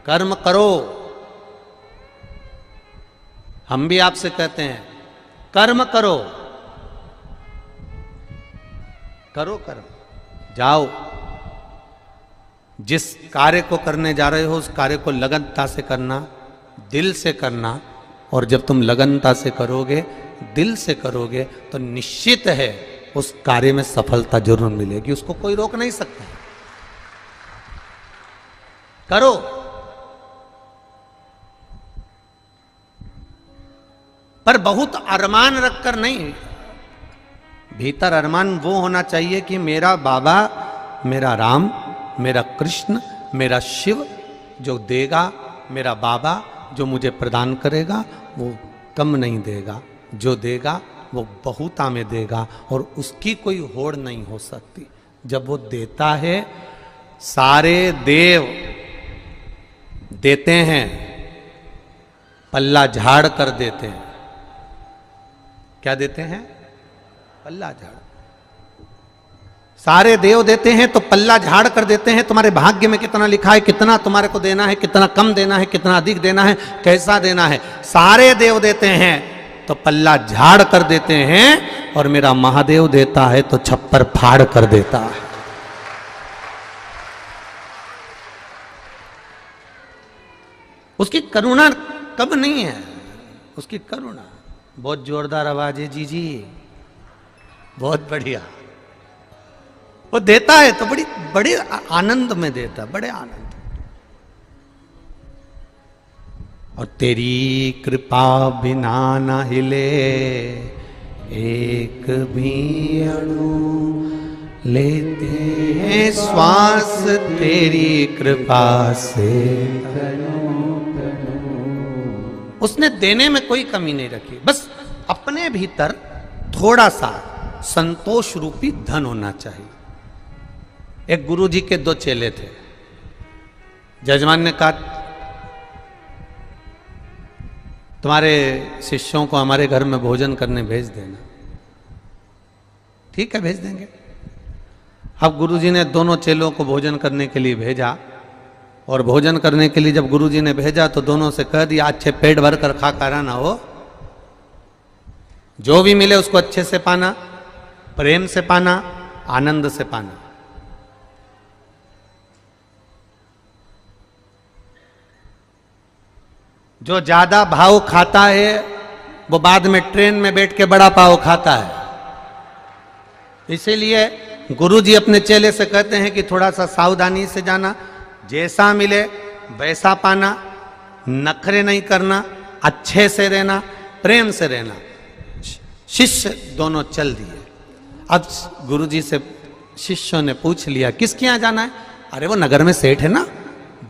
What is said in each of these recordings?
कर्म करो। हम भी आपसे कहते हैं कर्म करो, करो कर्म, जाओ। जिस कार्य को करने जा रहे हो उस कार्य को लगनता से करना, दिल से करना। और जब तुम लगनता से करोगे, दिल से करोगे, तो निश्चित है उस कार्य में सफलता जरूर मिलेगी, उसको कोई रोक नहीं सकता। करो। पर बहुत अरमान रखकर नहीं, भीतर अरमान वो होना चाहिए कि मेरा बाबा, मेरा राम, मेरा कृष्ण, मेरा शिव जो देगा, मेरा बाबा जो मुझे प्रदान करेगा वो कम नहीं देगा, जो देगा वो बहुता में देगा और उसकी कोई होड़ नहीं हो सकती। जब वो देता है, सारे देव देते हैं, पल्ला झाड़ कर देते हैं। क्या देते हैं? पल्ला झाड़। सारे देव देते हैं तो पल्ला झाड़ कर देते हैं। तुम्हारे भाग्य में कितना लिखा है, कितना तुम्हारे को देना है, कितना कम देना है, कितना अधिक देना है, कैसा देना है, सारे देव देते हैं तो पल्ला झाड़ कर देते हैं। और मेरा महादेव देता है तो छप्पर फाड़ कर देता है। उसकी करुणा कब नहीं है, उसकी करुणा। बहुत जोरदार आवाज है जी जी, बहुत बढ़िया। वो देता है तो बड़ी बड़े आनंद में देता, बड़े आनंद। और तेरी कृपा बिना न हिले एक भी अणु, लेते हैं श्वास तेरी कृपा से। उसने देने में कोई कमी नहीं रखी, बस अपने भीतर थोड़ा सा संतोष रूपी धन होना चाहिए। एक गुरुजी के 2 चेले थे। जजमान ने कहा तुम्हारे शिष्यों को हमारे घर में भोजन करने भेज देना। ठीक है, भेज देंगे। अब गुरुजी ने दोनों चेलों को भोजन करने के लिए भेजा। और भोजन करने के लिए जब गुरुजी ने भेजा तो दोनों से कह दिया अच्छे पेट भर कर खा कर आना हो, जो भी मिले उसको अच्छे से पाना, प्रेम से पाना, आनंद से पाना। जो ज्यादा भाव खाता है वो बाद में ट्रेन में बैठ के बड़ा पाव खाता है। इसीलिए गुरुजी अपने चेले से कहते हैं कि थोड़ा सा सावधानी से जाना, जैसा मिले वैसा पाना, नखरे नहीं करना, अच्छे से रहना, प्रेम से रहना। शिष्य दोनों चल दिए। अब गुरुजी से शिष्यों ने पूछ लिया किसके यहाँ जाना है? अरे वो नगर में सेठ है ना,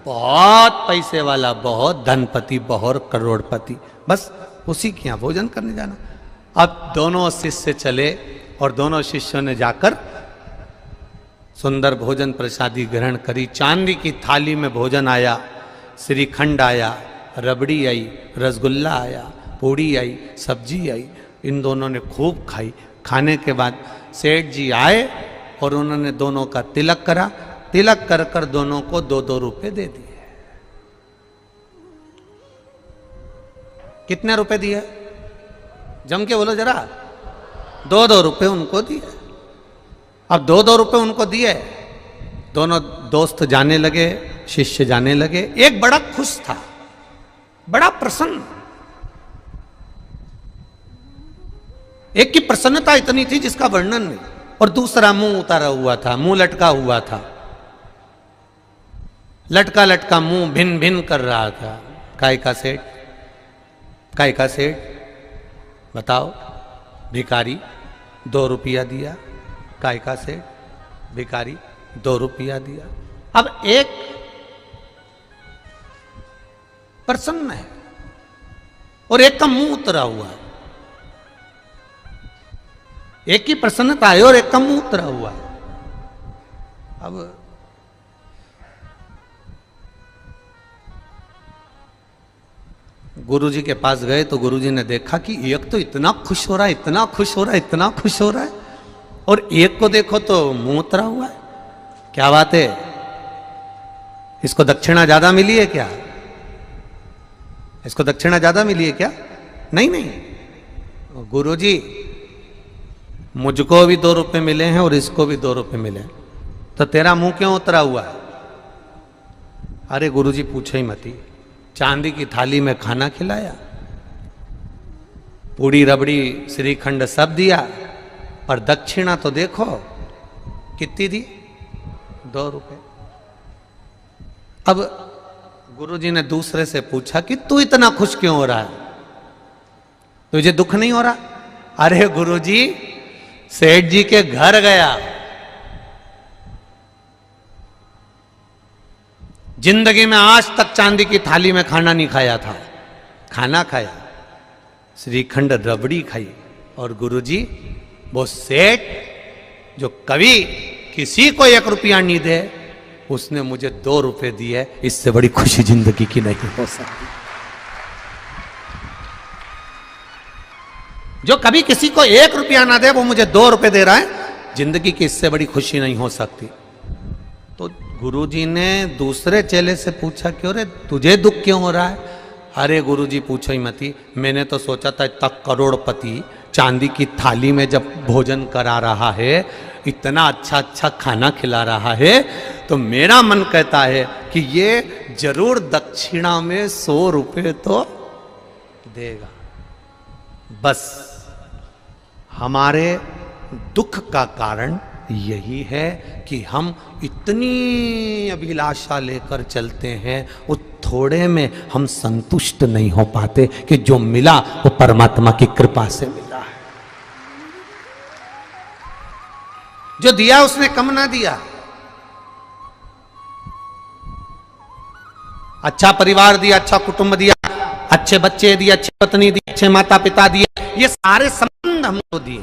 बहुत पैसे वाला, बहुत धनपति, बहुत करोड़पति, बस उसी के यहाँ भोजन करने जाना। अब दोनों शिष्य चले और दोनों शिष्यों ने जाकर सुंदर भोजन प्रसादी ग्रहण करी। चांदी की थाली में भोजन आया, श्रीखंड आया, रबड़ी आई, रसगुल्ला आया, पूड़ी आई, सब्जी आई। इन दोनों ने खूब खाई। खाने के बाद सेठ जी आए और उन्होंने दोनों का तिलक करा। तिलक कर कर दोनों को 2-2 रुपए दे दिए। कितने रुपए दिए? जम के बोलो जरा। 2-2 रुपए उनको दिए। अब 2-2 रुपए उनको दिए। दोनों दोस्त जाने लगे, शिष्य जाने लगे। एक बड़ा खुश था, बड़ा प्रसन्न। एक की प्रसन्नता इतनी थी जिसका वर्णन नहीं, और दूसरा मुंह उतारा हुआ था, मुंह लटका हुआ था, लटका लटका मुंह भिन भिन कर रहा था। काय का सेठ? काय का सेठ? बताओ। भिखारी 2 रुपया दिया। काय का सेठ? भिखारी 2 रुपया दिया। अब एक प्रसन्न है और एक का मुंह उतरा हुआ है। एक की प्रसन्नता है और एक का मुंह उतरा हुआ है। अब गुरुजी के पास गए तो गुरुजी ने देखा कि एक तो इतना खुश हो रहा है, इतना खुश हो रहा है, इतना खुश हो रहा है, और एक को देखो तो मुंह उतरा हुआ है। क्या बात है? इसको दक्षिणा ज्यादा मिली है क्या? इसको दक्षिणा ज्यादा मिली है क्या? नहीं नहीं, गुरुजी मुझको भी 2 रुपए मिले हैं और इसको भी 2 रुपए मिले हैं, तो तेरा मुंह क्यों उतरा हुआ है? अरे गुरुजी पूछो ही मती, चांदी की थाली में खाना खिलाया, पूड़ी रबड़ी श्रीखंड सब दिया, पर दक्षिणा तो देखो कितनी दी, 2 रुपए। अब गुरुजी ने दूसरे से पूछा कि तू इतना खुश क्यों हो रहा है, तुझे दुख नहीं हो रहा? अरे गुरुजी सेठ जी के घर गया, जिंदगी में आज तक चांदी की थाली में खाना नहीं खाया था, खाना खाया, श्रीखंड रबड़ी खाई, और गुरुजी वो सेठ जो कभी किसी को 1 रुपया नहीं दे, उसने मुझे 2 रुपए दिए, इससे बड़ी खुशी जिंदगी की नहीं हो सकती। जो कभी किसी को 1 रुपया ना दे, वो मुझे 2 रुपए दे रहा है, जिंदगी की इससे बड़ी खुशी नहीं हो सकती। तो गुरुजी ने दूसरे चेले से पूछा, क्यों रे तुझे दुख क्यों हो रहा है? अरे गुरुजी पूछो ही मती, मैंने तो सोचा था इतना करोड़पति चांदी की थाली में जब भोजन करा रहा है, इतना अच्छा अच्छा खाना खिला रहा है, तो मेरा मन कहता है कि ये जरूर दक्षिणा में 100 रुपए तो देगा। बस हमारे दुख का कारण यही है कि हम इतनी अभिलाषा लेकर चलते हैं, वो थोड़े में हम संतुष्ट नहीं हो पाते कि जो मिला वो परमात्मा की कृपा से मिला है। जो दिया उसने कम ना दिया। अच्छा परिवार दिया, अच्छा कुटुंब दिया, अच्छे बच्चे दिए, अच्छी पत्नी दी, अच्छे माता पिता दिए, ये सारे संबंध हमको दिए,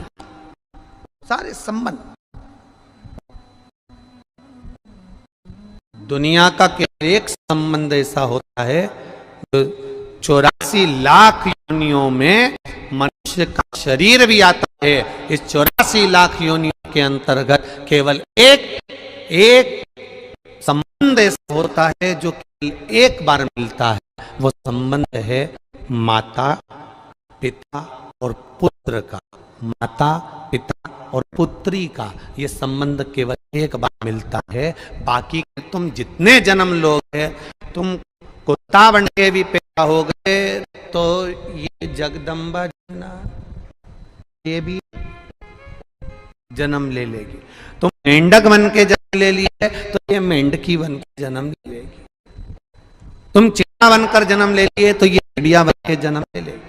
सारे संबंध। दुनिया का केवल एक संबंध ऐसा होता है जो 84 लाख योनियों में मनुष्य का शरीर भी आता है। इस 84 लाख योनियों के अंतर्गत केवल एक संबंध ऐसा होता है जो केवल एक बार मिलता है। वो संबंध है माता पिता और पुत्र का, माता पिता और पुत्री का। ये संबंध केवल एक बार मिलता है। बाकी तुम जितने जन्म लोगे, तुम कुत्ता बन के भी पैदा हो गए तो ये जगदम्बा ये भी जन्म ले लेगी। तुम मेंढक बन के जन्म ले लिए तो ये मेंढकी बन के जन्म ले लेगी। तुम चिड़िया बनकर जन्म ले लिए तो ये चिड़िया बन के जन्म ले लेगी।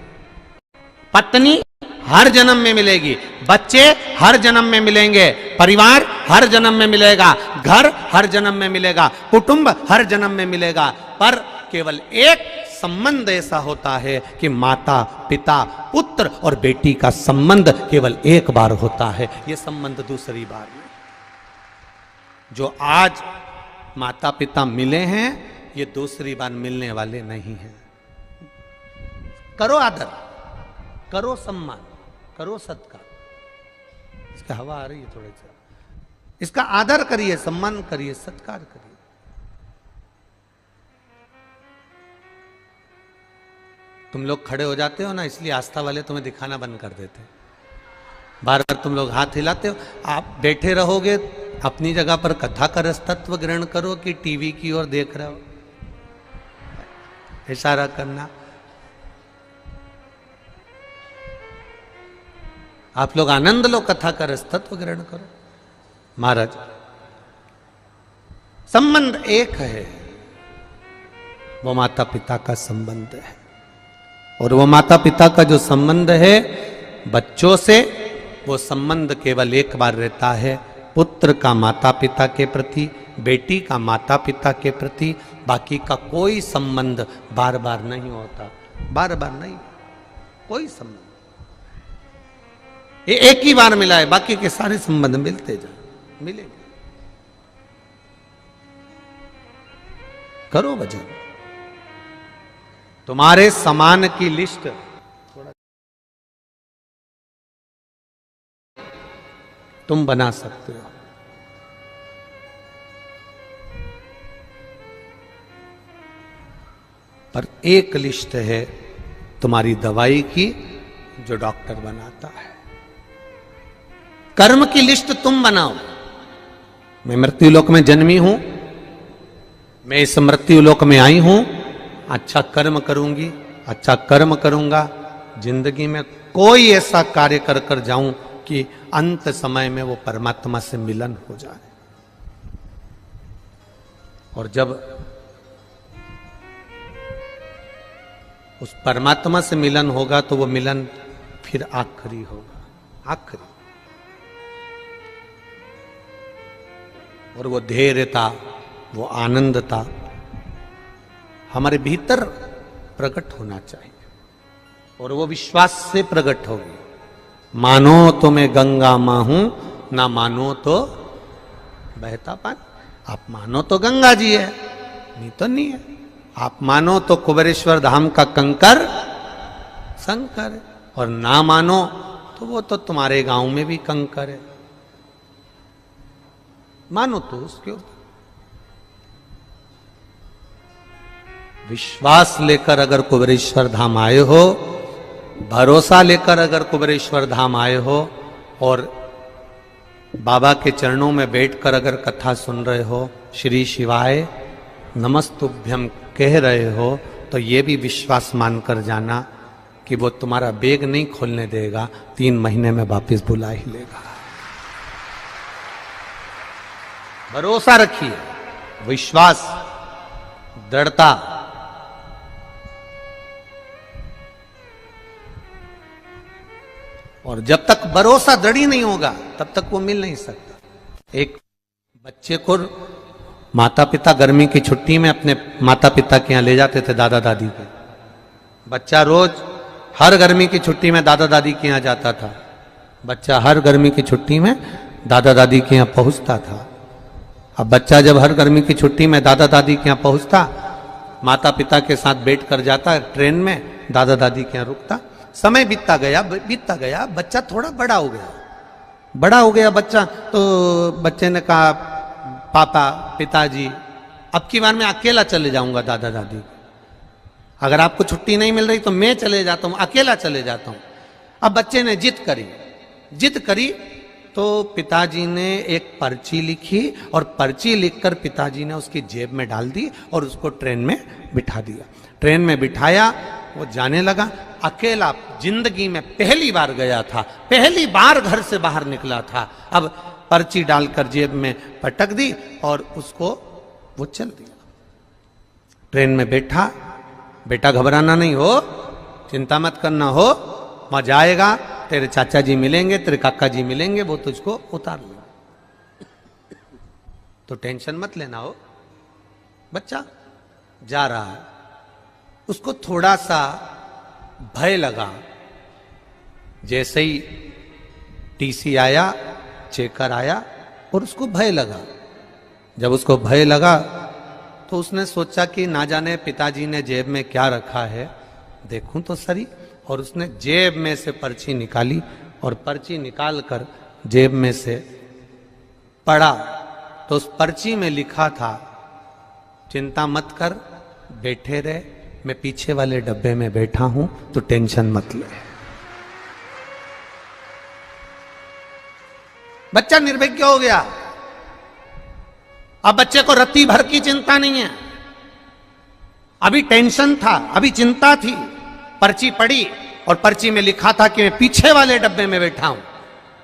पत्नी हर जन्म में मिलेगी, बच्चे हर जन्म में मिलेंगे, परिवार हर जन्म में मिलेगा, घर हर जन्म में मिलेगा, कुटुंब हर जन्म में मिलेगा, पर केवल एक संबंध ऐसा होता है कि माता पिता पुत्र और बेटी का संबंध केवल एक बार होता है। यह संबंध दूसरी बार में। जो आज माता पिता मिले हैं, ये दूसरी बार मिलने वाले नहीं हैं। करो आदर, करो सम्मान, करो सत्कार। इसका हवा आ रही है थोड़ी सी, इसका आदर करिए, सम्मान करिए, सत्कार करिए। तुम लोग खड़े हो जाते हो ना, इसलिए आस्था वाले तुम्हें दिखाना बंद कर देते हैं। बार बार तुम लोग हाथ हिलाते हो। आप बैठे रहोगे अपनी जगह पर, कथा का रस तत्व ग्रहण करो कि टीवी की ओर देख रहे हो। इशारा करना। आप लोग आनंद लो, कथा का रस तत्व ग्रहण करो। महाराज, संबंध एक है, वो माता पिता का संबंध है। और वो माता पिता का जो संबंध है बच्चों से, वो संबंध केवल एक बार रहता है। पुत्र का माता पिता के प्रति, बेटी का माता पिता के प्रति। बाकी का कोई संबंध बार बार नहीं होता, बार बार नहीं, कोई संबंध। ये एक ही बार मिला है, बाकी के सारे संबंध मिलते जाए, मिलेंगे। करो भजन। तुम्हारे समान की लिस्ट तुम बना सकते हो। पर एक लिस्ट है तुम्हारी दवाई की जो डॉक्टर बनाता है। कर्म की लिस्ट तुम बनाओ। मैं मृत्युलोक में जन्मी हूं, मैं इस मृत्युलोक में आई हूं, अच्छा कर्म करूंगी, अच्छा कर्म करूंगा, जिंदगी में कोई ऐसा कार्य कर कर जाऊं कि अंत समय में वो परमात्मा से मिलन हो जाए। और जब उस परमात्मा से मिलन होगा तो वो मिलन फिर आखिरी होगा, आखिरी। और वो धैर्यता, वो आनंदता हमारे भीतर प्रकट होना चाहिए, और वो विश्वास से प्रकट होगी। मानो तो मैं गंगा मां हूं, ना मानो तो बहता पानी। आप मानो तो गंगा जी है, नहीं तो नहीं है। आप मानो तो कुबेरेश्वर धाम का कंकर शंकर है, और ना मानो तो वो तो तुम्हारे गांव में भी कंकर है। मानो तो उसके ऊपर विश्वास लेकर अगर कुबेरेश्वर धाम आए हो, भरोसा लेकर अगर कुबेरेश्वर धाम आए हो, और बाबा के चरणों में बैठकर अगर कथा सुन रहे हो, श्री शिवाय नमस्तुभ्यम कह रहे हो, तो ये भी विश्वास मानकर जाना कि वो तुम्हारा बैग नहीं खोलने देगा, 3 महीने में वापस बुला ही लेगा। भरोसा रखिए, विश्वास, दृढ़ता। और जब तक भरोसा दृढ़ ही नहीं होगा तब तक वो मिल नहीं सकता। एक बच्चे को माता पिता गर्मी की छुट्टी में अपने माता पिता के यहाँ ले जाते थे, दादा दादी के। बच्चा रोज हर गर्मी की छुट्टी में दादा दादी के यहाँ जाता था। बच्चा हर गर्मी की छुट्टी में दादा दादी के यहाँ पहुंचता था। अब बच्चा जब हर गर्मी की छुट्टी में दादा दादी के यहाँ पहुंचता, माता पिता के साथ बैठ कर जाता ट्रेन में, दादा दादी के यहाँ रुकता। समय बीतता गया, बच्चा थोड़ा बड़ा हो गया बच्चा। तो बच्चे ने कहा, पापा पिताजी अब की बार मैं अकेला चले जाऊंगा दादा दादी, अगर आपको छुट्टी नहीं मिल रही तो मैं चले जाता हूं, अकेला चले जाता हूं। अब बच्चे ने जिद करी तो पिताजी ने एक पर्ची लिखी, और पर्ची लिखकर पिताजी ने उसकी जेब में डाल दी और उसको ट्रेन में बिठा दिया। ट्रेन में बिठाया, वो जाने लगा। अकेला जिंदगी में पहली बार गया था, पहली बार घर से बाहर निकला था। अब पर्ची डालकर जेब में पटक दी और उसको वो चल दिया। ट्रेन में बैठा, बेटा घबराना नहीं हो, चिंता मत करना हो, मजा आएगा, तेरे चाचा जी मिलेंगे, तेरे काका जी मिलेंगे, वो तुझको उतार लेंगे, तो टेंशन मत लेना हो। बच्चा जा रहा है, उसको थोड़ा सा भय लगा। जैसे ही टीसी आया, चेकर आया, और उसको भय लगा। जब उसको भय लगा तो उसने सोचा कि ना जाने पिताजी ने जेब में क्या रखा है, देखूं तो सही। और उसने जेब में से पर्ची निकाली, और पर्ची निकालकर जेब में से पढ़ा तो उस पर्ची में लिखा था, चिंता मत कर, बैठे रहे, मैं पीछे वाले डब्बे में बैठा हूं, तो टेंशन मत ले। बच्चा निर्विज्ञ हो गया। अब बच्चे को रत्ती भर की चिंता नहीं है, अभी टेंशन था, अभी चिंता थी। पर्ची पढ़ी और पर्ची में लिखा था कि मैं पीछे वाले डब्बे में बैठा हूं,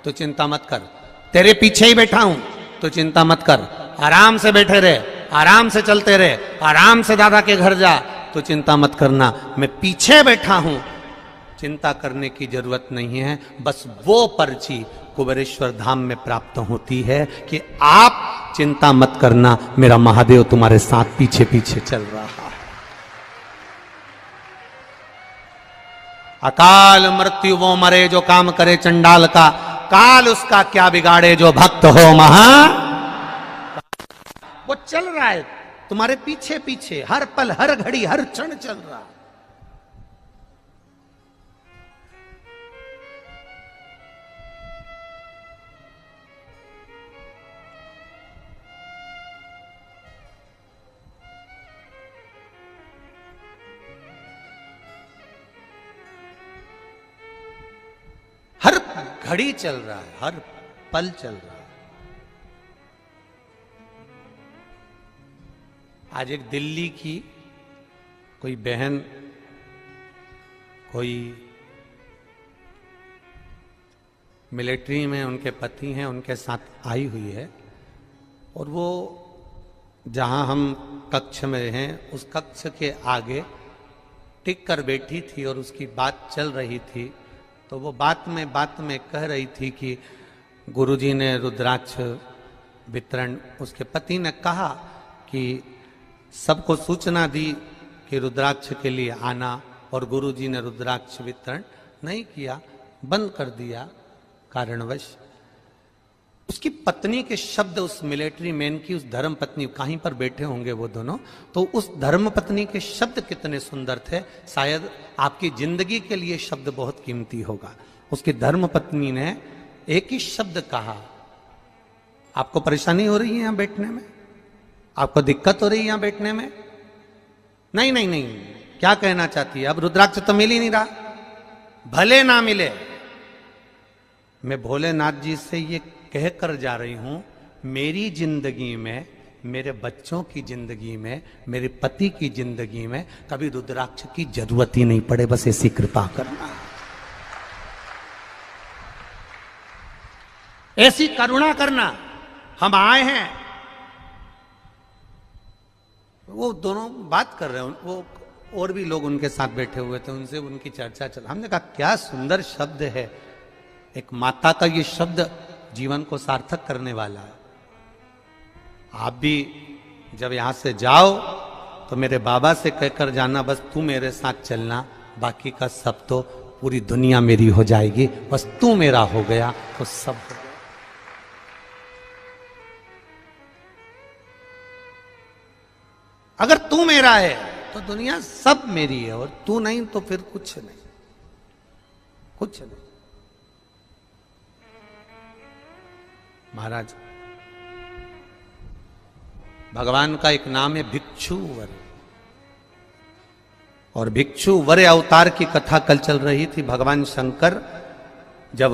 तो चिंता मत कर, तेरे पीछे ही बैठा हूं, तो चिंता मत कर, आराम से बैठे रहे, आराम से चलते रहे, आराम से दादा के घर जा, तो चिंता मत करना, मैं पीछे बैठा हूं, चिंता करने की जरूरत नहीं है। बस वो पर्ची कुबेरेश्वर धाम में प्राप्त होती है कि आप चिंता मत करना, मेरा महादेव तुम्हारे साथ पीछे पीछे चल रहा है। अकाल मृत्यु वो मरे जो काम करे चंडाल का, काल उसका क्या बिगाड़े जो भक्त हो महा। वो चल रहा है तुम्हारे पीछे पीछे, हर पल, हर घड़ी, हर क्षण चल रहा। घड़ी चल रहा है, हर पल चल रहा है। आज एक दिल्ली की कोई बहन, कोई मिलिट्री में उनके पति हैं, उनके साथ आई हुई है, और वो जहां हम कक्ष में हैं उस कक्ष के आगे टिक कर बैठी थी और उसकी बात चल रही थी। तो वो बात में कह रही थी कि गुरुजी ने रुद्राक्ष वितरण, उसके पति ने कहा कि सबको सूचना दी कि रुद्राक्ष के लिए आना, और गुरुजी ने रुद्राक्ष वितरण नहीं किया, बंद कर दिया कारणवश। उसकी पत्नी के शब्द, उस मिलिट्री मैन की, उस धर्म पत्नी, कहीं पर बैठे होंगे वो दोनों, तो उस धर्म पत्नी के शब्द कितने सुंदर थे। शायद आपकी जिंदगी के लिए शब्द बहुत कीमती होगा। उसकी धर्म पत्नी ने एक ही शब्द कहा, आपको परेशानी हो रही है यहां बैठने में, आपको दिक्कत हो रही है यहां बैठने में? नहीं नहीं नहीं, क्या कहना चाहती है? अब रुद्राक्ष तो मिल ही नहीं रहा, भले ना मिले, मैं भोलेनाथ जी से ये कह कर जा रही हूं, मेरी जिंदगी में, मेरे बच्चों की जिंदगी में, मेरे पति की जिंदगी में कभी रुद्राक्ष की जरूरत ही नहीं पड़े, बस ऐसी कृपा करना, ऐसी करुणा करना। हम आए हैं, वो दोनों बात कर रहे हैं, वो और भी लोग उनके साथ बैठे हुए थे, उनसे उनकी चर्चा चल। हमने कहा क्या सुंदर शब्द है, एक माता का ये शब्द जीवन को सार्थक करने वाला है। आप भी जब यहां से जाओ तो मेरे बाबा से कहकर जाना, बस तू मेरे साथ चलना, बाकी का सब तो, पूरी दुनिया मेरी हो जाएगी, बस तू मेरा हो गया तो सब हो गया। अगर तू मेरा है तो दुनिया सब मेरी है, और तू नहीं तो फिर कुछ नहीं, कुछ नहीं। महाराज, भगवान का एक नाम है भिक्षुवर, और भिक्षुवर अवतार की कथा कल चल रही थी। भगवान शंकर जब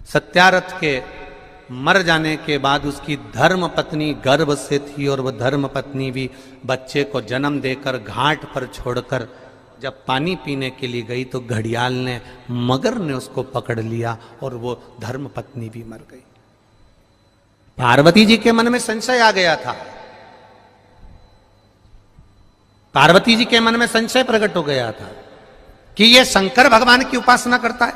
सत्यारथ के मर जाने के बाद उसकी धर्म पत्नी गर्भ से थी, और वह धर्म पत्नी भी बच्चे को जन्म देकर घाट पर छोड़कर जब पानी पीने के लिए गई तो घड़ियाल ने, मगर ने उसको पकड़ लिया और वो धर्म पत्नी भी मर गई। पार्वती जी के मन में संशय आ गया था, पार्वती जी के मन में संशय प्रकट हो गया था कि ये शंकर भगवान की उपासना करता है,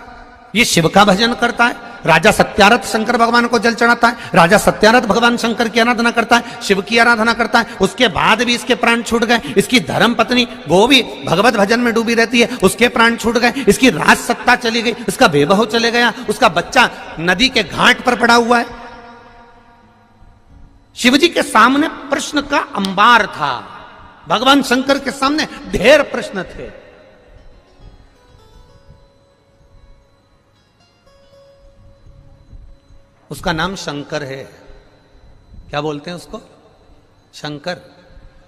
ये शिव का भजन करता है। राजा सत्यारथ शंकर भगवान को जल चढ़ाता है, राजा सत्यारथ भगवान शंकर की आराधना करता है, शिव की आराधना करता है, उसके बाद भी इसके प्राण छूट गए। इसकी धर्म पत्नी वो भी भगवत भजन में डूबी रहती है, उसके प्राण छूट गए। इसकी राज सत्ता चली गई, उसका वैभव चले गया, उसका बच्चा नदी के घाट पर पड़ा हुआ है। शिवजी के सामने प्रश्न का अंबार था, भगवान शंकर के सामने ढेर प्रश्न थे। उसका नाम शंकर है। क्या बोलते हैं उसको? शंकर।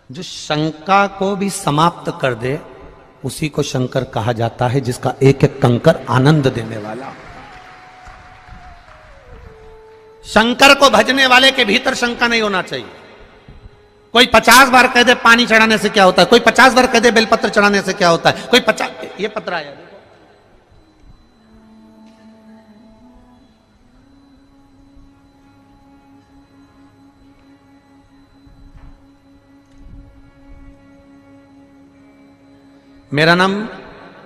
जो शंका को भी समाप्त कर दे उसी को शंकर कहा जाता है, जिसका एक एक कंकर आनंद देने वाला। शंकर को भजने वाले के भीतर शंका नहीं होना चाहिए। कोई 50 बार कह दे पानी चढ़ाने से क्या होता है, कोई 50 बार कह दे बेलपत्र चढ़ाने से क्या होता है, कोई 50, ये पत्र आया देखो, मेरा नाम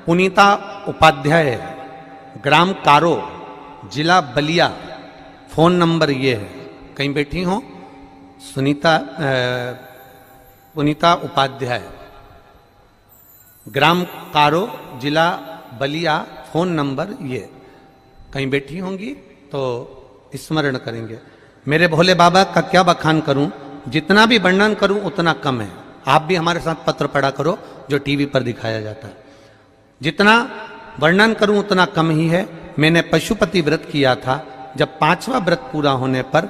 पुनीता उपाध्याय है, ग्राम कारो, जिला बलिया, फोन नंबर ये है। कहीं बैठी हो? पुनीता उपाध्याय, ग्राम कारो, जिला बलिया, फोन नंबर ये। कहीं बैठी होंगी तो स्मरण करेंगे। मेरे भोले बाबा का क्या बखान करूं, जितना भी वर्णन करूं उतना कम है। आप भी हमारे साथ पत्र पढ़ा करो जो टीवी पर दिखाया जाता है। जितना वर्णन करूं उतना कम ही है। मैंने पशुपति व्रत किया था, जब 5वां व्रत पूरा होने पर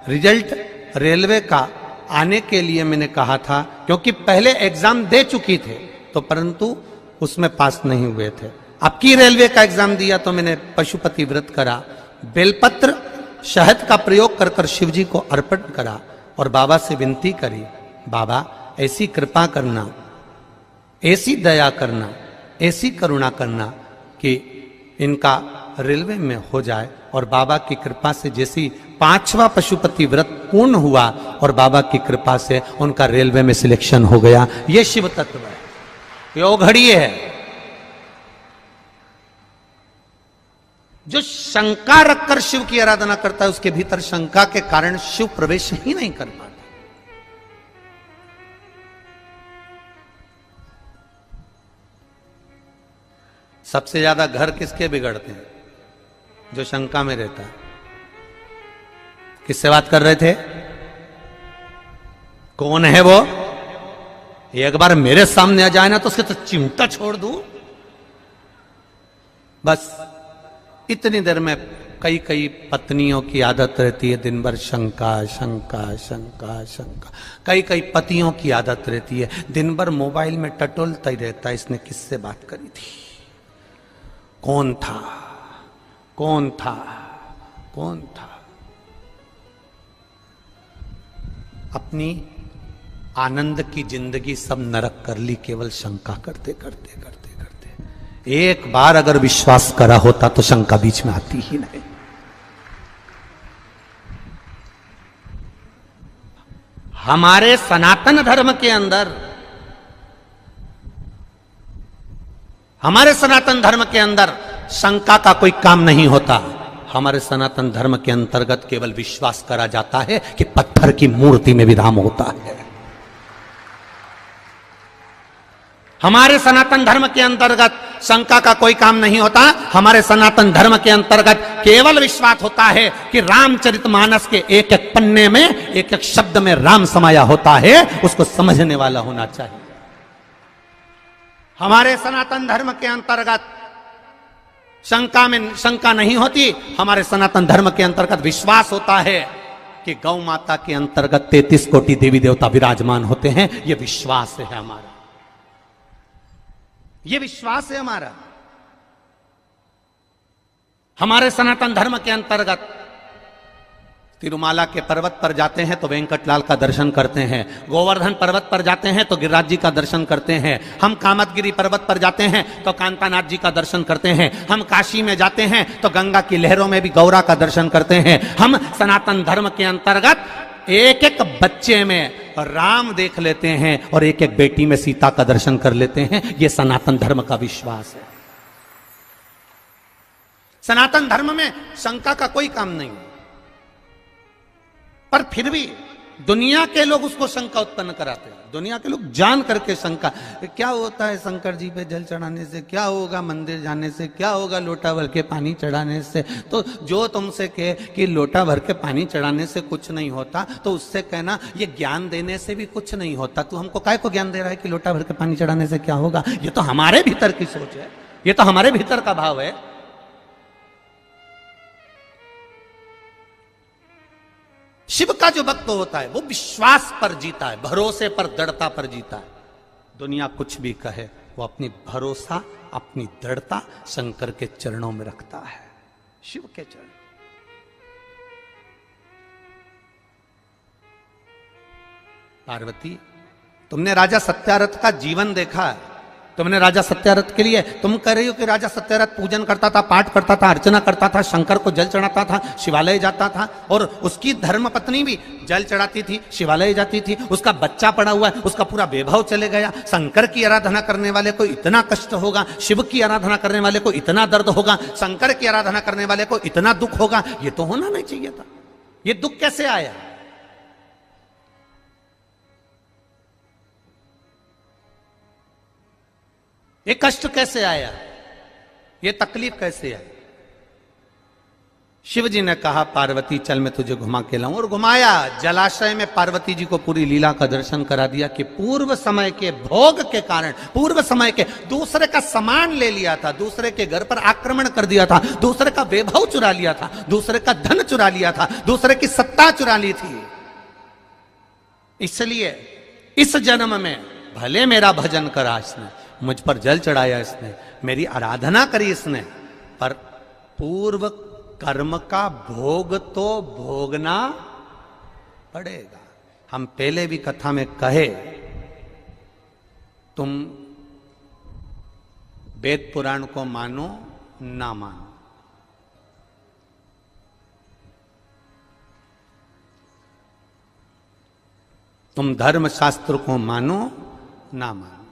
रिजल्ट रेलवे का आने के लिए मैंने कहा था, क्योंकि पहले एग्जाम दे चुकी थे तो, परंतु उसमें पास नहीं हुए थे। अब की रेलवे का एग्जाम दिया तो मैंने पशुपति व्रत करा, बेलपत्र शहद का प्रयोग कर कर शिव जी को अर्पण करा और बाबा से विनती करी, बाबा ऐसी कृपा करना, ऐसी दया करना, ऐसी करुणा करना कि इनका रेलवे में हो जाए। और बाबा की कृपा से जैसी 5वां पशुपति व्रत पूर्ण हुआ और बाबा की कृपा से उनका रेलवे में सिलेक्शन हो गया। यह शिव तत्व है, ये घड़ी है। जो शंका रखकर शिव की आराधना करता है उसके भीतर शंका के कारण शिव प्रवेश ही नहीं कर पाता। सबसे ज्यादा घर किसके बिगड़ते हैं? जो शंका में रहता है। किससे बात कर रहे थे? कौन है वो? एक बार मेरे सामने आ जाए ना तो उसके तो चिमटा छोड़ दूं। बस इतनी देर में कई कई पत्नियों की आदत रहती है दिन भर शंका शंका शंका शंका। कई कई पतियों की आदत रहती है दिन भर मोबाइल में टटोलता ही रहता है, इसने किससे बात करी थी, कौन था, कौन था, कौन था। अपनी आनंद की जिंदगी सब नरक कर ली केवल शंका करते करते करते करते। एक बार अगर विश्वास करा होता तो शंका बीच में आती ही नहीं। हमारे सनातन धर्म के अंदर, हमारे सनातन धर्म के अंदर शंका का कोई काम नहीं होता। हमारे सनातन धर्म के अंतर्गत केवल विश्वास करा जाता है कि पत्थर की मूर्ति में भी राम होता है। हमारे सनातन धर्म के अंतर्गत शंका का कोई काम नहीं होता। हमारे सनातन धर्म के अंतर्गत केवल विश्वास होता है कि रामचरितमानस के एक एक पन्ने में एक एक शब्द में राम समाया होता है, उसको समझने वाला होना चाहिए। हमारे सनातन धर्म के अंतर्गत शंका में शंका नहीं होती। हमारे सनातन धर्म के अंतर्गत विश्वास होता है कि गौ माता के अंतर्गत 33 कोटि देवी देवता विराजमान होते हैं। यह विश्वास है हमारा, यह विश्वास है हमारा। हमारे सनातन धर्म के अंतर्गत तिरुमाला के पर्वत पर जाते हैं तो वेंकटलाल का दर्शन करते हैं, गोवर्धन पर्वत पर जाते हैं तो गिरिराज जी का दर्शन करते हैं, हम कामतगिरी पर्वत पर जाते हैं तो कांतानाथ जी का दर्शन करते हैं, हम काशी में जाते हैं तो गंगा की लहरों में भी गौरा का दर्शन करते हैं। हम सनातन धर्म के अंतर्गत एक एक बच्चे में राम देख लेते हैं और एक एक बेटी में सीता का दर्शन कर लेते हैं। यह सनातन धर्म का विश्वास है। सनातन धर्म में शंका का कोई काम नहीं है, पर फिर भी दुनिया के लोग उसको शंका उत्पन्न कराते हैं। दुनिया के लोग जान करके शंका, क्या होता है शंकर जी पे जल चढ़ाने से, क्या होगा मंदिर जाने से, क्या होगा लोटा भर के पानी चढ़ाने से। तो जो तुमसे कहे कि लोटा भर के पानी चढ़ाने से कुछ नहीं होता तो उससे कहना ये ज्ञान देने से भी कुछ नहीं होता। तू हमको काय को ज्ञान दे रहा है कि लोटा भर के पानी चढ़ाने से क्या होगा? ये तो हमारे भीतर की सोच है, ये तो हमारे भीतर का भाव है। शिव का जो भक्त होता है वो विश्वास पर जीता है, भरोसे पर, दृढ़ता पर जीता है। दुनिया कुछ भी कहे वो अपनी भरोसा, अपनी दृढ़ता शंकर के चरणों में रखता है, शिव के चरण। पार्वती, तुमने राजा सत्यारथ का जीवन देखा है, तुमने राजा सत्यारथ के लिए, तुम कह रही हो कि राजा सत्यारथ पूजन करता था, पाठ करता था, अर्चना करता था, शंकर को जल चढ़ाता था, शिवालय जाता था, और उसकी धर्म पत्नी भी जल चढ़ाती थी, शिवालय जाती थी, उसका बच्चा पड़ा हुआ है, उसका पूरा वैभव चले गया। शंकर की आराधना करने वाले को इतना कष्ट होगा, शिव की आराधना करने वाले को इतना दर्द होगा, शंकर की आराधना करने वाले को इतना दुख होगा। ये तो होना नहीं चाहिए था। ये दुख कैसे आया? ये कष्ट कैसे आया? ये तकलीफ कैसे आई? शिव जी ने कहा पार्वती चल मैं तुझे घुमा के लाऊं, और घुमाया। जलाशय में पार्वती जी को पूरी लीला का दर्शन करा दिया कि पूर्व समय के भोग के कारण, पूर्व समय के दूसरे का सामान ले लिया था, दूसरे के घर पर आक्रमण कर दिया था, दूसरे का वैभव चुरा लिया था, दूसरे का धन चुरा लिया था, दूसरे की सत्ता चुरा ली थी। इसलिए इस जन्म में भले मेरा भजन करा इसने, मुझ पर जल चढ़ाया इसने, मेरी आराधना करी इसने, पर पूर्व कर्म का भोग तो भोगना पड़ेगा। हम पहले भी कथा में कहे, तुम वेद पुराण को मानो ना मानो, तुम धर्म शास्त्र को मानो ना मानो,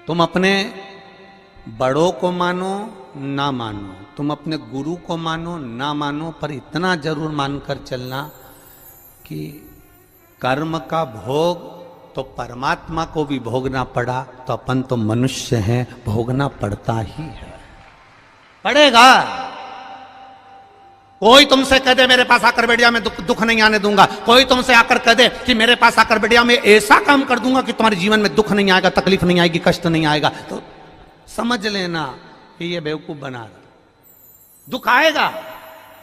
तुम अपने बड़ों को मानो ना मानो, तुम अपने गुरु को मानो ना मानो, पर इतना जरूर मानकर चलना कि कर्म का भोग तो परमात्मा को भी भोगना पड़ा, तो अपन तो मनुष्य हैं, भोगना पड़ता ही है, पड़ेगा। कोई तुमसे कह दे मेरे पास आकर बैठ जा, मैं दुख नहीं आने दूंगा, कोई तुमसे आकर कह दे कि मेरे पास आकर बैठ जा, मैं ऐसा काम कर दूंगा कि तुम्हारे जीवन में दुख नहीं आएगा, तकलीफ नहीं आएगी, कष्ट नहीं आएगा, तो समझ लेना कि ये बेवकूफ बना रहा। दुख आएगा,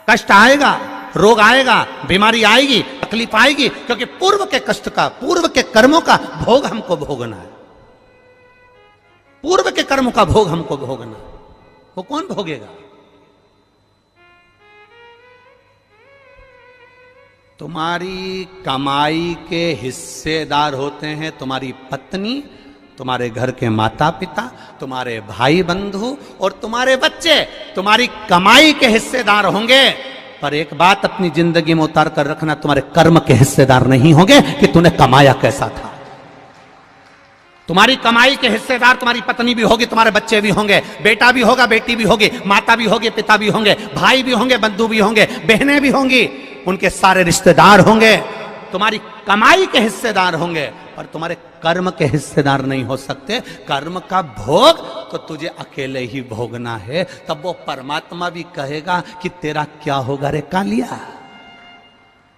कष्ट आएगा, रोग आएगा, बीमारी आएगी, तकलीफ आएगी, क्योंकि पूर्व के कष्ट का, पूर्व के कर्मों का भोग हमको भोगना है, पूर्व के कर्मों का भोग हमको भोगना। वो कौन भोगेगा? तुम्हारी कमाई के हिस्सेदार होते हैं तुम्हारी पत्नी, तुम्हारे घर के माता पिता, तुम्हारे भाई बंधु और तुम्हारे बच्चे तुम्हारी कमाई के हिस्सेदार होंगे। पर एक बात अपनी जिंदगी में उतार कर रखना, तुम्हारे कर्म के हिस्सेदार नहीं होंगे कि तूने कमाया कैसा था। तुम्हारी कमाई के हिस्सेदार तुम्हारी पत्नी भी होगी, तुम्हारे बच्चे भी होंगे, बेटा भी होगा, बेटी भी होगी, माता भी होगी, पिता भी होंगे, भाई भी होंगे, बंधु भी होंगे, बहनें भी होंगी, उनके सारे रिश्तेदार होंगे, तुम्हारी कमाई के हिस्सेदार होंगे, पर तुम्हारे कर्म के हिस्सेदार नहीं हो सकते। कर्म का भोग तो तुझे अकेले ही भोगना है। तब वो परमात्मा भी कहेगा कि तेरा क्या होगा रे कालिया,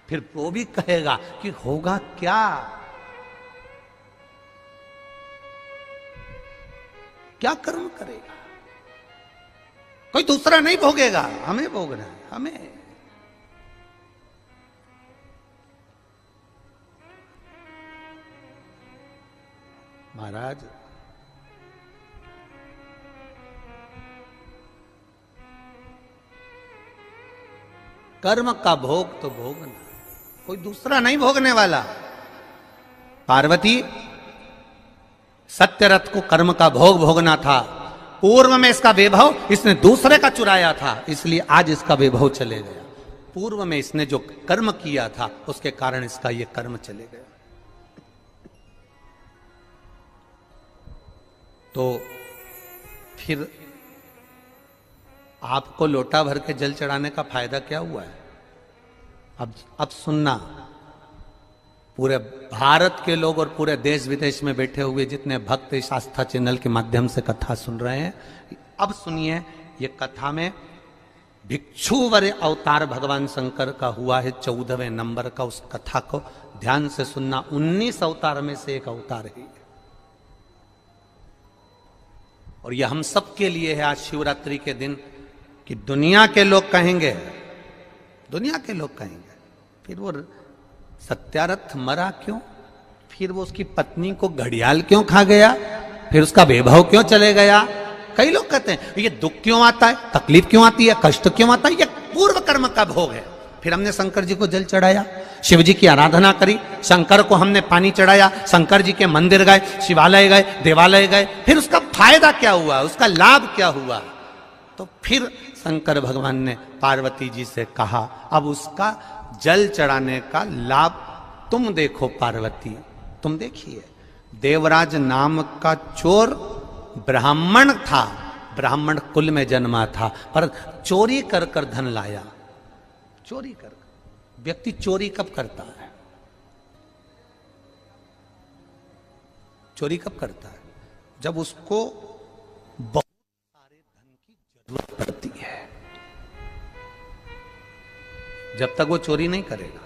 फिर वो भी कहेगा कि होगा क्या, क्या कर्म करेगा। कोई दूसरा नहीं भोगेगा, हमें भोगना है, हमें। महाराज कर्म का भोग तो भोगना, कोई दूसरा नहीं भोगने वाला। पार्वती सत्यरथ को कर्म का भोग भोगना था, पूर्व में इसका वैभव इसने दूसरे का चुराया था, इसलिए आज इसका वैभव चले गया। पूर्व में इसने जो कर्म किया था उसके कारण इसका ये कर्म चले गया। तो फिर आपको लोटा भर के जल चढ़ाने का फायदा क्या हुआ है? अब सुनना, पूरे भारत के लोग और पूरे देश विदेश में बैठे हुए जितने भक्त इस आस्था चैनल के माध्यम से कथा सुन रहे हैं, अब सुनिए। ये कथा में भिक्षुवर अवतार भगवान शंकर का हुआ है 14वें नंबर का। उस कथा को ध्यान से सुनना। 19 अवतार में से एक अवतार है और यह हम सब के लिए है आज शिवरात्रि के दिन, कि दुनिया के लोग कहेंगे, दुनिया के लोग कहेंगे फिर वो सत्यारथ मरा क्यों, फिर वो उसकी पत्नी को घड़ियाल क्यों खा गया, फिर उसका वैभव क्यों चले गया। कई लोग कहते हैं ये दुख क्यों आता है, तकलीफ क्यों आती है, कष्ट क्यों आता है, ये पूर्व कर्म का भोग है। फिर हमने शंकर जी को जल चढ़ाया, शिव जी की आराधना करी, शंकर को हमने पानी चढ़ाया, शंकर जी के मंदिर गए, शिवालय गए, देवालय गए, फिर उसका फायदा क्या हुआ, उसका लाभ क्या हुआ। तो फिर शंकर भगवान ने पार्वती जी से कहा अब उसका जल चढ़ाने का लाभ तुम देखो पार्वती, तुम देखिए। देवराज नाम का चोर ब्राह्मण था, ब्राह्मण कुल में जन्मा था, पर चोरी कर कर धन लाया। चोरी कर, व्यक्ति चोरी कब करता है, चोरी कब करता है, जब उसको बहुत सारे धन की जरूरत पड़ती है। जब तक वो चोरी नहीं करेगा।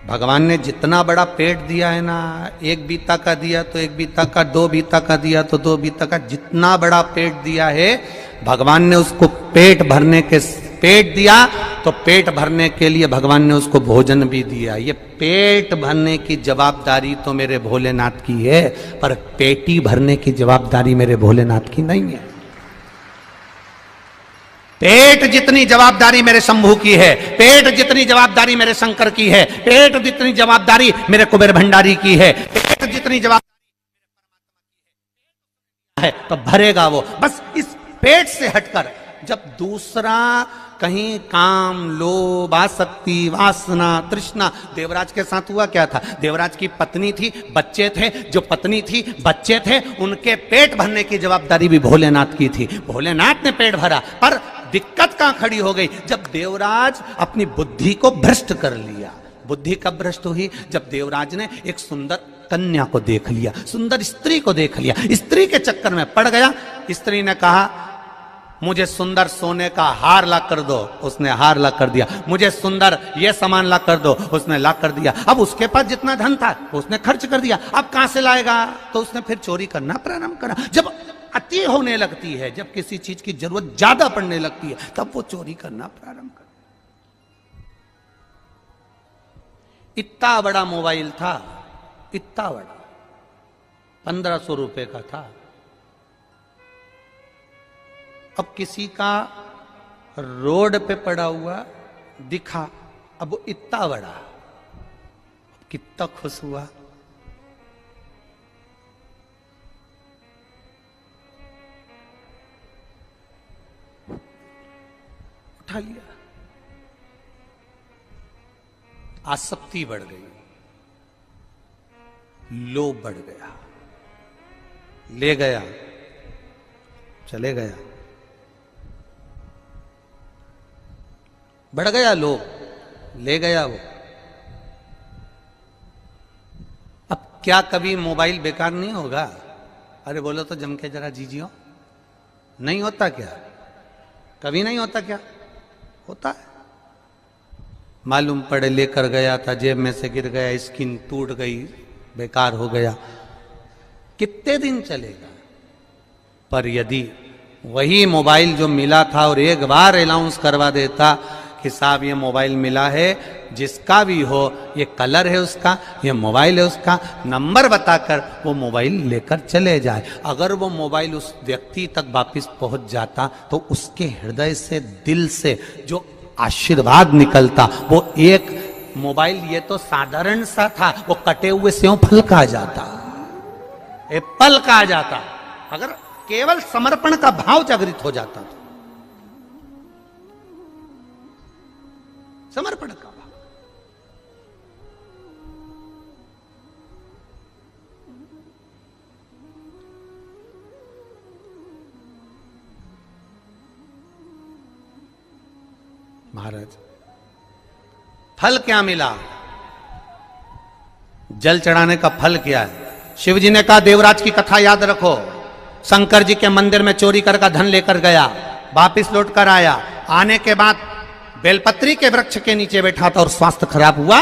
भगवान ने जितना बड़ा पेट दिया है ना, 1 बीता का दिया तो 1 बीता का, 2 बीता का दिया तो 2 बीता का, जितना बड़ा पेट दिया है भगवान ने उसको पेट भरने के पेट दिया तो पेट भरने के लिए भगवान ने उसको भोजन भी दिया। ये पेट भरने की जवाबदारी तो मेरे भोलेनाथ की है, पर पेटी भरने की जवाबदारी मेरे भोलेनाथ की नहीं है। पेट जितनी जवाबदारी मेरे शंभू की है, पेट जितनी जवाबदारी मेरे शंकर की है, पेट जितनी जवाबदारी मेरे कुबेर भंडारी की है, पेट जितनी जवाबदारी है तो भरेगा वो। बस इस पेट से हटकर जब दूसरा कहीं काम, लोभ, आसक्ति, वासना, तृष्णा, देवराज के साथ हुआ क्या था? देवराज की पत्नी थी, बच्चे थे, जो पत्नी थी, बच्चे थे, उनके पेट भरने की जवाबदारी भी भोलेनाथ की थी। भोलेनाथ ने पेट भरा, पर दिक्कत कहां खड़ी हो गई? जब देवराज अपनी बुद्धि को भ्रष्ट कर लिया। बुद्धि कब भ्रष्ट हुई? जब देवराज ने एक सुंदर कन्या को देख लिया, सुंदर स्त्री को देख लिया, स्त्री के चक्कर में पड़ गया। स्त्री ने कहा मुझे सुंदर सोने का हार ला कर दो, उसने हार ला कर दिया। मुझे सुंदर ये सामान ला कर दो, उसने ला कर दिया। अब उसके पास जितना धन था उसने खर्च कर दिया, अब कहां से लाएगा? तो उसने फिर चोरी करना प्रारंभ करा। जब अति होने लगती है, जब किसी चीज की जरूरत ज्यादा पड़ने लगती है, तब वो चोरी करना प्रारंभ कर। इतना बड़ा मोबाइल था, इतना बड़ा, 1500 रुपए का था। अब किसी का रोड पे पड़ा हुआ दिखा, अब वो इतना बड़ा, कितना खुश हुआ। उठा लिया। आसक्ति बढ़ गई, लोभ बढ़ गया, ले गया, चले गया, बढ़ गया लोभ, ले गया वो। अब क्या कभी मोबाइल बेकार नहीं होगा? अरे बोलो तो जम के जरा जीजियो, नहीं होता क्या? कभी नहीं होता क्या? होता है। मालूम पड़े लेकर गया था, जेब में से गिर गया, स्किन टूट गई, बेकार हो गया, कितने दिन चलेगा? पर यदि वही मोबाइल जो मिला था और एक बार अनाउंस करवा देता कि साहब ये मोबाइल मिला है, जिसका भी हो, ये कलर है उसका, ये मोबाइल है उसका, नंबर बताकर वो मोबाइल लेकर चले जाए। अगर वो मोबाइल उस व्यक्ति तक वापस पहुंच जाता तो उसके हृदय से, दिल से जो आशीर्वाद निकलता, वो एक मोबाइल, ये तो साधारण सा था, वो कटे हुए सेव फल का आ जाता, एप्पल का आ जाता, अगर केवल समर्पण का भाव जागृत हो जाता तो। समर्पण का भाव। महाराज, फल क्या मिला? जल चढ़ाने का फल क्या है? शिव जी ने कहा देवराज की कथा याद रखो, शंकर जी के मंदिर में चोरी कर का धन लेकर गया, वापिस लौट कर आया, आने के बाद बेलपत्री के वृक्ष के नीचे बैठा था और स्वास्थ्य खराब हुआ,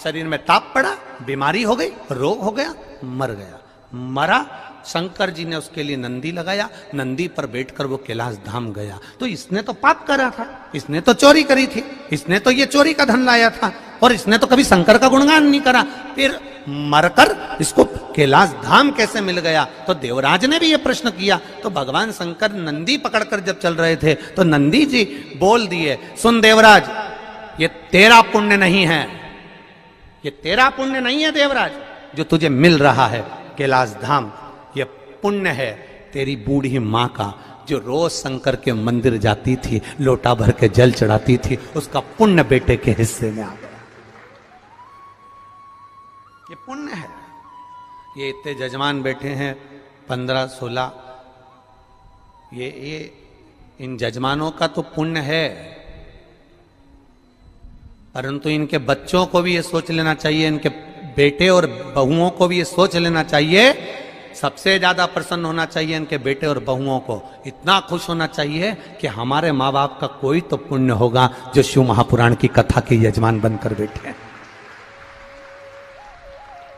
शरीर में ताप पड़ा, बीमारी हो गई, रोग हो गया, मर गया। मरा, शंकर जी ने उसके लिए नंदी लगाया, नंदी पर बैठकर वो कैलाश धाम गया। तो इसने तो पाप करा था, इसने तो चोरी करी थी, इसने तो ये चोरी का धन लाया था, और इसने तो कभी शंकर का गुणगान नहीं करा, फिर मरकर इसको कैलाश धाम कैसे मिल गया? तो देवराज ने भी ये प्रश्न किया। तो भगवान शंकर नंदी पकड़कर जब चल रहे थे तो नंदी जी बोल दिए, सुन देवराज, ये तेरा पुण्य नहीं है, ये तेरा पुण्य नहीं है देवराज, जो तुझे मिल रहा है कैलाश धाम, ये पुण्य है तेरी बूढ़ी मां का, जो रोज शंकर के मंदिर जाती थी, लोटा भर के जल चढ़ाती थी, उसका पुण्य बेटे के हिस्से में आ गया। ये पुण्य है। ये इतने जजमान बैठे हैं 15-16, ये इन जजमानों का तो पुण्य है, परंतु इनके बच्चों को भी ये सोच लेना चाहिए, इनके बेटे और बहुओं को भी ये सोच लेना चाहिए, सबसे ज्यादा प्रसन्न होना चाहिए इनके बेटे और बहुओं को, इतना खुश होना चाहिए कि हमारे माँ बाप का कोई तो पुण्य होगा जो शिव महापुराण की कथा के यजमान बनकर बैठे हैं,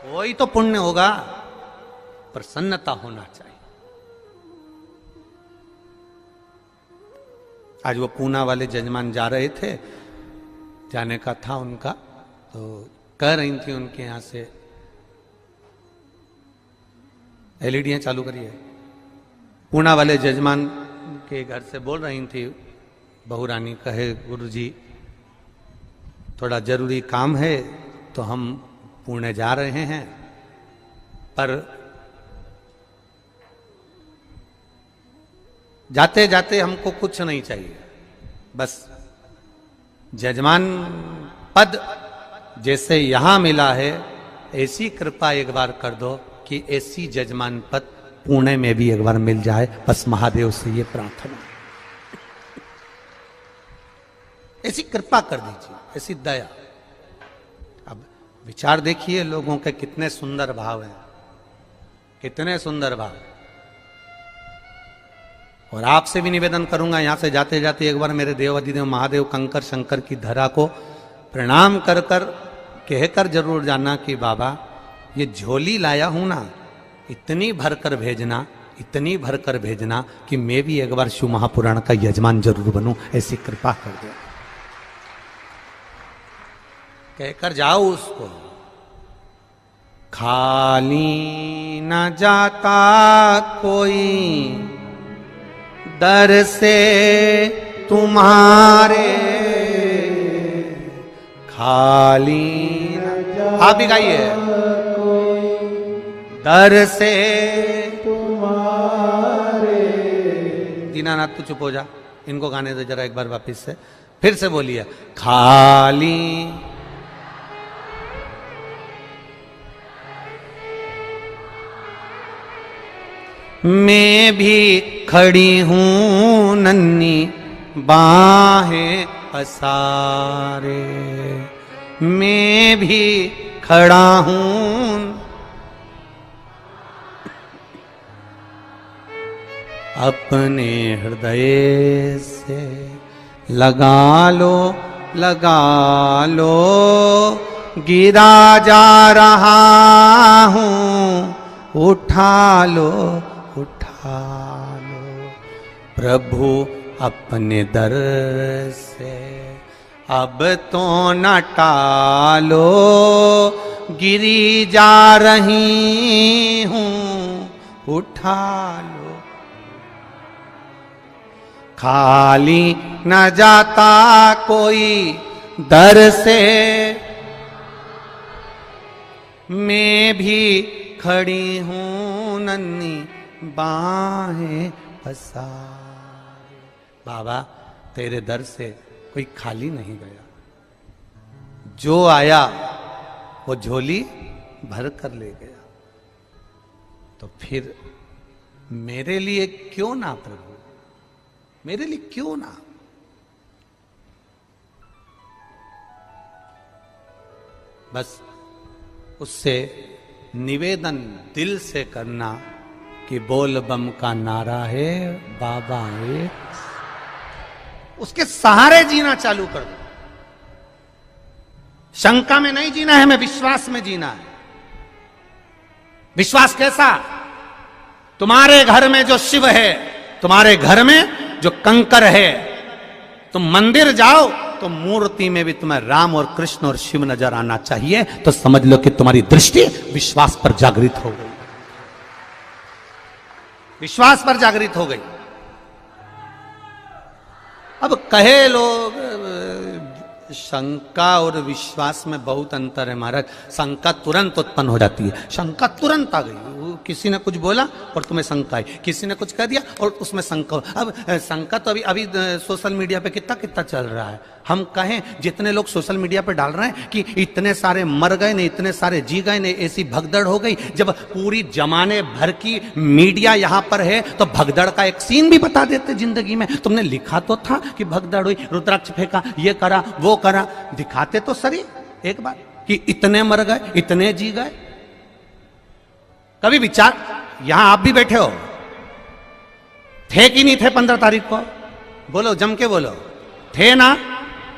कोई तो पुण्य होगा। प्रसन्नता होना चाहिए। आज वो पूना वाले जजमान जा रहे थे, जाने का था उनका, तो कह रही थी उनके यहां से एलईडी चालू करिए। पूना वाले जजमान के घर से बोल रही थी बहू रानी, कहे गुरुजी थोड़ा जरूरी काम है तो हम पुणे जा रहे हैं, पर जाते जाते हमको कुछ नहीं चाहिए, बस जजमान पद जैसे यहां मिला है ऐसी कृपा एक बार कर दो कि ऐसी जजमान पद पुणे में भी एक बार मिल जाए, बस महादेव से ये प्रार्थना, ऐसी कृपा कर दीजिए, ऐसी दया। अब विचार देखिए लोगों के कितने सुंदर भाव हैं, कितने सुंदर भाव। और आपसे भी निवेदन करूंगा यहां से जाते जाते एक बार मेरे देव अधिदेव महादेव कंकर शंकर की धरा को प्रणाम कर कर कहकर जरूर जाना कि बाबा ये झोली लाया हूं ना, इतनी भरकर भेजना, इतनी भरकर भेजना कि मैं भी एक बार शिव महापुराण का यजमान जरूर बनूं, ऐसी कृपा कर दो। कहकर जाओ उसको। खाली न जाता कोई दर से तुम्हारे, खाली न आप भी गाइए, दर से तुम्हारे। दीनानाथ तू चुप हो जा, इनको गाने दो जरा एक बार वापिस से, फिर से बोलिए। खाली मैं भी खड़ी हूं नन्ही बाहें पसारे, मैं भी खड़ा हूं अपने हृदय से, लगा लो गिरा जा रहा हूं, उठा लो प्रभु अपने दर से, अब तो न टालो, गिरी जा रही हूं, उठा लो। खाली न जाता कोई दर से, मैं भी खड़ी हूं नन्ही बाहें पसारे। बाबा तेरे दर से कोई खाली नहीं गया, जो आया वो झोली भर कर ले गया, तो फिर मेरे लिए क्यों ना प्रभु, मेरे लिए क्यों ना। बस उससे निवेदन दिल से करना कि बोल बम का नारा है बाबा एक, उसके सहारे जीना चालू कर दो। शंका में नहीं जीना है, हमें विश्वास में जीना है। विश्वास कैसा? तुम्हारे घर में जो शिव है, तुम्हारे घर में जो कंकर है, तुम मंदिर जाओ तो मूर्ति में भी तुम्हें राम और कृष्ण और शिव नजर आना चाहिए, तो समझ लो कि तुम्हारी दृष्टि विश्वास पर जागृत हो गई, विश्वास पर जागृत हो गई। अब कहे लोग शंका और विश्वास में बहुत अंतर है महाराज। शंका तुरंत उत्पन्न हो जाती है, शंका तुरंत आ गई, किसी ने कुछ बोला और तुम्हें शंका आई, किसी ने कुछ कह दिया और उसमें शंका। अब शंका तो अभी सोशल मीडिया पे कितना चल रहा है। हम कहें जितने लोग सोशल मीडिया पे डाल रहे हैं कि इतने सारे मर गए ने, इतने सारे जी गए ने, ऐसी भगदड़ हो गई। जब पूरी जमाने भर की मीडिया यहाँ पर है तो भगदड़ का एक सीन भी बता देते जिंदगी में। तुमने लिखा तो था कि भगदड़ हुई, रुद्राक्ष फेंका, ये करा वो करा, दिखाते तो सही एक बार कि इतने मर गए, इतने जी गए। कभी विचार, यहां आप भी बैठे हो, थे कि नहीं थे 15 तारीख को? बोलो, जम के बोलो, थे ना?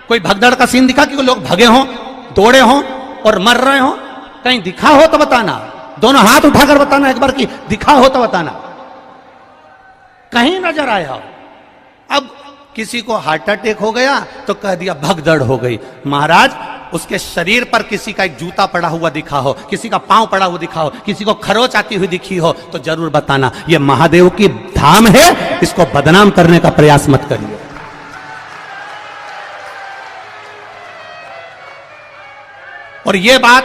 कोई भगदड़ का सीन दिखा कि लोग भगे हों, दौड़े हों और मर रहे हों? कहीं दिखा हो तो बताना, दोनों हाथ उठाकर बताना एक बार कि दिखा हो तो बताना, कहीं नजर आया हो। अब किसी को हार्ट अटैक हो गया तो कह दिया भगदड़ हो गई। महाराज, उसके शरीर पर किसी का एक जूता पड़ा हुआ दिखा हो, किसी का पांव पड़ा हुआ दिखा हो, किसी को खरोच आती हुई दिखी हो तो जरूर बताना। यह महादेव की धाम है, इसको बदनाम करने का प्रयास मत करिए। और यह बात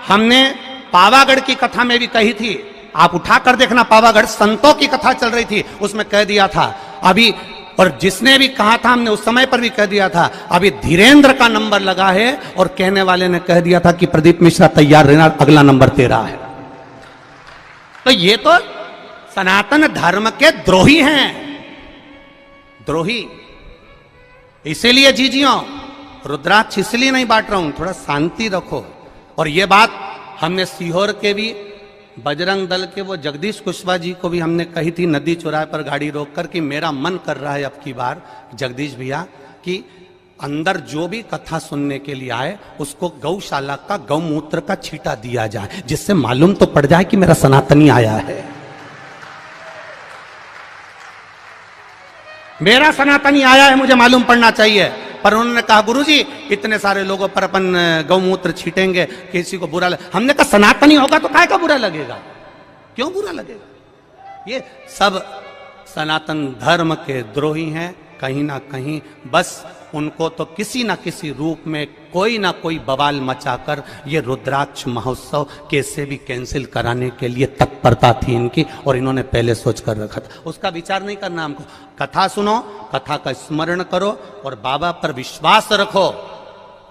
हमने पावागढ़ की कथा में भी कही थी, आप उठाकर देखना, पावागढ़ संतों की कथा चल रही थी, उसमें कह दिया था अभी, और जिसने भी कहा था हमने उस समय पर भी कह दिया था, अभी धीरेन्द्र का नंबर लगा है और कहने वाले ने कह दिया था कि प्रदीप मिश्रा तैयार रहना, अगला नंबर तेरा है। तो ये तो सनातन धर्म के द्रोही हैं, द्रोही। इसीलिए जीजियों, रुद्राक्ष इसलिए नहीं बांट रहा हूं, थोड़ा शांति रखो। और ये बात हमने सीहोर के भी बजरंग दल के वो जगदीश कुशवाहा जी को भी हमने कही थी नदी चौराहे पर गाड़ी रोककर कि मेरा मन कर रहा है अब की बार जगदीश भैया कि अंदर जो भी कथा सुनने के लिए आए उसको गौशाला का गौमूत्र का छींटा दिया जाए, जिससे मालूम तो पड़ जाए कि मेरा सनातनी आया है, मेरा सनातनी आया है, मुझे मालूम पड़ना चाहिए। पर उन्होंने कहा गुरुजी इतने सारे लोगों पर अपन गौमूत्र छीटेंगे, किसी को बुरा हमने कहा सनातनी होगा तो काय का बुरा लगेगा, क्यों बुरा लगेगा? ये सब सनातन धर्म के द्रोही हैं कहीं ना कहीं। बस उनको तो किसी ना किसी रूप में कोई ना कोई बवाल मचाकर ये रुद्राक्ष महोत्सव कैसे भी कैंसिल कराने के लिए तत्परता थी इनकी, और इन्होंने पहले सोच कर रखा था। उसका विचार नहीं करना हमको। कथा सुनो, कथा का स्मरण करो और बाबा पर विश्वास रखो।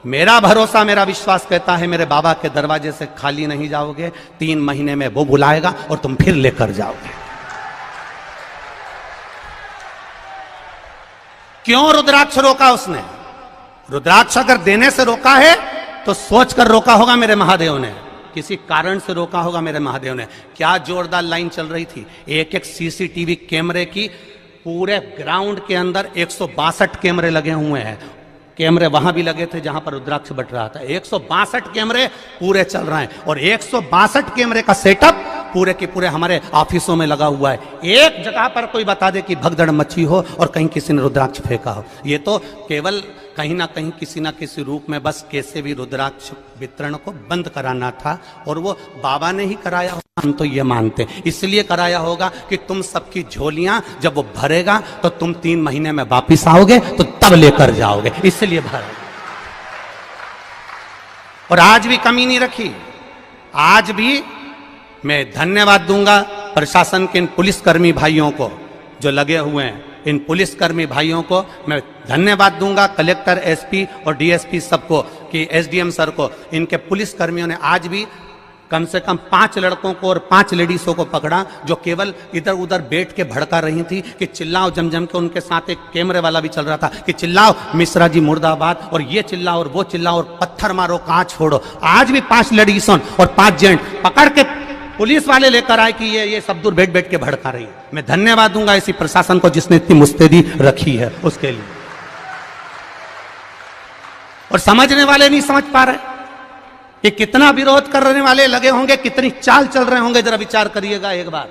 मेरा भरोसा, मेरा विश्वास कहता है मेरे बाबा के दरवाजे से खाली नहीं जाओगे। 3 महीने में वो बुलाएगा और तुम फिर लेकर जाओगे। क्यों रुद्राक्ष रोका उसने? रुद्राक्ष अगर देने से रोका है तो सोच कर रोका होगा मेरे महादेव ने, किसी कारण से रोका होगा मेरे महादेव ने। क्या जोरदार लाइन चल रही थी, एक एक सीसीटीवी कैमरे की, पूरे ग्राउंड के अंदर 162 कैमरे लगे हुए हैं। कैमरे वहां भी लगे थे जहां पर रुद्राक्ष बट रहा था। 162 कैमरे पूरे चल रहे हैं और 162 कैमरे का सेटअप पूरे के पूरे हमारे ऑफिसों में लगा हुआ है। एक जगह पर कोई बता दे कि भगदड़ मची हो और कहीं किसी ने रुद्राक्ष फेंका हो, ये तो केवल कहीं ना कहीं किसी ना किसी रूप में बस कैसे भी रुद्राक्ष वितरण को बंद कराना था। और वो बाबा ने ही कराया होगा, हम तो ये मानते हैं। इसलिए कराया होगा कि तुम सबकी झोलियां जब वो भरेगा तो तुम 3 महीने में वापिस आओगे तो तब लेकर जाओगे, इसलिए भरा। और आज भी कमी नहीं रखी। आज भी मैं धन्यवाद दूंगा प्रशासन के इन पुलिसकर्मी भाइयों को जो लगे हुए हैं। इन पुलिसकर्मी भाइयों को मैं धन्यवाद दूंगा, कलेक्टर, एसपी और डीएसपी सबको, कि एसडीएम सर को। इनके पुलिसकर्मियों ने आज भी कम से कम 5 लड़कों को और 5 लेडीजों को पकड़ा जो केवल इधर उधर बैठ के भड़का रही थी कि चिल्लाओ जम के। उनके साथ एक कैमरे वाला भी चल रहा था कि चिल्लाओ मिश्रा जी मुर्दाबाद, और ये चिल्लाओ और वो चिल्लाओ और पत्थर मारो, कहां छोड़ो। आज भी 5 लेडीजों और 5 जेंट पकड़ के पुलिस वाले लेकर आए कि ये सब दूर बैठ बैठ के भड़का रही है। मैं धन्यवाद दूंगा इसी प्रशासन को जिसने इतनी मुस्तैदी रखी है उसके लिए। और समझने वाले नहीं समझ पा रहे कि कितना विरोध करने वाले लगे होंगे, कितनी चाल चल रहे होंगे, जरा विचार करिएगा एक बार।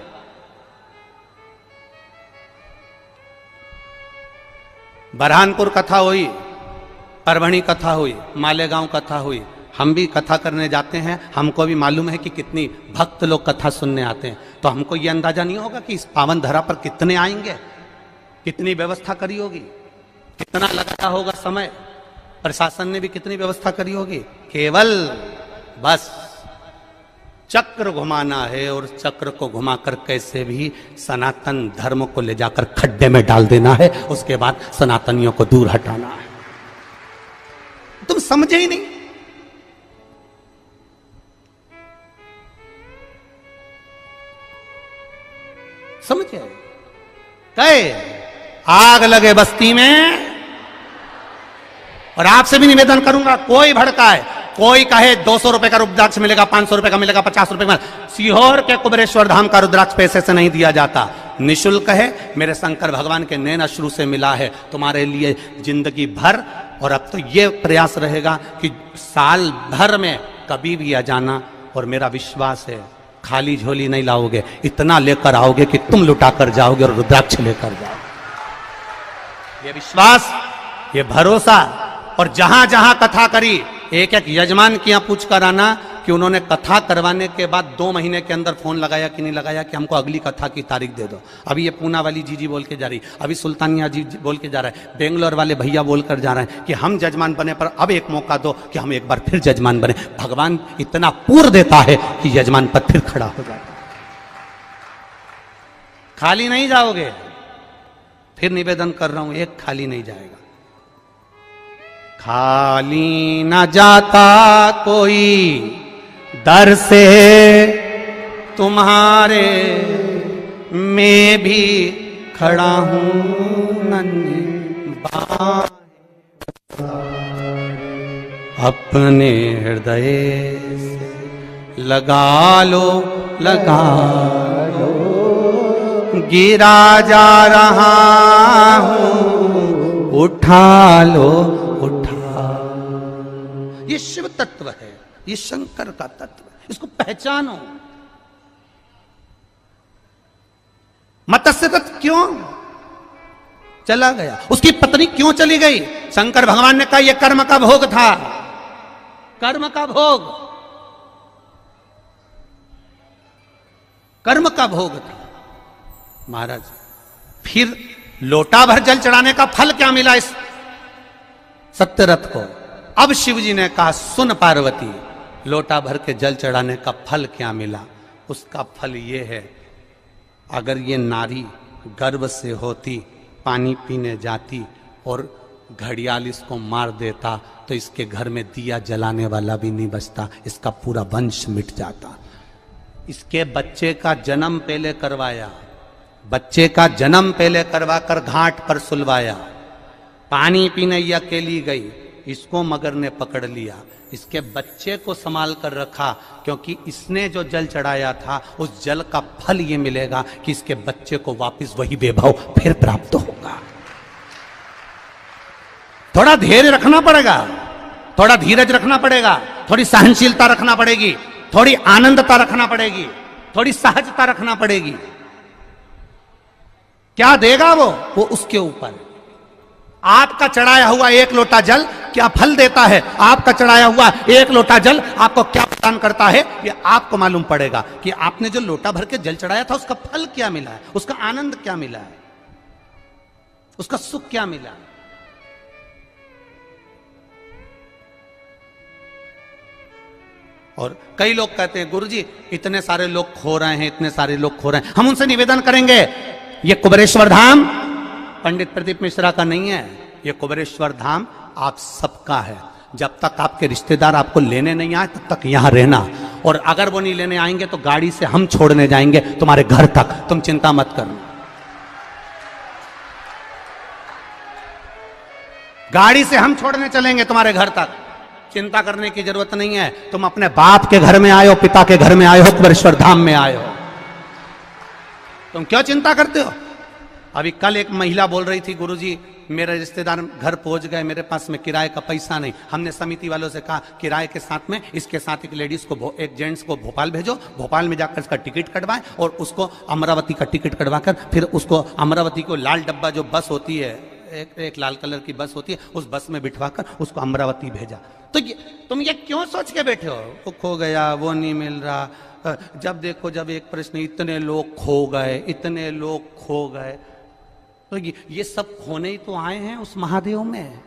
बरहानपुर कथा हुई, परभणी कथा हुई, मालेगांव कथा हुई। हम भी कथा करने जाते हैं, हमको भी मालूम है कि कितनी भक्त लोग कथा सुनने आते हैं। तो हमको ये अंदाजा नहीं होगा कि इस पावन धरा पर कितने आएंगे, कितनी व्यवस्था करी होगी, कितना लगाया होगा समय, प्रशासन ने भी कितनी व्यवस्था करी होगी। केवल बस चक्र घुमाना है और चक्र को घुमाकर कैसे भी सनातन धर्म को ले जाकर खड्डे में डाल देना है, उसके बाद सनातनियों को दूर हटाना है। तुम समझे ही नहीं। समझे? कहे आग लगे बस्ती में। और आपसे भी निवेदन करूंगा, कोई भड़काए, कोई कहे 200 रुपए का रुद्राक्ष मिलेगा, 500 रुपए का मिलेगा, 50 रुपए का। सीहोर के कुबेरेश्वर धाम का रुद्राक्ष पैसे से नहीं दिया जाता, निःशुल्क है। मेरे शंकर भगवान के नैन अश्रु से मिला है तुम्हारे लिए जिंदगी भर। और अब तो ये प्रयास रहेगा कि साल भर में कभी भी आ जाना। और मेरा विश्वास है खाली झोली नहीं लाओगे, इतना लेकर आओगे कि तुम लुटा कर जाओगे और रुद्राक्ष लेकर जाओगे। ये विश्वास, ये भरोसा। और जहां जहां कथा करी, एक एक यजमान की यहां पूछ कर आना कि उन्होंने कथा करवाने के बाद 2 महीने के अंदर फोन लगाया कि नहीं लगाया कि हमको अगली कथा की तारीख दे दो। अभी ये पूना वाली जीजी बोल के जा रही, अभी सुल्तानिया जी बोल के जा रहा है, बेंगलोर वाले भैया बोल कर जा रहे हैं कि हम जजमान बने पर अब एक मौका दो कि हम एक बार फिर जजमान बने। भगवान इतना पूर्ण देता है कि यजमान पद फिर खड़ा हो जाता है। खाली नहीं जाओगे, फिर निवेदन कर रहा हूं, एक खाली नहीं जाएगा। खाली न जाता कोई दर से तुम्हारे, मैं भी खड़ा हूं नन्ही बाहें, अपने हृदय से लगा लो, लगा लो, गिरा जा रहा हूं, उठा लो, उठा। ये शिव तत्व है, ये शंकर का तत्व है, इसको पहचानो। मत्स्य रथ क्यों चला गया, उसकी पत्नी क्यों चली गई? शंकर भगवान ने कहा यह कर्म का भोग था, कर्म का भोग, कर्म का भोग था। महाराज फिर लोटा भर जल चढ़ाने का फल क्या मिला इस सत्यरथ को? अब शिव जी ने कहा सुन पार्वती, लोटा भर के जल चढ़ाने का फल क्या मिला? उसका फल ये है, अगर ये नारी गर्भ से होती, पानी पीने जाती और घड़ियाल इसको मार देता तो इसके घर में दिया जलाने वाला भी नहीं बचता, इसका पूरा वंश मिट जाता। इसके बच्चे का जन्म पहले करवाया, बच्चे का जन्म पहले करवाकर घाट पर सुलवाया, पानी पीने ये अकेली गई, इसको मगर ने पकड़ लिया, इसके बच्चे को संभाल कर रखा, क्योंकि इसने जो जल चढ़ाया था उस जल का फल ये मिलेगा कि इसके बच्चे को वापस वही वैभव फिर प्राप्त होगा। थोड़ा धैर्य रखना पड़ेगा, थोड़ा धीरज रखना पड़ेगा, थोड़ी सहनशीलता रखना पड़ेगी, थोड़ी आनंदता रखना पड़ेगी, थोड़ी सहजता रखना पड़ेगी। क्या देगा वो उसके ऊपर। आपका चढ़ाया हुआ एक लोटा जल क्या फल देता है, आपका चढ़ाया हुआ एक लोटा जल आपको क्या प्रदान करता है, ये आपको मालूम पड़ेगा कि आपने जो लोटा भर के जल चढ़ाया था उसका फल क्या मिला है, उसका आनंद क्या मिला है, उसका सुख क्या मिला है। और कई लोग कहते हैं गुरुजी इतने सारे लोग खो रहे हैं, इतने सारे लोग खो रहे हैं। हम उनसे निवेदन करेंगे, ये कुबेरेश्वर धाम पंडित प्रदीप मिश्रा का नहीं है, ये कुबेरेश्वर धाम आप सबका है। जब तक आपके रिश्तेदार आपको लेने नहीं आए तब तक यहां रहना, और अगर वो नहीं लेने आएंगे तो गाड़ी से हम छोड़ने जाएंगे तुम्हारे घर तक, तुम चिंता मत करना। गाड़ी से हम छोड़ने चलेंगे तुम्हारे घर तक, चिंता करने की जरूरत नहीं है। तुम अपने बाप के घर में आए हो, पिता के घर में आए हो, कुबेरेश्वर धाम में आए हो, तुम क्यों चिंता करते हो। अभी कल एक महिला बोल रही थी गुरुजी मेरे रिश्तेदार घर पहुंच गए, मेरे पास में किराए का पैसा नहीं। हमने समिति वालों से कहा किराए के साथ में इसके साथ एक लेडीज को, एक जेंट्स को भोपाल भेजो, भोपाल में जाकर इसका टिकट कटवाएं और उसको अमरावती का टिकट कटवाकर फिर उसको अमरावती को लाल डब्बा जो बस होती है, एक लाल कलर की बस होती है, उस बस में बिठवाकर उसको अमरावती भेजा। तो तुम ये क्यों सोच के बैठे हो वो खो गया, वो नहीं मिल रहा। जब देखो जब एक प्रश्न, इतने लोग खो गए, इतने लोग खो गए, तो ये सब खोने ही तो आए हैं उस महादेव में।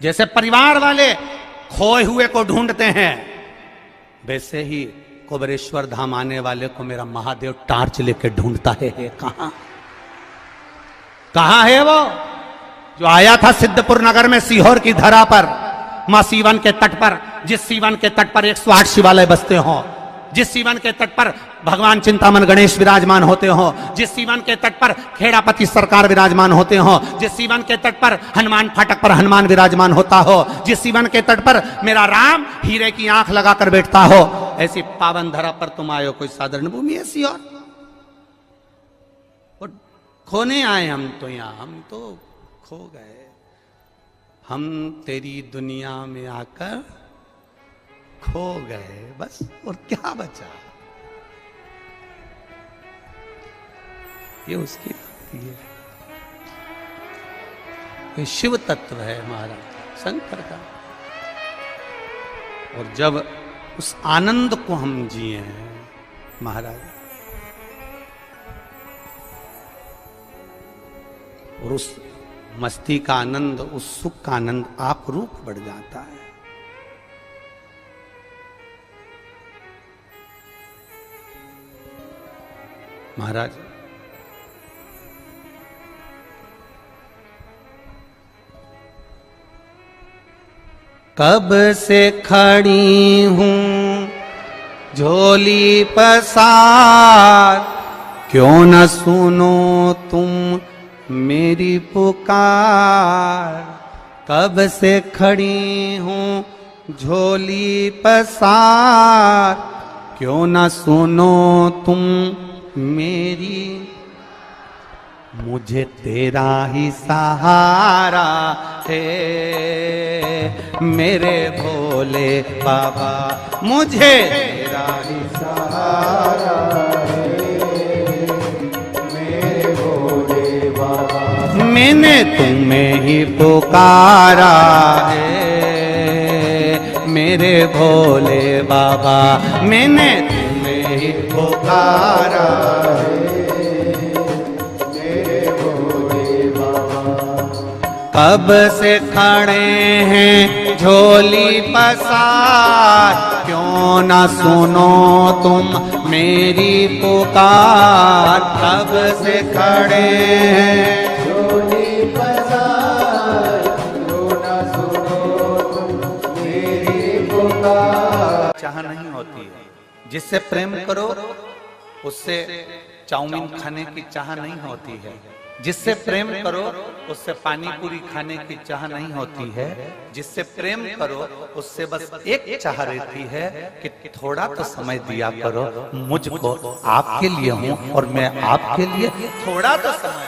जैसे परिवार वाले खोए हुए को ढूंढते हैं, वैसे ही कुबेरेश्वर धाम आने वाले को मेरा महादेव टार्च लेके ढूंढता है। कहां है वो जो आया था सिद्धपुर नगर में सीहोर की धरा पर, मां सीवन के तट पर, जिस सीवन के तट पर 108 शिवालय बसते हो, जिस सीवन के तट पर भगवान चिंतामन गणेश विराजमान होते हो, जिस सीवन के तट पर खेड़ापति सरकार विराजमान होते हो, जिस सीवन के तट पर हनुमान फाटक पर हनुमान विराजमान होता हो, जिस सीवन के तट पर मेरा राम हीरे की आंख लगाकर बैठता हो, ऐसी पावन धरा पर तुम आए हो। कोई साधारण भूमि ऐसी और खोने आए हम तो, यहां हम तो खो गए। हम तेरी दुनिया में आकर खो गए बस, और क्या बचा। ये उसकी भक्ति है। ये शिव तत्व है महाराज शंकर का। और जब उस आनंद को हम जिए हैं महाराज, और उस मस्ती का आनंद, उस सुख का आनंद आप रूप बढ़ जाता है। महाराज कब से खड़ी हूं झोली पसार, क्यों न सुनो तुम मेरी पुकार। कब से खड़ी हूं झोली पसार, क्यों न सुनो तुम मेरी। मुझे तेरा ही सहारा है मेरे भोले बाबा, मुझे तेरा ही सहारा है मेरे भोले बाबा। मैंने तुम्हें ही पुकारा है मेरे भोले बाबा, मैंने तुम्हें ही पुकारा है मेरे भोले बाबा। कब से खड़े हैं झोली पसार, क्यों ना सुनो तुम मेरी पुकार। कब से खड़े हैं झोली पसार, क्यों ना सुनो तुम मेरी पुकार। चाह नहीं होती है, जिससे प्रेम करो उससे चाउमीन खाने की चाह नहीं होती है। जिससे प्रेम करो उससे पानी पूरी खाने की चाह नहीं होती है। जिससे प्रेम करो उससे बस एक चाह रहती है कि थोड़ा तो समय दिया करो मुझको, आपके लिए हूं और मैं आपके लिए, थोड़ा तो समय।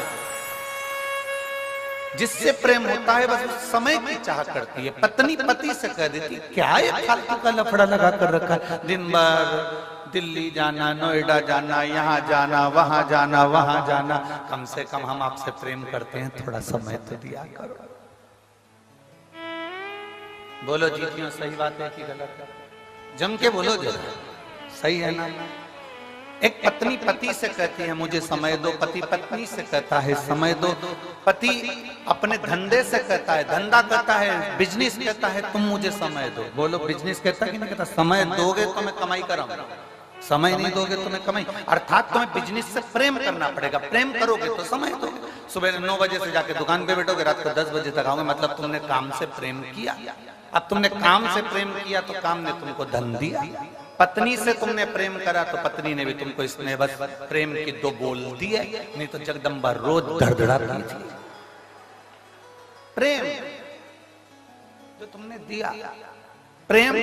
जिससे प्रेम होता है बस उस समय की चाह करती है। पत्नी पति से कह देती क्या ये फालतू का लफड़ा लगा कर रखा, दिन भर दिल्ली जाना, नोएडा जाना, यहाँ जाना, वहां जाना, वहां जाना। कम से कम हम आपसे प्रेम करते हैं, थोड़ा समय तो दिया करो। बोलो जी क्यों, सही बात है कि गलत? जम के बोलो जरा, सही है ना? एक पत्नी पति से कहती है मुझे समय दो, पति पत्नी से कहता है समय दो, पति अपने धंधे से कहता है, धंधा कहता है, बिजनेस कहता है तुम मुझे समय दो। बोलो बिजनेस कहता है कि नहीं कहता? समय दोगे तो मैं कमाई कराऊंगा, समय नहीं दोगे तो मैं कमाई। अर्थात तुम्हें बिजनेस से प्रेम करना पड़ेगा, प्रेम करोगे तो समय दोगे। सुबह 9 बजे से जाके दुकान पे बैठोगे, रात को 10 बजे तक आओगे, मतलब तुमने काम से प्रेम किया। अब तुमने काम से प्रेम किया तो काम ने तुमको धन दिया। पत्नी से तुमने प्रेम करा तो पत्नी ने भी तुमको इसमें बस प्रेम की दो बोल दी है, नहीं तो जगदम्बा रोज धड़धड़ाती थी। प्रेम जो तुमने दिया, प्रेम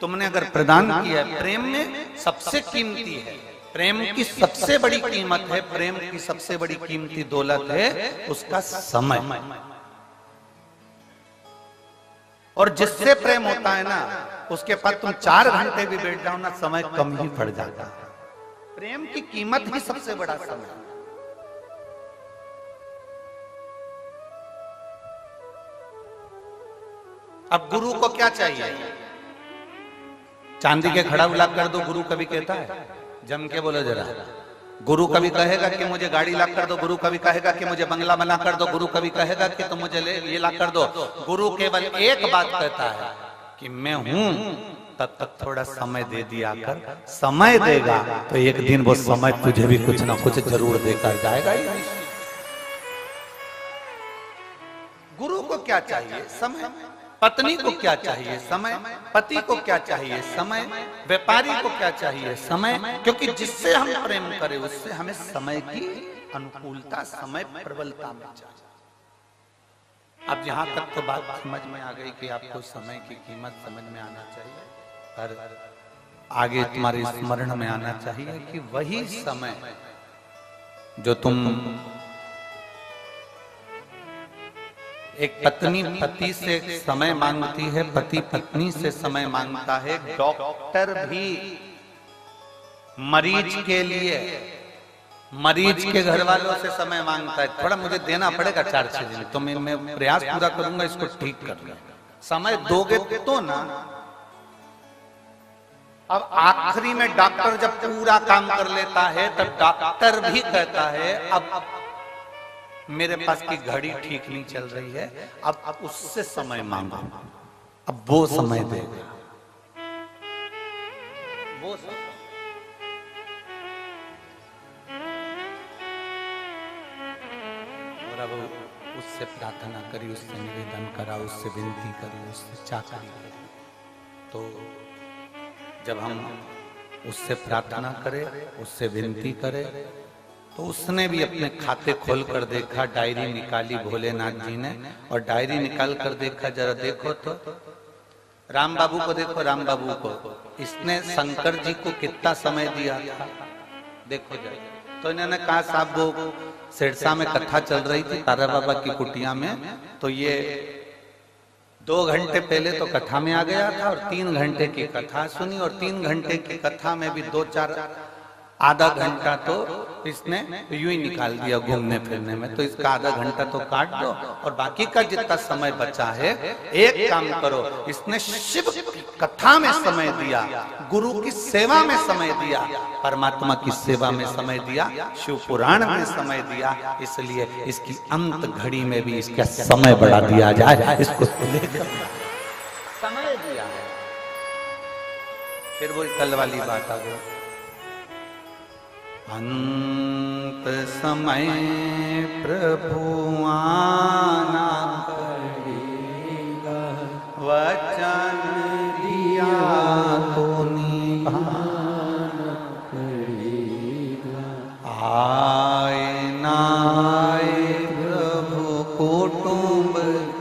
तुमने अगर प्रदान किया, प्रेम में सबसे कीमती है, प्रेम की सबसे बड़ी कीमत है, प्रेम की सबसे बड़ी कीमती दौलत है उसका समय। और जिससे प्रेम होता है ना उसके पास तुम 4 घंटे भी बैठ जाओ ना, समय कम ही पड़ जाता है। प्रेम की कीमत ही सबसे बड़ा समय। अब गुरु को क्या चाहिए? चांदी के खड़ा उला कर दो, गुरु कभी कहता है? जम के बोलो जरा। गुरु कभी कहेगा कि मुझे गाड़ी ला कर दो, गुरु कभी कहेगा कि मुझे बंगला बना कर दो, गुरु कभी कहेगा कि तुम मुझे ये ला कर दो। गुरु केवल एक बात कहता है कि मैं हूं, तब तक थोड़ा समय दे दिया कर। समय देगा तो एक दिन वो समय तुझे भी कुछ ना कुछ जरूर देकर जाएगा ही। गुरु को क्या चाहिए? समय। पत्नी को क्या चाहिए? समय। पति को क्या चाहिए? समय। व्यापारी को क्या चाहिए? समय। क्योंकि जिससे हम प्रेम करें उससे हमें समय की अनुकूलता, समय प्रबलता में चाहिए। अब यहां तक तो बात समझ में आ गई कि आपको समय की कीमत समझ में आना चाहिए, पर आगे तुम्हारे स्मरण में आना चाहिए कि वही समय जो तुम, एक पत्नी पति से समय मांगती है, पति पत्नी से समय मांगता है, डॉक्टर भी मरीज के लिए मरीज के घर वालों से समय मांगता है, थोड़ा मुझे देना पड़ेगा 4-6 दिन, तो मैं प्रयास पूरा करूंगा इसको ठीक करने। समय दोगे तो ना। अब आखिरी में डॉक्टर जब पूरा काम कर लेता है तब डॉक्टर भी कहता है अब मेरे पास की घड़ी ठीक नहीं चल रही है, अब उससे समय मांगो, अब वो समय देगा। वो अब उससे प्रार्थना करी, उससे निवेदन करा, उससे विनती करी, उससे चाकरी करी। तो जब हम उससे प्रार्थना करें, उससे विनती करें, तो उसने भी अपने खाते खोल कर देखा, डायरी निकाली भोलेनाथ जी ने, और डायरी निकाल कर देखा, जरा देखो तो राम बाबू को देखो, राम बाबू को इसने शंकर जी को कितना समय दिया था, देखो जरा। तो इन्होंने कहा साहब वो सिरसा में कथा चल रही थी तारा बाबा की कुटिया में, तो ये 2 घंटे पहले तो कथा में आ गया था और 3 घंटे की कथा सुनी, और 3 घंटे की कथा में भी 2-4 आधा घंटा तो इसने यूं ही निकाल दिया घूमने फिरने में। तो इसका आधा घंटा तो काट दो और बाकी का जितना समय बचा है, एक काम करो, इसने शिव कथा में समय दिया, गुरु की सेवा में समय दिया, परमात्मा की सेवा में समय दिया, शिव पुराण में समय दिया, इसलिए इसकी अंत घड़ी में भी इसका समय बढ़ा दिया जाए, इसको समय दिया। फिर वो कल वाली बात आ गई, अंत समय प्रभु आना पड़ेगा, वचन दिया तो निभाना पड़ेगा, आए ना आए प्रभु कुटुंब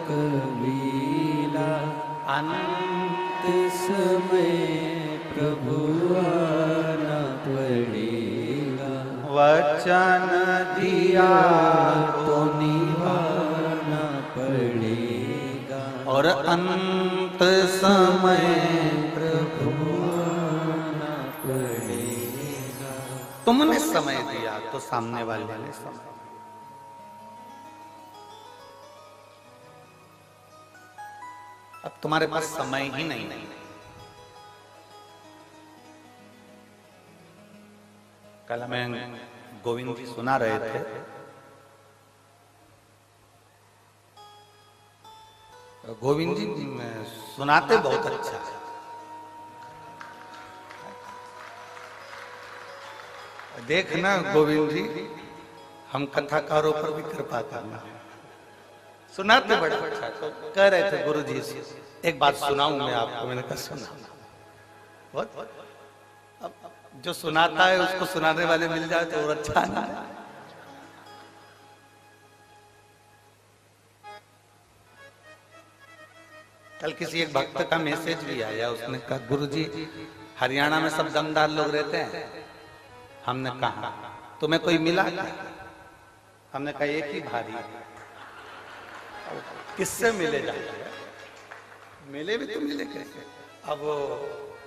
कबीला, अंत समय प्रभु आना पड़ेगा, वचन दिया तो निभाना पड़ेगा, और अंत समय प्रभु आना पड़ेगा। तुमने समय दिया तो सामने वाले ने समय, अब तुम्हारे पास समय ही नहीं है। कल हमें गोविंद जी सुना रहे थे, गोविंद जी सुनाते बहुत अच्छा है। देखना गोविंद जी, हम कथाकारों पर भी कृपा करना, सुनाते बड़ा अच्छा। तो कह रहे थे गुरु जी से एक बात सुनाऊं मैं आपको, मैंने कहा सुना। बहुत जो सुनाता है उसको सुनाने वाले मिल जाए तो और अच्छा ना। कल किसी एक भक्त का मैसेज भी आया, उसने कहा गुरुजी हरियाणा में सब दमदार लोग रहते हैं। हमने कहा तुम्हें कोई मिला क्या? हमने कहा एक ही भारी। किससे मिले जाते हैं? मिले भी तो मिले कैसे? अब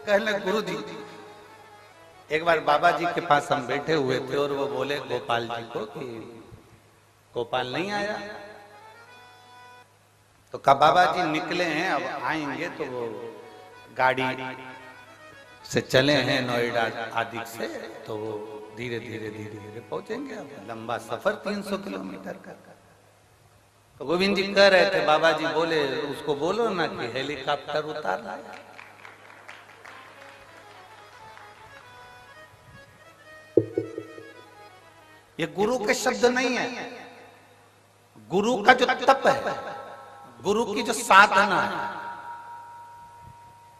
कहने गुरु जी, एक बार बाबा जी के पास हम बैठे हुए थे और वो बोले गोपाल जी को कि गोपाल नहीं आया। तो कहा बाबा जी निकले हैं, अब आएंगे। तो वो गाड़ी से चले हैं नोएडा आदि से, तो वो धीरे धीरे धीरे धीरे पहुंचेंगे। अब लंबा सफर 300 किलोमीटर का। तो गोविंद जी कह रहे थे बाबा जी बोले उसको बोलो ना कि हेलीकॉप्टर उतार लाया। ये गुरु के शब्द नहीं है, गुरु का जो तप है, गुरु की जो साधना है,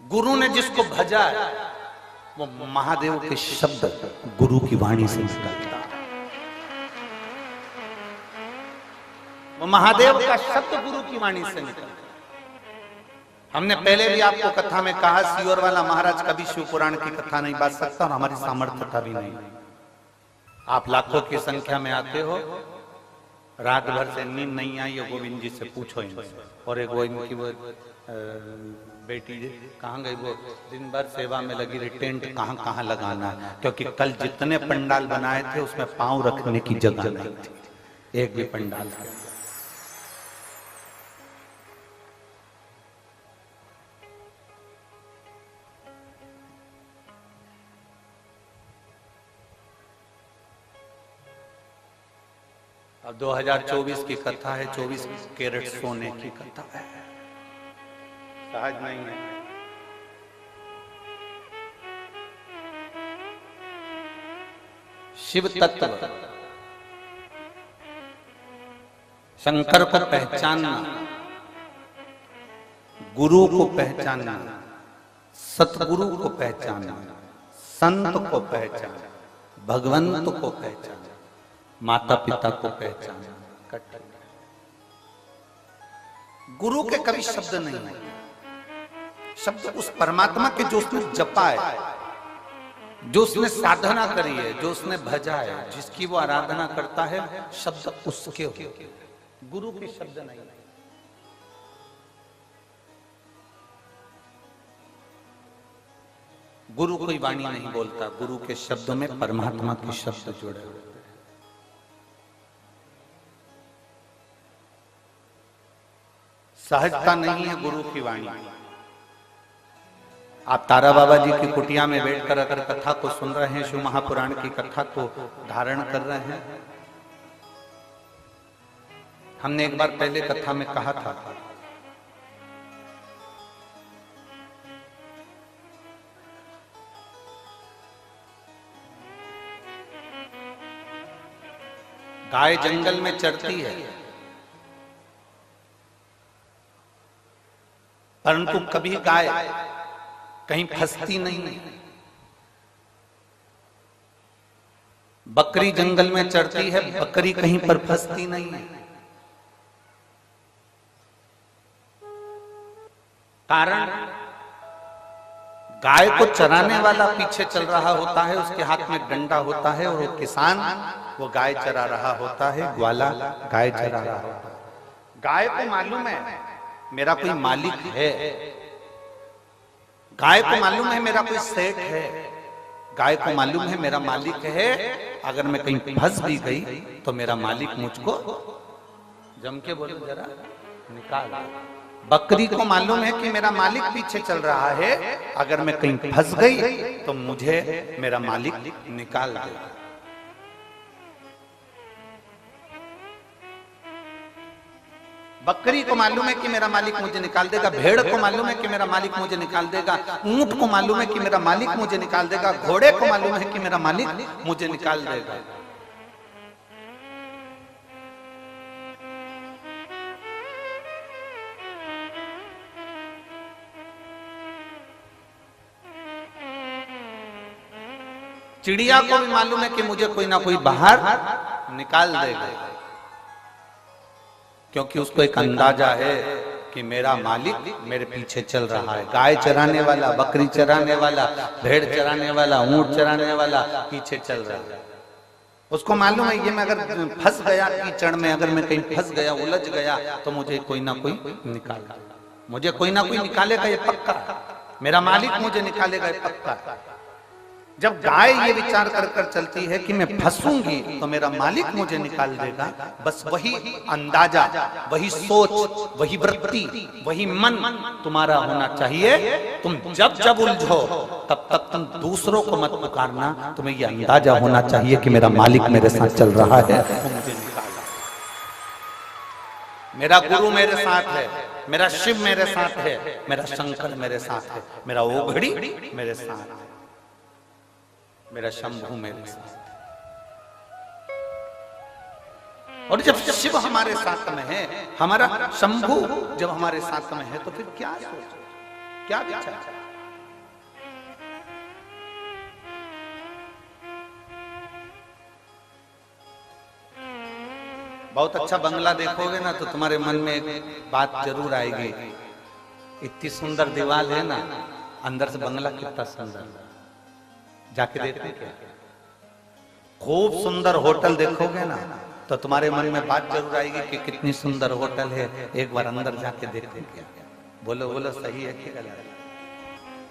गुरु ने जिसको भजा है, वो महादेव के शब्द गुरु की वाणी से निकलता है। वो महादेव का शब्द गुरु की वाणी से निकलता है। हमने पहले भी आपको कथा में कहा, सियोर वाला महाराज कभी शिव पुराण की कथा नहीं बांट सकता और हमारी सामर्थ्यता भी नहीं। आप लाखों की संख्या में आते हो, रात भर से नींद नहीं आई है, गोविंद जी से पूछो इनसे। और एक वो इनकी वो बेटी कहाँ गई, वो दिन भर सेवा में लगी रही, टेंट कहाँ कहाँ लगाना है, क्योंकि कल जितने पंडाल बनाए थे उसमें पांव रखने की जगह नहीं थी, एक भी पंडाल के। अब 2024 की कथा है, 24 कैरेट सोने की कथा है, सहज नहीं है। शिव तत्व शंकर को पहचानना, गुरु को पहचानना, सतगुरु को पहचानना, संत को पहचानना, भगवंत को पहचानना, माता पिता को पहचानना कठिन। गुरु के कभी शब्द नहीं है, शब्द उस परमात्मा के जो उसने जपा है, जो उसने साधना करी है, जो उसने भजा है, जिसकी वो आराधना करता है, शब्द उसके हो, गुरु के शब्द नहीं। गुरु कोई वाणी नहीं बोलता, गुरु के शब्दों में परमात्मा के शब्द जुड़े हुए। सहजता नहीं है गुरु की वाणी। आप तारा बाबा जी की कुटिया में बैठकर अगर कथा को सुन रहे हैं, शिव महापुराण की कथा को धारण कर रहे हैं, हमने एक बार पहले कथा में कहा था, गाय जंगल में चरती है, परंतु कभी गाय कहीं फंसती नहीं है। बकरी जंगल में चरती है, बकरी कहीं पर फंसती नहीं है। कारण गाय को चराने वाला पीछे चल रहा होता है, उसके हाथ में डंडा होता है, और वो किसान वो गाय चरा रहा होता है, ग्वाला गाय चरा रहा होता है। गाय को मालूम है मेरा कोई मालिक है, गाय को मालूम है मेरा कोई सेठ है, गाय को मालूम है मेरा मालिक है, अगर मैं कहीं फंस भी गई तो मेरा मालिक मुझको जम के बोलो जरा निकाल। बकरी को मालूम है कि मेरा मालिक पीछे चल रहा है, अगर मैं कहीं फंस गई तो मुझे मेरा मालिक निकाल देगा। बकरी को मालूम है कि मेरा मालिक मुझे निकाल देगा, भेड़ को मालूम है कि मेरा मालिक मुझे निकाल देगा, ऊंट को मालूम है कि मेरा मालिक मुझे निकाल देगा, घोड़े को मालूम है कि मेरा मालिक मुझे निकाल देगा। चिड़िया को भी मालूम है कि मुझे कोई ना कोई बाहर निकाल देगा, क्योंकि उसको एक अंदाजा है कि मेरा मालिक मेरे पीछे चल रहा है। गाय चराने वाला, बकरी चराने वाला, भेड़ चराने वाला, ऊंट चराने वाला पीछे चल रहा है। उसको मालूम है ये मैं अगर फंस गया कीचड़ में, अगर मैं कहीं फंस गया, उलझ गया, तो मुझे कोई ना कोई निकालेगा, मुझे कोई ना कोई निकालेगा, ये पक्का। मेरा मालिक मुझे निकालेगा, ये पक्का। जब गाय ये विचार कर कर चलती है कि मैं फंसूंगी तो मेरा मालिक मुझे निकाल देगा, बस वही अंदाजा, वही सोच, वही वृत्ति, वही मन तुम्हारा होना चाहिए। तुम जब जब उलझो तब तक तुम दूसरों को मत पुकारना, तुम्हें ये अंदाजा होना चाहिए कि मेरा मालिक मेरे साथ चल रहा है, वो मुझे निकाला। मेरा गुरु मेरे साथ है, मेरा शिव मेरे साथ है, मेरा शंकर मेरे साथ है, मेरा ओघड़ी मेरे साथ है, मेरा शंभू मेरे साथ। और जब शिव हमारे साथ में है, हमारा शंभू जब हमारे साथ में है, तो फिर क्या सोच, क्या विचार। बहुत अच्छा बंगला देखोगे ना तो तुम्हारे मन में एक बात जरूर आएगी, इतनी सुंदर दीवार है ना, अंदर से बंगला कितना सुंदर। जाके देखते क्या, खूब सुंदर होटल देखोगे ना, तो तुम्हारे मन में बात जरूर आएगी कि कितनी सुंदर होटल है, एक बार अंदर जाके देखते क्या। बोलो बोलो, सही है कि गलत?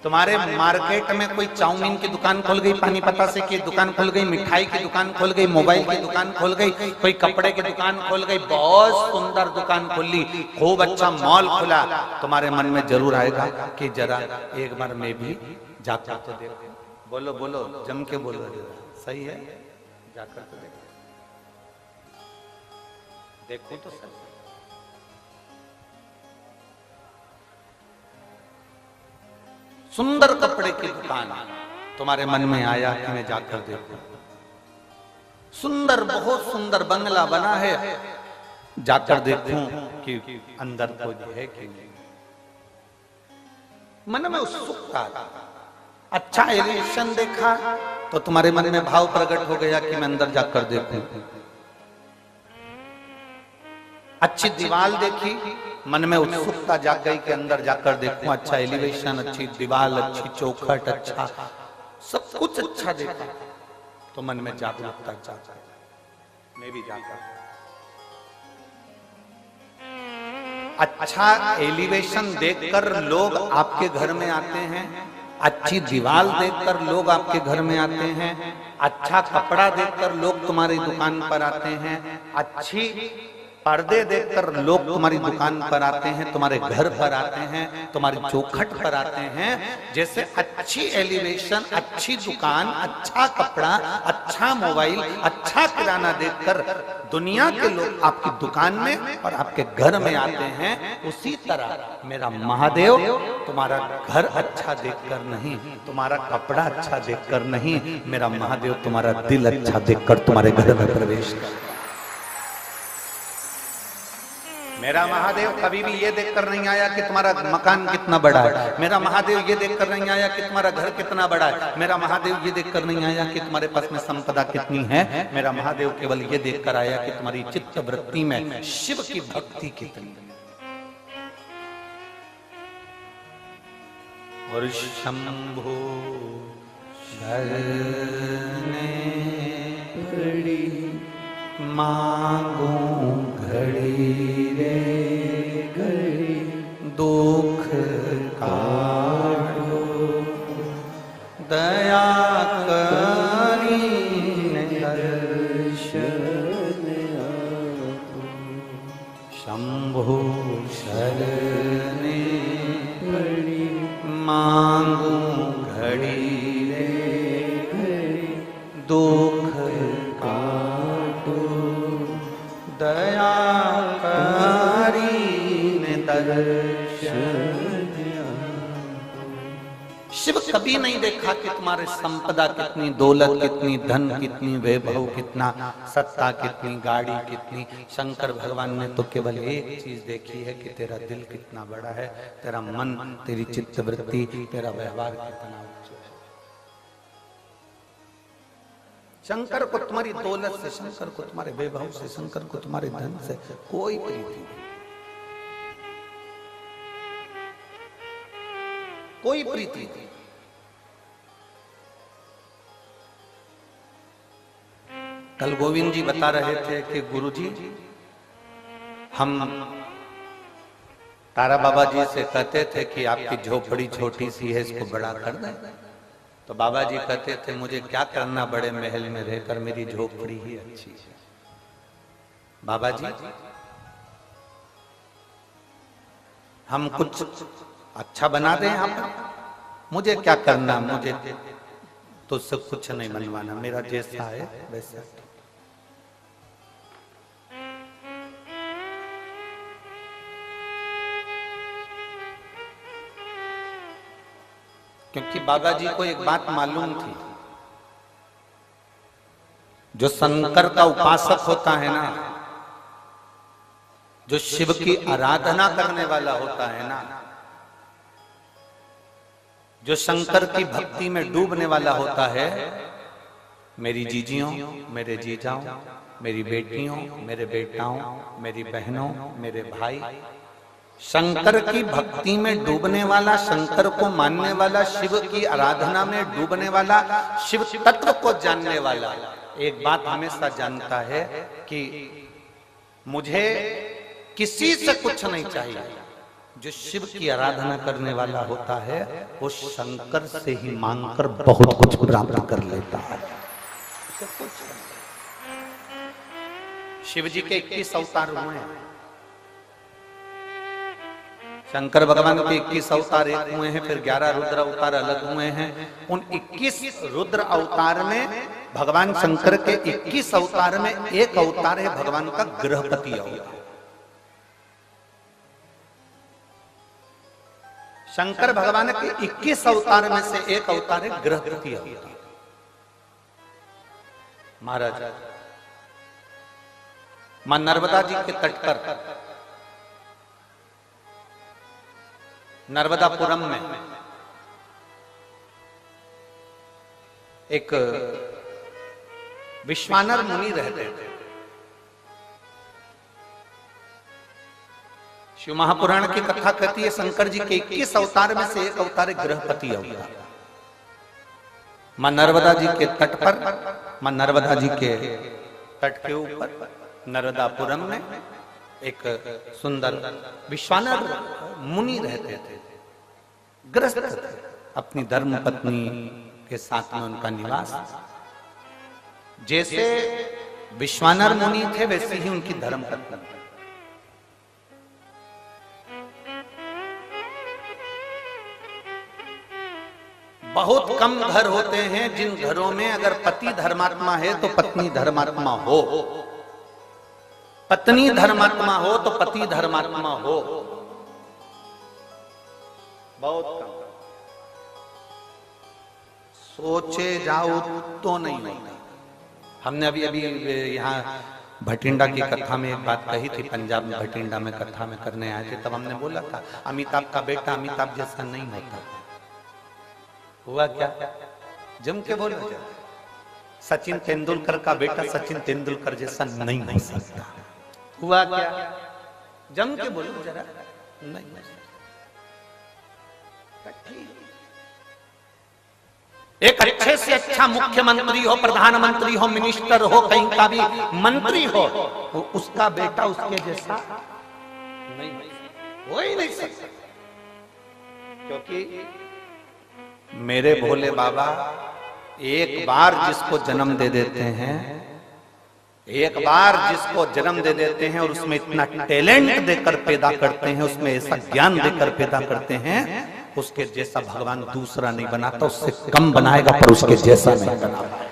तुम्हारे मार्केट में कोई चाउमीन की दुकान खोल गई, पानी पतासे की दुकान खोल गई, मिठाई की दुकान खोल गई, मोबाइल की दुकान खोल गई, कोई कपड़े की दुकान खोल गई, बहुत सुंदर दुकान खोल ली, खूब अच्छा मॉल खुला, तुम्हारे मन में जरूर आएगा कि जरा एक बार मैं भी जाकर तो देखो। बोलो बोलो, जम के बोलो, सही है, जाकर तो देखो, देखो तो सही। सुंदर कपड़े की दुकान तुम्हारे मन में आया कि मैं जाकर देखूं। सुंदर, बहुत सुंदर बंगला बना है, जाकर देखूं कि अंदर कोई है कि नहीं। मन में उत्सुकता, अच्छा एलिवेशन देखा तो तुम्हारे मन में भाव प्रकट हो गया कि मैं अंदर जाकर देखूं। अच्छी दीवार देखी, मन में उत्सुकता जाग गई कि अंदर जाकर देखूं। अच्छा एलिवेशन, अच्छी दीवार, अच्छी चौखट, अच्छा सब कुछ अच्छा देखा तो मन में जागरूकता जाग गई, मैं भी जाकर। अच्छा एलिवेशन देखकर लोग आपके घर में आते हैं, अच्छी दीवार देखकर लोग आपके घर में आते हैं, अच्छा कपड़ा देखकर लोग तुम्हारी दुकान पर आते हैं, अच्छी पर्दे देखकर लोग तुम्हारी दुकान पर आते हैं, तुम्हारे घर पर आते हैं, तुम्हारी चौखट पर आते हैं। जैसे अच्छी एलिवेशन, अच्छी दुकान, अच्छा कपड़ा, अच्छा मोबाइल, अच्छा किराना देखकर दुनिया के लोग आपकी दुकान में और आपके घर में आते हैं, उसी तरह मेरा महादेव तुम्हारा घर अच्छा देखकर नहीं, तुम्हारा कपड़ा अच्छा देखकर नहीं, मेरा महादेव तुम्हारा दिल अच्छा देखकर तुम्हारे घर में प्रवेश कर। मेरा महादेव कभी भी ये देखकर नहीं आया कि तुम्हारा मकान कितना बड़ा है, मेरा महादेव ये देखकर नहीं आया कि तुम्हारा घर कितना बड़ा है, मेरा महादेव ये देखकर नहीं आया कि तुम्हारे पास में संपदा कितनी है, मेरा महादेव केवल ये देखकर आया कि तुम्हारी चित्त वृत्ति में शिव की भक्ति कितनी है। और शंभो शरणे पड़ी मांगू घड़ी रे घड़ी, दुख काटो दया करीने दर्शन आपो। शंभो शरणे पड़ी मांगू घड़ी रे घड़ी, दुख काटो दया करीने दर्शन। शिव कभी नहीं देखा कि तुम्हारे संपदा कितनी, दौलत कितनी, धन कितनी, वैभव कितना, सत्ता कितनी, गाड़ी कितनी। शंकर भगवान ने तो केवल एक चीज देखी है कि तेरा दिल कितना बड़ा है, तेरा मन, तेरी चित्तवृत्ति, तेरा व्यवहार कितना उच्च है। शंकर को तुम्हारी दौलत से, शंकर को तुम्हारे वैभव से, शंकर को तुम्हारे धन से कोई प्रीति नहीं, कोई प्रीति नहीं। कल गोविंद जी बता रहे थे कि गुरुजी हम तारा बाबा जी से कहते थे कि आपकी झोपड़ी छोटी सी है, इसको बड़ा कर दें। तो बाबा जी कहते थे मुझे क्या करना बड़े महल में रहकर, मेरी झोपड़ी ही अच्छी है। बाबा जी हम कुछ अच्छा बना दें यहाँ पर, मुझे क्या करना, मुझे तो उससे कुछ नहीं बनवाना, मेरा जैसा है वैसा। क्योंकि बाबा जी को एक बात मालूम थी, जो शंकर का उपासक होता है ना, जो शिव की आराधना करने वाला होता है ना, जो शंकर की भक्ति में डूबने वाला होता है, मेरी जीजियों, मेरे जीजाओं, मेरी बेटियों, मेरे बेटाओं, मेरी बहनों, मेरे भाई, शंकर की भक्ति में डूबने वाला, शंकर को मानने वाला, शिव की आराधना में डूबने वाला, शिव तत्व को जानने वाला, एक बात हमेशा जानता है कि मुझे किसी से कुछ नहीं चाहिए। जो शिव की आराधना करने वाला होता है वो शंकर से ही मांगकर बहुत कुछ प्राप्त कर लेता है। शिव जी के 21 अवतार हुए हैं। शंकर भगवान के 21 अवतार एक हुए हैं, फिर 11 रुद्र अवतार अलग हुए हैं। उन 21 रुद्र अवतार में भगवान शंकर के 21 अवतार में एक अवतार है भगवान का गृहपति अवतार। शंकर भगवान के 21 अवतार में से एक अवतार है गृहपति अवतार। महाराज मां नर्मदा जी के तट पर नर्मदापुरम में एक विश्वानर मुनि रहते थे। शिव महापुराण की कथा कहती है शंकर जी के 21 अवतार में से एक अवतार गृहपति अवतार। मां नर्मदा जी के तट पर, मां नर्मदा जी के तट के ऊपर नर्मदापुरम में एक सुंदर विश्वानर मुनि रहते थे, ग्रस्त थे। अपनी धर्म पत्नी के साथ में उनका निवास। जैसे विश्वानर मुनि थे वैसे ही उनकी धर्म पत्नी। बहुत कम घर होते हैं जिन घरों में अगर पति धर्मात्मा है तो पत्नी धर्मात्मा हो, पत्नी धर्मात्मा हो तो पति धर्मात्मा हो। बहुत कम। सोचे जाओ तो नहीं होता। हमने अभी अभी यहाँ भटिंडा की कथा में एक बात कही थी। पंजाब में भटिंडा में कथा में करने आए थे, तब हमने बोला था अमिताभ का बेटा अमिताभ जैसा नहीं होता। हुआ क्या? जम के बोलो, सचिन तेंदुलकर का बेटा सचिन तेंदुलकर जैसा नहीं हो सकता। हुआ क्या? जम के बोलो जरा। नहीं, एक अच्छे से अच्छा मुख्यमंत्री हो, प्रधानमंत्री हो, मिनिस्टर हो, कहीं का भी मंत्री हो, उसका बेटा उसके जैसा नहीं हो ही नहीं सकता। क्योंकि मेरे भोले बाबा एक बार जिसको जन्म दे देते हैं, एक बार जिसको जन्म दे देते हैं और उसमें इतना टैलेंट देकर पैदा करते हैं, उसमें ऐसा ज्ञान देकर पैदा करते हैं, उसके जैसा भगवान दूसरा नहीं बनाता। उससे कम बनाएगा पर उसके जैसा नहीं बनाता।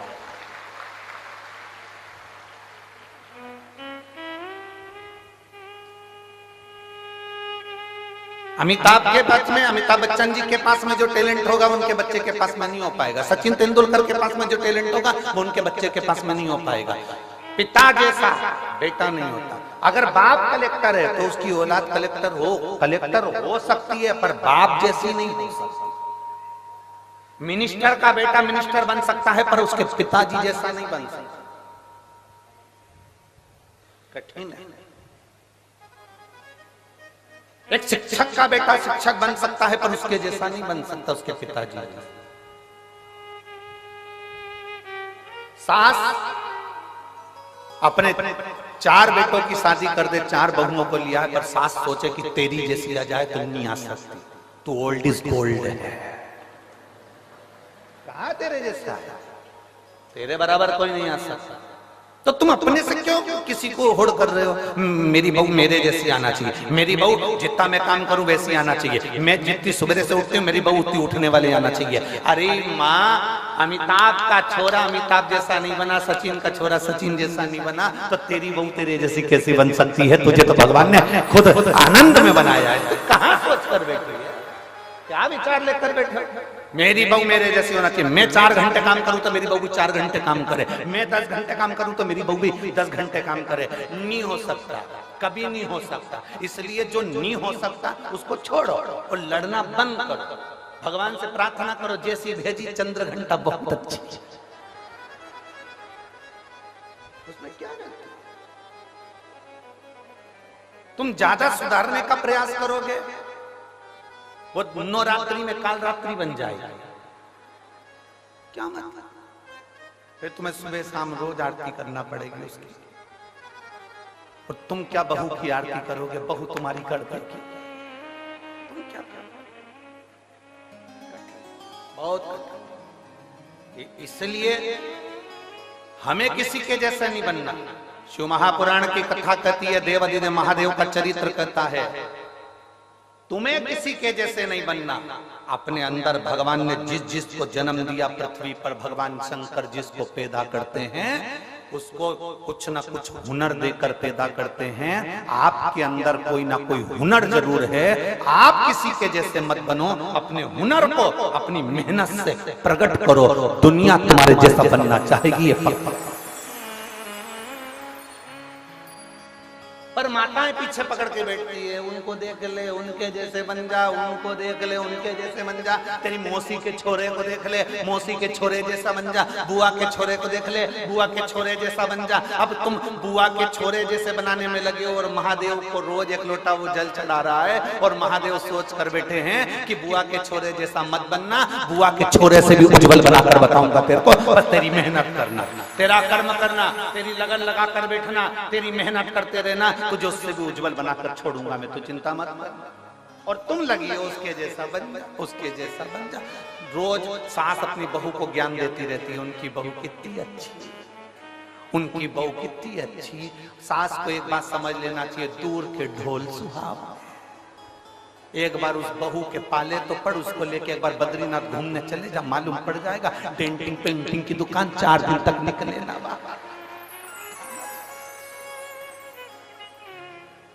अमिताभ के पास में, अमिताभ बच्चन जी के पास में जो टैलेंट होगा उनके बच्चे के पास में नहीं हो पाएगा। सचिन तेंदुलकर के पास में जो टैलेंट होगा वो उनके बच्चे के पास में नहीं हो पाएगा। पिता जैसा बेटा नहीं होता। अगर बाप कलेक्टर है तो उसकी औलाद कलेक्टर हो सकती है, पर बाप जैसी नहीं हो सकती। मिनिस्टर का बेटा मिनिस्टर बन सकता है पर उसके पिताजी जैसा नहीं बन सकता। कठिन है। एक शिक्षक का बेटा शिक्षक बन सकता है पर उसके जैसा नहीं बन सकता उसके पिताजी। सास अपने 4 बेटों की शादी कर दे, 4 बहुओं को लिया, पर सास सोचे कि तेरी जैसी आ जाए तो नहीं आ सकती, तू ओल्ड इज गोल्ड है। कहा तेरे जैसा है, तेरे बराबर कोई नहीं आ सकता। तो तुम अपने से क्यों किसी को होड़ कर रहे हो? मेरी बहू मेरे जैसी आना चाहिए, मेरी बहू जितना मैं काम करूं वैसी आना चाहिए, मैं जितनी सुबह से उठती हूँ मेरी बहू उतनी उठने वाली आना चाहिए। अरे माँ, अमिताभ का छोरा अमिताभ जैसा नहीं बना, सचिन का छोरा सचिन जैसा नहीं बना, तो तेरी बहू तेरे जैसी कैसी बन सकती है? तुझे तो भगवान ने खुद आनंद में बनाया है। कहाँ सोच कर बैठे, क्या विचार लेकर बैठे? मेरी बहू मेरे जैसी होना चाहिए। मैं 4 घंटे काम करूं तो मेरी बहू भी 4 घंटे काम करे, मैं 10 घंटे काम करूं तो मेरी बहू भी 10 घंटे काम करे। नहीं हो सकता, कभी नहीं हो सकता। इसलिए जो नहीं हो सकता उसको छोड़ो और लड़ना बंद करो। भगवान से प्रार्थना करो, जैसी भेजी चंद्र घंटा बहुत अच्छी। उसमें क्या रहता? तुम ज्यादा सुधारने का प्रयास करोगे वो नवरात्रि में काल रात्रि बन जाएगा। क्या मतलब? फिर तुम्हें सुबह शाम रोज आरती करना पड़ेगी उसकी। और तुम क्या बहू की आरती करोगे? बहू तुम्हारी कर देगी। तुम क्या करोगे? बहुत। इसलिए हमें किसी के जैसा नहीं बनना। शिव महापुराण की कथा कहती है, देवाधिदेव महादेव का चरित्र कहता है, तुम्हें किसी के जैसे नहीं बनना। अपने अंदर भगवान ने जिस जिसको जन्म दिया पृथ्वी पर, भगवान शंकर जिसको पैदा करते हैं उसको कुछ ना कुछ हुनर देकर पैदा करते हैं। आपके अंदर कोई ना कोई हुनर जरूर है। आप किसी के जैसे मत बनो, अपने हुनर को अपनी मेहनत से प्रकट करो। दुनिया तुम्हारे जैसा बनना चाहेगी, ये पक्का। पर माताएं पीछे पकड़ के बैठती है, उनको देख ले उनके जैसे बन जा, उनको देख ले उनके जैसे बन जा, तेरी मौसी के छोरे को देख ले मौसी के छोरे जैसा बन जा, बुआ के छोरे को देख ले बुआ के छोरे जैसा बन जा। अब तुम बुआ के छोरे जैसे बनाने में लगे हो और महादेव को रोज एक लोटा वो जल चढ़ा रहा है, और महादेव सोच कर बैठे हैं कि बुआ के छोरे जैसा मत बनना, बुआ के छोरे से भी उज्जवल बनाकर बताऊंगा तेरे को। बस तेरी मेहनत करना, तेरा कर्म करना, तेरी लगन लगा कर बैठना, तेरी मेहनत करते रहना, तुझे उससे भी उज्जवल बनाकर छोड़ूंगा मैं, तो चिंता मत कर। और तुम लगी हो उसके जैसा बन जा, उसके जैसा बन जा। रोज सास अपनी बहू को ज्ञान देती रहती है, उनकी बहू कितनी अच्छी, उनकी बहू कितनी अच्छी। सास को एक बात समझ लेना चाहिए, दूर के ढोल सुहाव। एक बार उस बहू के पाले तो पड़, उसको लेके एक बार बद्रीनाथ घूमने चले जा, मालूम पड़ जाएगा पेंटिंग पेंटिंग की दुकान 4 दिन तक निकले ना बाबा।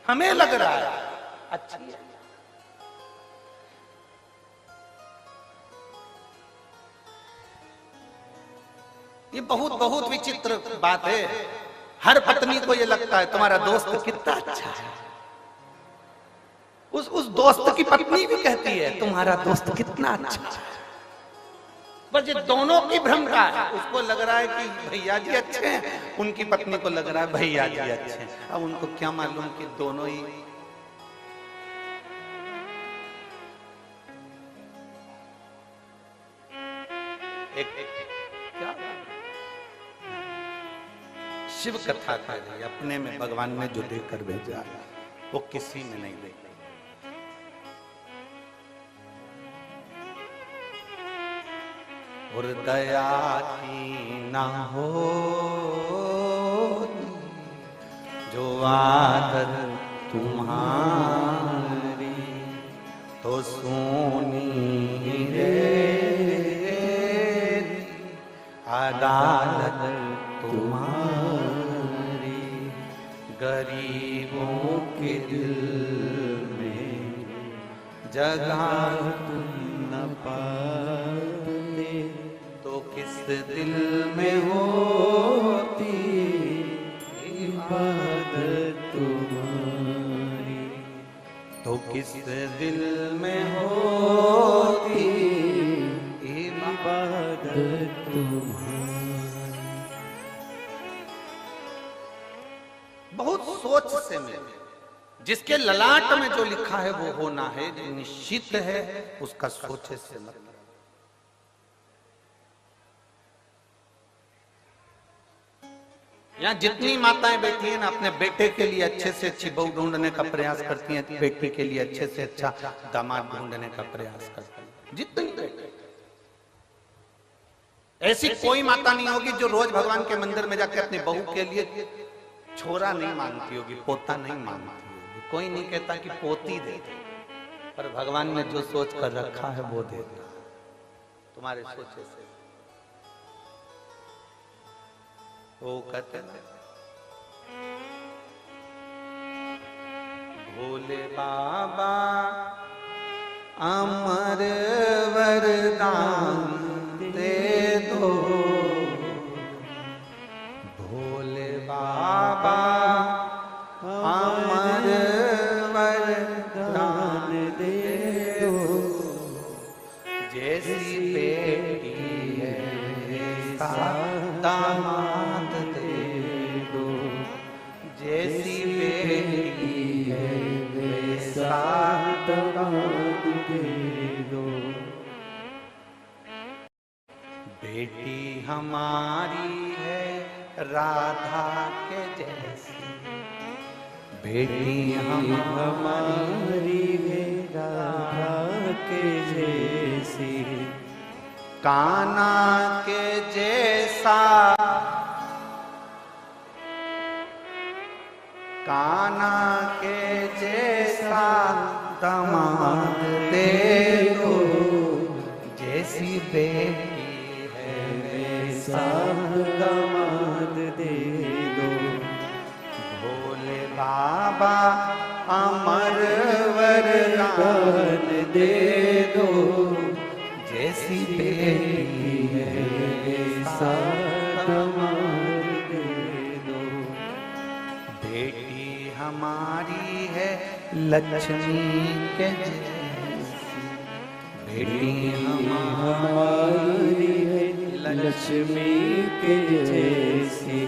हमें लग रहा है अच्छी है। ये बहुत बहुत विचित्र बात है। हर पत्नी को ये लगता है तुम्हारा दोस्त कितना अच्छा है, उस दोस्त की पत्नी भी कहती है तुम्हारा दोस्त कितना अच्छा है। बस ये दोनों की भ्रम का है। उसको लग रहा है कि भैया जी अच्छे हैं, उनकी पत्नी को लग रहा है भैया जी अच्छे हैं। अब उनको क्या मालूम कि दोनों ही क्या शिव कथा का है, अपने में भगवान ने जो देकर भेजा वो किसी में नहीं दे। और दया की ना हो जो आदत तुम्हारी, तो सोनी रे अदालत तुम्हारी। गरीबों के दिल में जगह तुम न पाते, तो किस दिल में होती इबादत तुम्हारी, तो किस दिल में होती इबादत तुम्हारी। बहुत सोच से मिले। जिसके ललाट में जो लिखा है वो होना है, जो निश्चित है उसका सोचे से मतलब। यहाँ जितनी माताएं बैठी हैं ना, अपने बेटे के लिए अच्छे से अच्छी बहू ढूंढने का प्रयास करती हैं, बेटे के लिए अच्छे से अच्छा दामाद ढूंढने का प्रयास करती हैं। जितनी बेटे, ऐसी कोई माता नहीं होगी जो रोज भगवान के मंदिर में जाके अपनी बहू के लिए छोरा नहीं मांगती होगी, पोता नहीं मांगती होगी। कोई नहीं कहता कि पोती दे दे, पर भगवान ने जो सोच कर रखा है वो देता है तुम्हारे सोचे से। वो कहते हैं भोले बाबा अमर वरदान दे दो, भोले बाबा अमर वरदान दे दो। जैसी बेटी है दामाद दे दो, जैसी बेटी है वैसा दामाद दे दो। बेटी हमारी है राधा के जैसी, बेटी हमारी है राधा के जैसी, कान्हा के जैसा, कान्हा के जैसा दामाद दे दो, जैसी बेटी है वैसा दामाद दे दो। भोले बाबा अमर वरदान दे दो, जैसी बेटी है वैसा दामाद दे दो। बेटी हमारी है लक्ष्मी के जैसी, बेटी हमारी है लक्ष्मी के जैसी,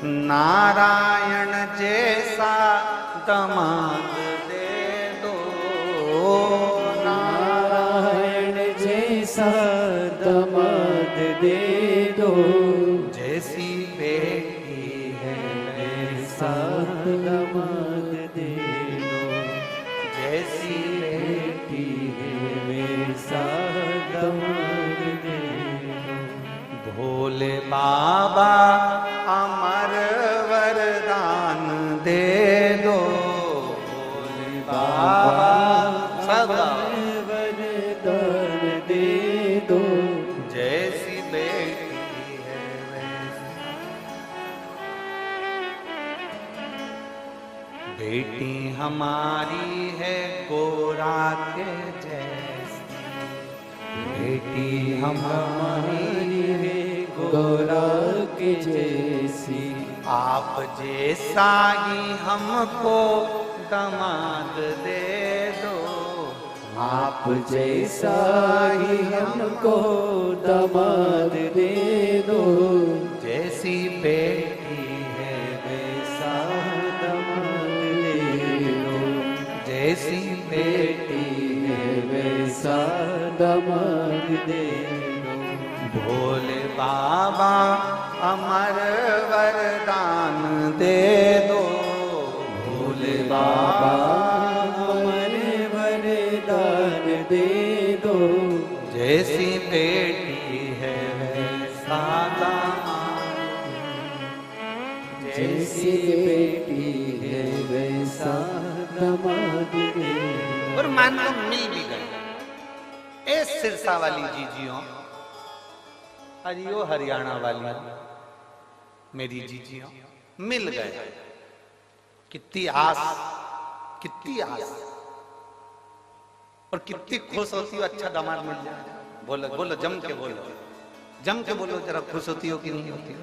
नारायण जैसा दामाद दे दो, नारायण जैसा दामाद दे दो, जैसी बेटी है वैसा दामाद दे दो। जैसी बेटी है वैसा दामाद दे दो। भोले बाबा अमर वरदान दे दो, भोले बाबा सदा वरदान दे दो, जैसी बेटी है वैसी। बेटी हमारी है गोरा के जैसी, बेटी हमारी है गोरा के जैसी, आप जैसा ही हमको दामाद दे दो, आप जैसा ही हमको दामाद दे दो, जैसी बेटी है वैसा दामाद दे दो। जैसी बेटी बेटी है वैसा दामाद दे दो। भोले बाबा अमर वरदान दे दो, भोले बाबा अमर वरदान दे दो, जैसी बेटी है वैसा दामाद, जैसी बेटी है वैसा दामाद दे दो। और मान लो मिल भी गए, ए सिरसा वाली जीजियों, हरियो हरियाणा वाली मेरी जीजियों, मिल गए, कितनी आस, कितनी आस, और कितनी खुश होती हो अच्छा दामाद मिल जाए। बोलो बोलो, जम के बोलो, जम के बोलो जरा, खुश होती हो कि नहीं होती हो?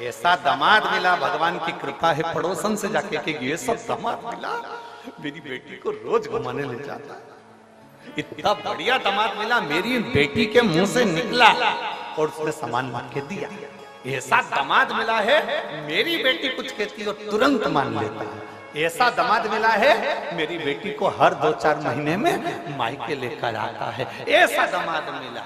ऐसा दामाद मिला, भगवान की कृपा है, पड़ोसन से जाके कि ये सब दामाद मिला, मेरी बेटी को रोज घुमाने ले जाता है, इतना बढ़िया दामाद मिला, मेरी बेटी के मुंह से निकला और उसने सामान मांग के दिया। ऐसा दामाद मिला है, मेरी बेटी कुछ कहती है और तुरंत मान लेता है। ऐसा दामाद मिला है, मेरी बेटी को हर 2-4 महीने में मायके लेकर आता है। ऐसा दामाद मिला।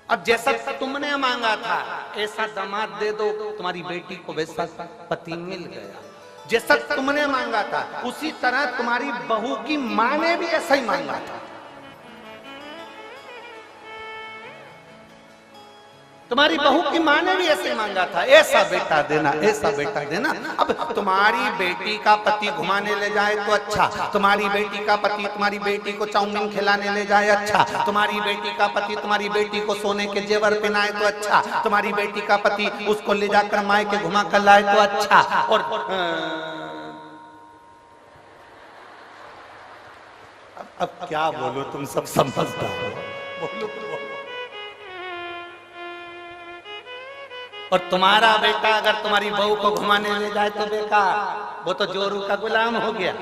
अब जैसा तुमने मांगा था ऐसा दामाद दे दो, तुम्हारी बेटी को वैसा पति मिल गया। जैसा तुमने मांगा था उसी तरह तुम्हारी बहू की मां ने भी ऐसा ही मांगा था। तुम्हारी बहू की मां ने भी ऐसे मांगा था, ऐसा बेटा देना, ऐसा बेटा देना। अब तुम्हारी बेटी का पति घुमाने ले जाए तो अच्छा, तुम्हारी बेटी का पति तुम्हारी बेटी को चाउमीन खिलाने ले जाए अच्छा, तुम्हारी बेटी का पति तुम्हारी बेटी को सोने के जेवर पहनाए तो अच्छा, तुम्हारी बेटी का पति उसको ले जाकर मायके घुमा कर लाए तो अच्छा। और अब क्या बोलो, तुम सब समझदार हो, बोलो। और तुम्हारा बेटा अगर तुम्हारी बहू को घुमाने ले जाए तो बेकार, वो तो जोरू का गुलाम हो गया।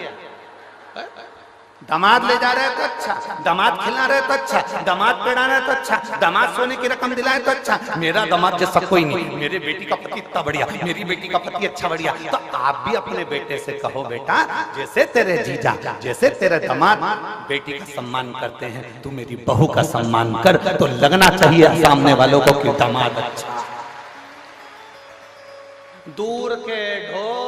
दामाद ले जा रहे हैं तो अच्छा, दामाद खिला रहे तो अच्छा, दामाद पेड़ा रहे तो अच्छा, दामाद सोने की रकम दिलाए तो अच्छा, मेरा दामाद जैसा कोई नहीं, मेरे बेटी का पति इतना बढ़िया, मेरी बेटी का पति अच्छा बढ़िया। तो आप भी अपने बेटे से कहो बेटा जैसे तेरे जीजा, जैसे तेरे दामाद बेटी का सम्मान करते हैं, तू मेरी बहू का सम्मान कर। तो लगना चाहिए सामने वालों को कि दामाद अच्छा। दूर के ढोल,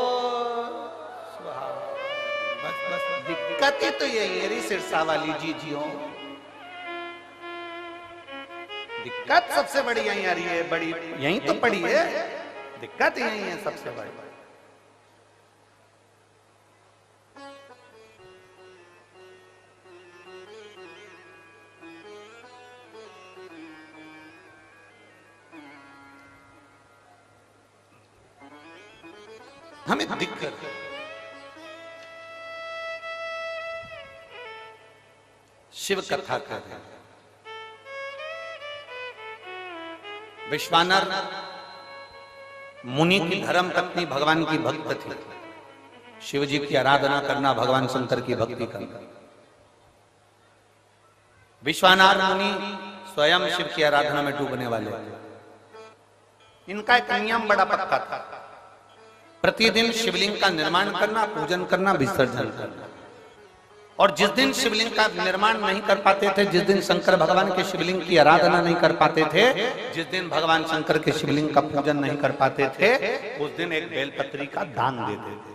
दिक्कत ही तो यही है सिरसा वाली जीजियों, दिक्कत सबसे बड़ी यही आ रही है, बड़ी यही तो पड़ी है, दिक्कत यही है सबसे बड़ी। हमें दिक्कत शिव कथा कर रहे हैं। विश्वानर मुनि की धर्म पत्नी भगवान की भक्त थी, शिव जी की आराधना करना, भगवान शंकर की भक्ति करना। विश्वानर मुनि स्वयं शिव की आराधना में डूबने वाले, इनका एक नियम बड़ा पक्का था, प्रतिदिन शिवलिंग का निर्माण करना, पूजन करना, विसर्जन करना। और जिस दिन शिवलिंग का निर्माण नहीं कर पाते थे, जिस दिन शंकर भगवान के शिवलिंग की आराधना नहीं कर पाते थे, जिस दिन भगवान शंकर के शिवलिंग का पूजन नहीं कर पाते थे, उस दिन एक बेलपत्री का दान देते थे।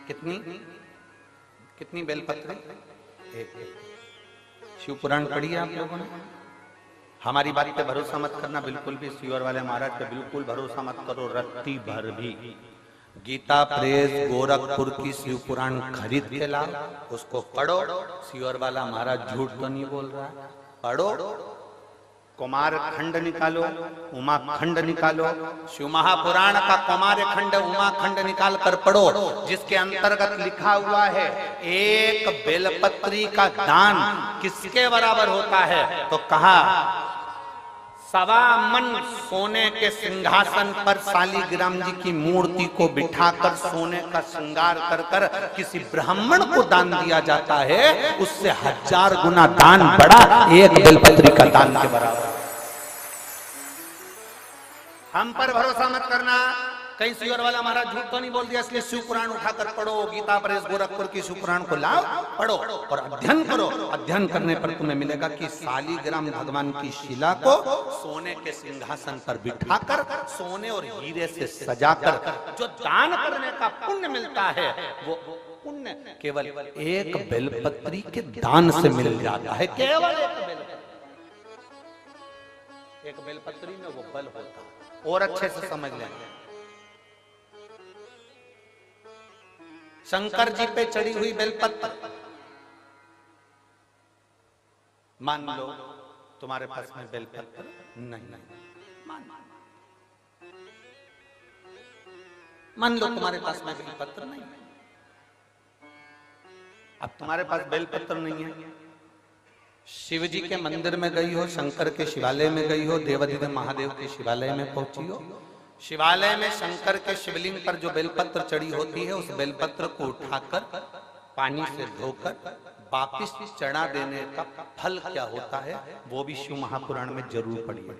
कितनी कितनी बेलपत्री? एक। शिव पुराण पढ़ी है आप लोगों ने? हमारी बात पे भरोसा मत करना बिल्कुल भी, सीवर वाले महाराज पे बिल्कुल भरोसा मत करो, रत्ती भर भी। गीता प्रेस गोरखपुर की शिव पुराण खरीद के लाओ, उसको पढ़ो। सीवर वाला महाराज झूठ तो नहीं बोल रहा है, पढ़ो। कुमार खंड निकालो, उमा खंड निकालो, शिव महापुराण का कुमार खंड उमा खंड निकाल कर पढ़ो, जिसके अंतर्गत लिखा हुआ है एक बेलपत्री का दान किसके बराबर होता है? तो कहा 1.25 मन सोने के सिंहासन पर शालिग्राम जी की मूर्ति को बिठाकर सोने का श्रृंगार कर कर किसी ब्राह्मण को दान दिया जाता है, उससे 1000 गुना दान बड़ा एक बेलपत्री का दान के बराबर। हम पर भरोसा मत करना, कहीं सीवर वाला महाराज झूठ तो नहीं बोल दिया, इसलिए शिव पुराण उठाकर पढ़ो। गीता प्रेस गोरखपुर की शिव पुराण को लाओ, पढ़ो और अध्ययन करो। अध्ययन करने पर तुम्हें मिलेगा कि शालिग्राम भगवान की शिला को सोने के सिंहासन पर बिठाकर सोने और हीरे से सजाकर जो दान करने का पुण्य मिलता है, वो पुण्य केवल एक बेलपत्री के दान से मिल जाता है। केवल एक बेलपत्री में वो बल होता है। और अच्छे से समझ लें, शंकर जी पे चढ़ी हुई बेलपत्र, मान लो तुम्हारे पास में बेलपत्र नहीं, मान लो तुम्हारे पास में बेलपत्र नहीं, अब तुम्हारे पास बेलपत्र नहीं है, शिव जी के मंदिर में गई हो, शंकर के शिवालय में गई हो, देवाधिदेव महादेव के शिवालय में पहुंची हो, शिवालय में शंकर के शिवलिंग पर जो बेलपत्र चढ़ी होती है, उस बेलपत्र को उठाकर पानी से धोकर वापिस चढ़ा देने का फल क्या होता है, वो भी शिव महापुराण में जरूर पढ़िए।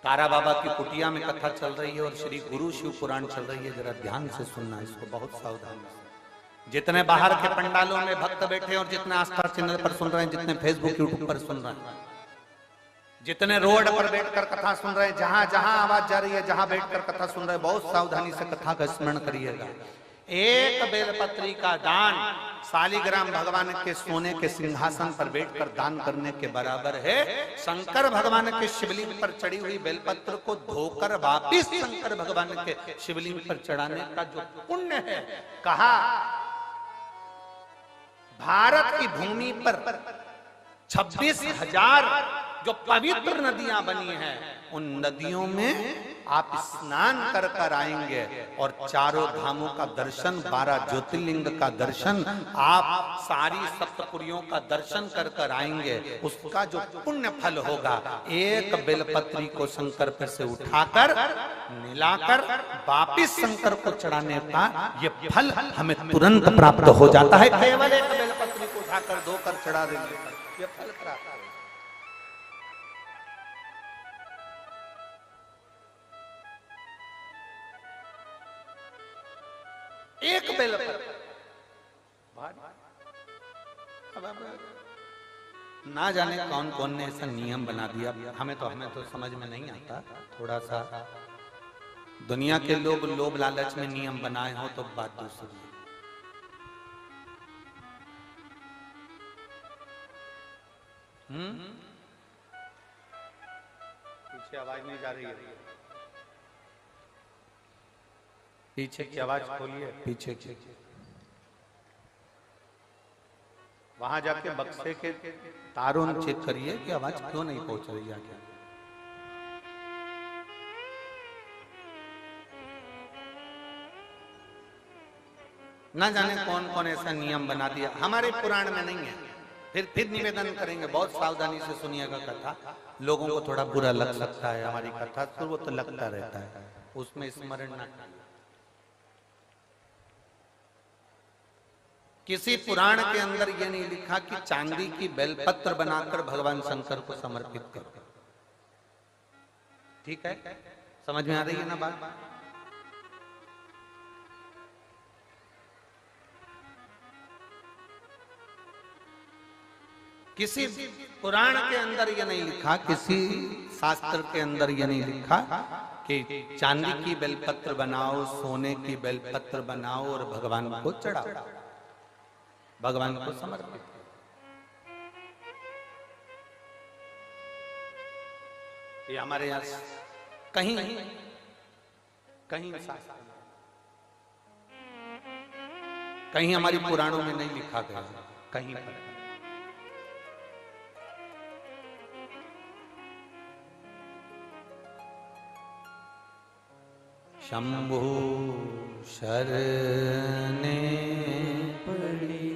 तारा बाबा की कुटिया में कथा चल रही है और श्री गुरु शिव पुराण चल रही है, जरा ध्यान से सुनना इसको, बहुत सावधानी से। जितने बाहर के पंडालों में भक्त बैठे और जितने आस्था चैनल पर सुन रहे हैं, जितने फेसबुक यूट्यूब पर सुन रहे हैं, जितने रोड पर बैठकर कथा सुन रहे हैं, जहां जहां आवाज जा रही है, जहां बैठकर कथा सुन रहे हैं, बहुत सावधानी से कथा का स्मरण करिएगा। एक बेलपत्री का दान शालिग्राम भगवान के सोने के सिंहासन पर बैठकर दान करने के बराबर है। शंकर भगवान के शिवलिंग पर चढ़ी हुई बेलपत्र को धोकर वापिस शंकर भगवान के शिवलिंग पर चढ़ाने का जो पुण्य है, कहा भारत की भूमि पर 26,000 जो पवित्र नदियां बनी हैं, उन नदियों में आप स्नान कर कर आएंगे और चारों धामों का दर्शन, 12 ज्योतिर्लिंग का दर्शन, आप सारी सप्तपुरियों का दर्शन कर कर आएंगे। उसका जो पुण्य फल होगा, एक बेलपत्री को शंकर पर से उठाकर मिलाकर वापिस शंकर को चढ़ाने का ये फल हमें तुरंत प्राप्त हो जाता है। केवल एक बेलपत्री को उठाकर धोकर चढ़ा देंगे, ये फल प्राप्त है। एक बेलपत्र ना जाने कौन कौन ने ऐसा नियम बना दिया, हमें तो समझ में नहीं आता। थोड़ा सा दुनिया के लोग लोभ लालच में नियम बनाए हो तो बात दूसरी है। पीछे आवाज नहीं जा रही है, पीछे की आवाज खोलिए, पीछे की। वहां जाके बक्से के तारों चेक करिए कि आवाज क्यों नहीं पहुंच रही है। क्या ना जाने कौन कौन ऐसा नियम बना दिया, हमारे पुराण में नहीं है। फिर निवेदन करेंगे, बहुत सावधानी से सुनिएगा कथा। लोगों को थोड़ा बुरा लग सकता है हमारी कथा, तो वो तो लगता रहता है, उसमें स्मरण ना करिए। किसी पुराण के अंदर यह नहीं लिखा कि चांदी की बेलपत्र बनाकर भगवान शंकर को समर्पित करो। ठीक है, समझ में आ रही है ना बात? किसी पुराण के अंदर यह नहीं लिखा, किसी शास्त्र के अंदर यह नहीं लिखा कि चांदी की बेलपत्र बनाओ, सोने की बेलपत्र बनाओ और भगवान को चढ़ाओ, भगवान को समर्पित। ये हमारे यहां कहीं कहीं कहीं हमारी पुराणों में नहीं लिखा गया, कहीं पर। शंभु शरणे पड़ी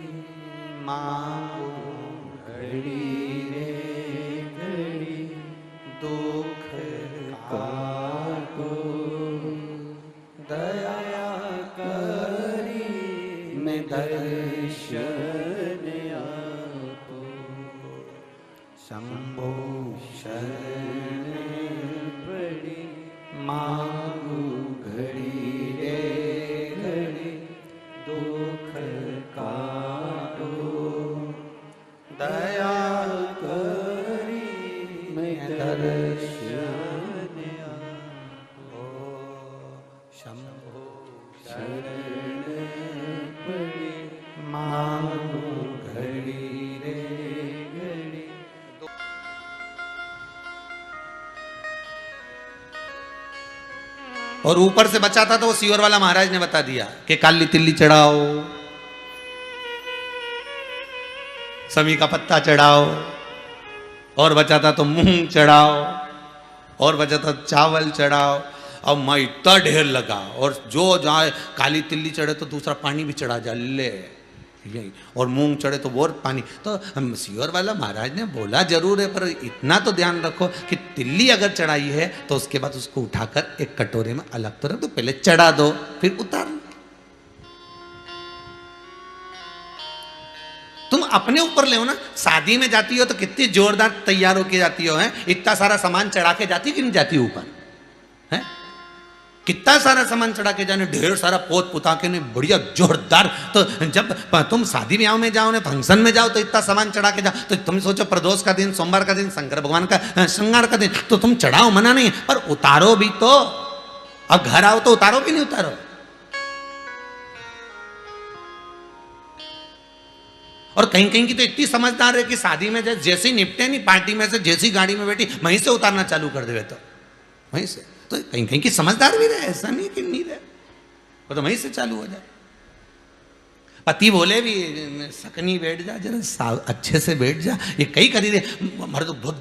मांगो घड़ी रे घड़ी, दुख काटो दया करी मैं दर्शन आपो। शंभु शरणे पड़ी मांगो घड़ी रे घड़ी, दुख काटो दया करी मैं दर्शन आपो। शंभो शरण पड़ी मांगो घड़ी रे घड़ी। और ऊपर से बचा था तो वो सीवर वाला महाराज ने बता दिया कि काली तिल्ली चढ़ाओ, समी का पत्ता चढ़ाओ, और बचा था तो मूंग चढ़ाओ, और बचा था चावल चढ़ाओ। अब मैं इतना ढेर लगा, और जो जाए काली तिल्ली चढ़े तो दूसरा पानी भी चढ़ा जा ले, यही, और मूंग चढ़े तो और पानी। तो सीवर वाला महाराज ने बोला जरूर है, पर इतना तो ध्यान रखो कि तिल्ली अगर चढ़ाई है तो उसके बाद उसको उठाकर एक कटोरे में अलग तो रख दो, पहले चढ़ा दो फिर उतार। तुम अपने ऊपर ले हो ना, शादी में जाती हो तो कितनी जोरदार तैयार होके जाती हो, है इतना सारा सामान चढ़ा के जाती कि नहीं जाती ऊपर, है कितना सारा सामान चढ़ा के जाने, ढेर सारा पोत पुता के नहीं, बढ़िया जोरदार। तो जब तुम शादी ब्याह में जाओ, फंक्शन में जाओ तो इतना सामान चढ़ा के जाओ, तो तुम सोचो प्रदोष का दिन, सोमवार का दिन, शंकर भगवान का श्रृंगार का दिन, तो तुम चढ़ाओ, मना नहीं, पर उतारो भी तो। अब घर आओ तो उतारो भी नहीं उतारो। और कहीं कहीं की तो इतनी समझदार है कि शादी में जैसे ही निपटे नहीं, पार्टी में से जैसी गाड़ी में बैठी वहीं से उतारना चालू कर देवे, तो वहीं से। तो कहीं कहीं की समझदार भी रहे, ऐसा नहीं कि नहीं रहे, वो तो वहीं से चालू हो जाए। पति बोले भी सकनी बैठ जा जरा अच्छे से बैठ जा, ये कई करी रे मारे तो बहुत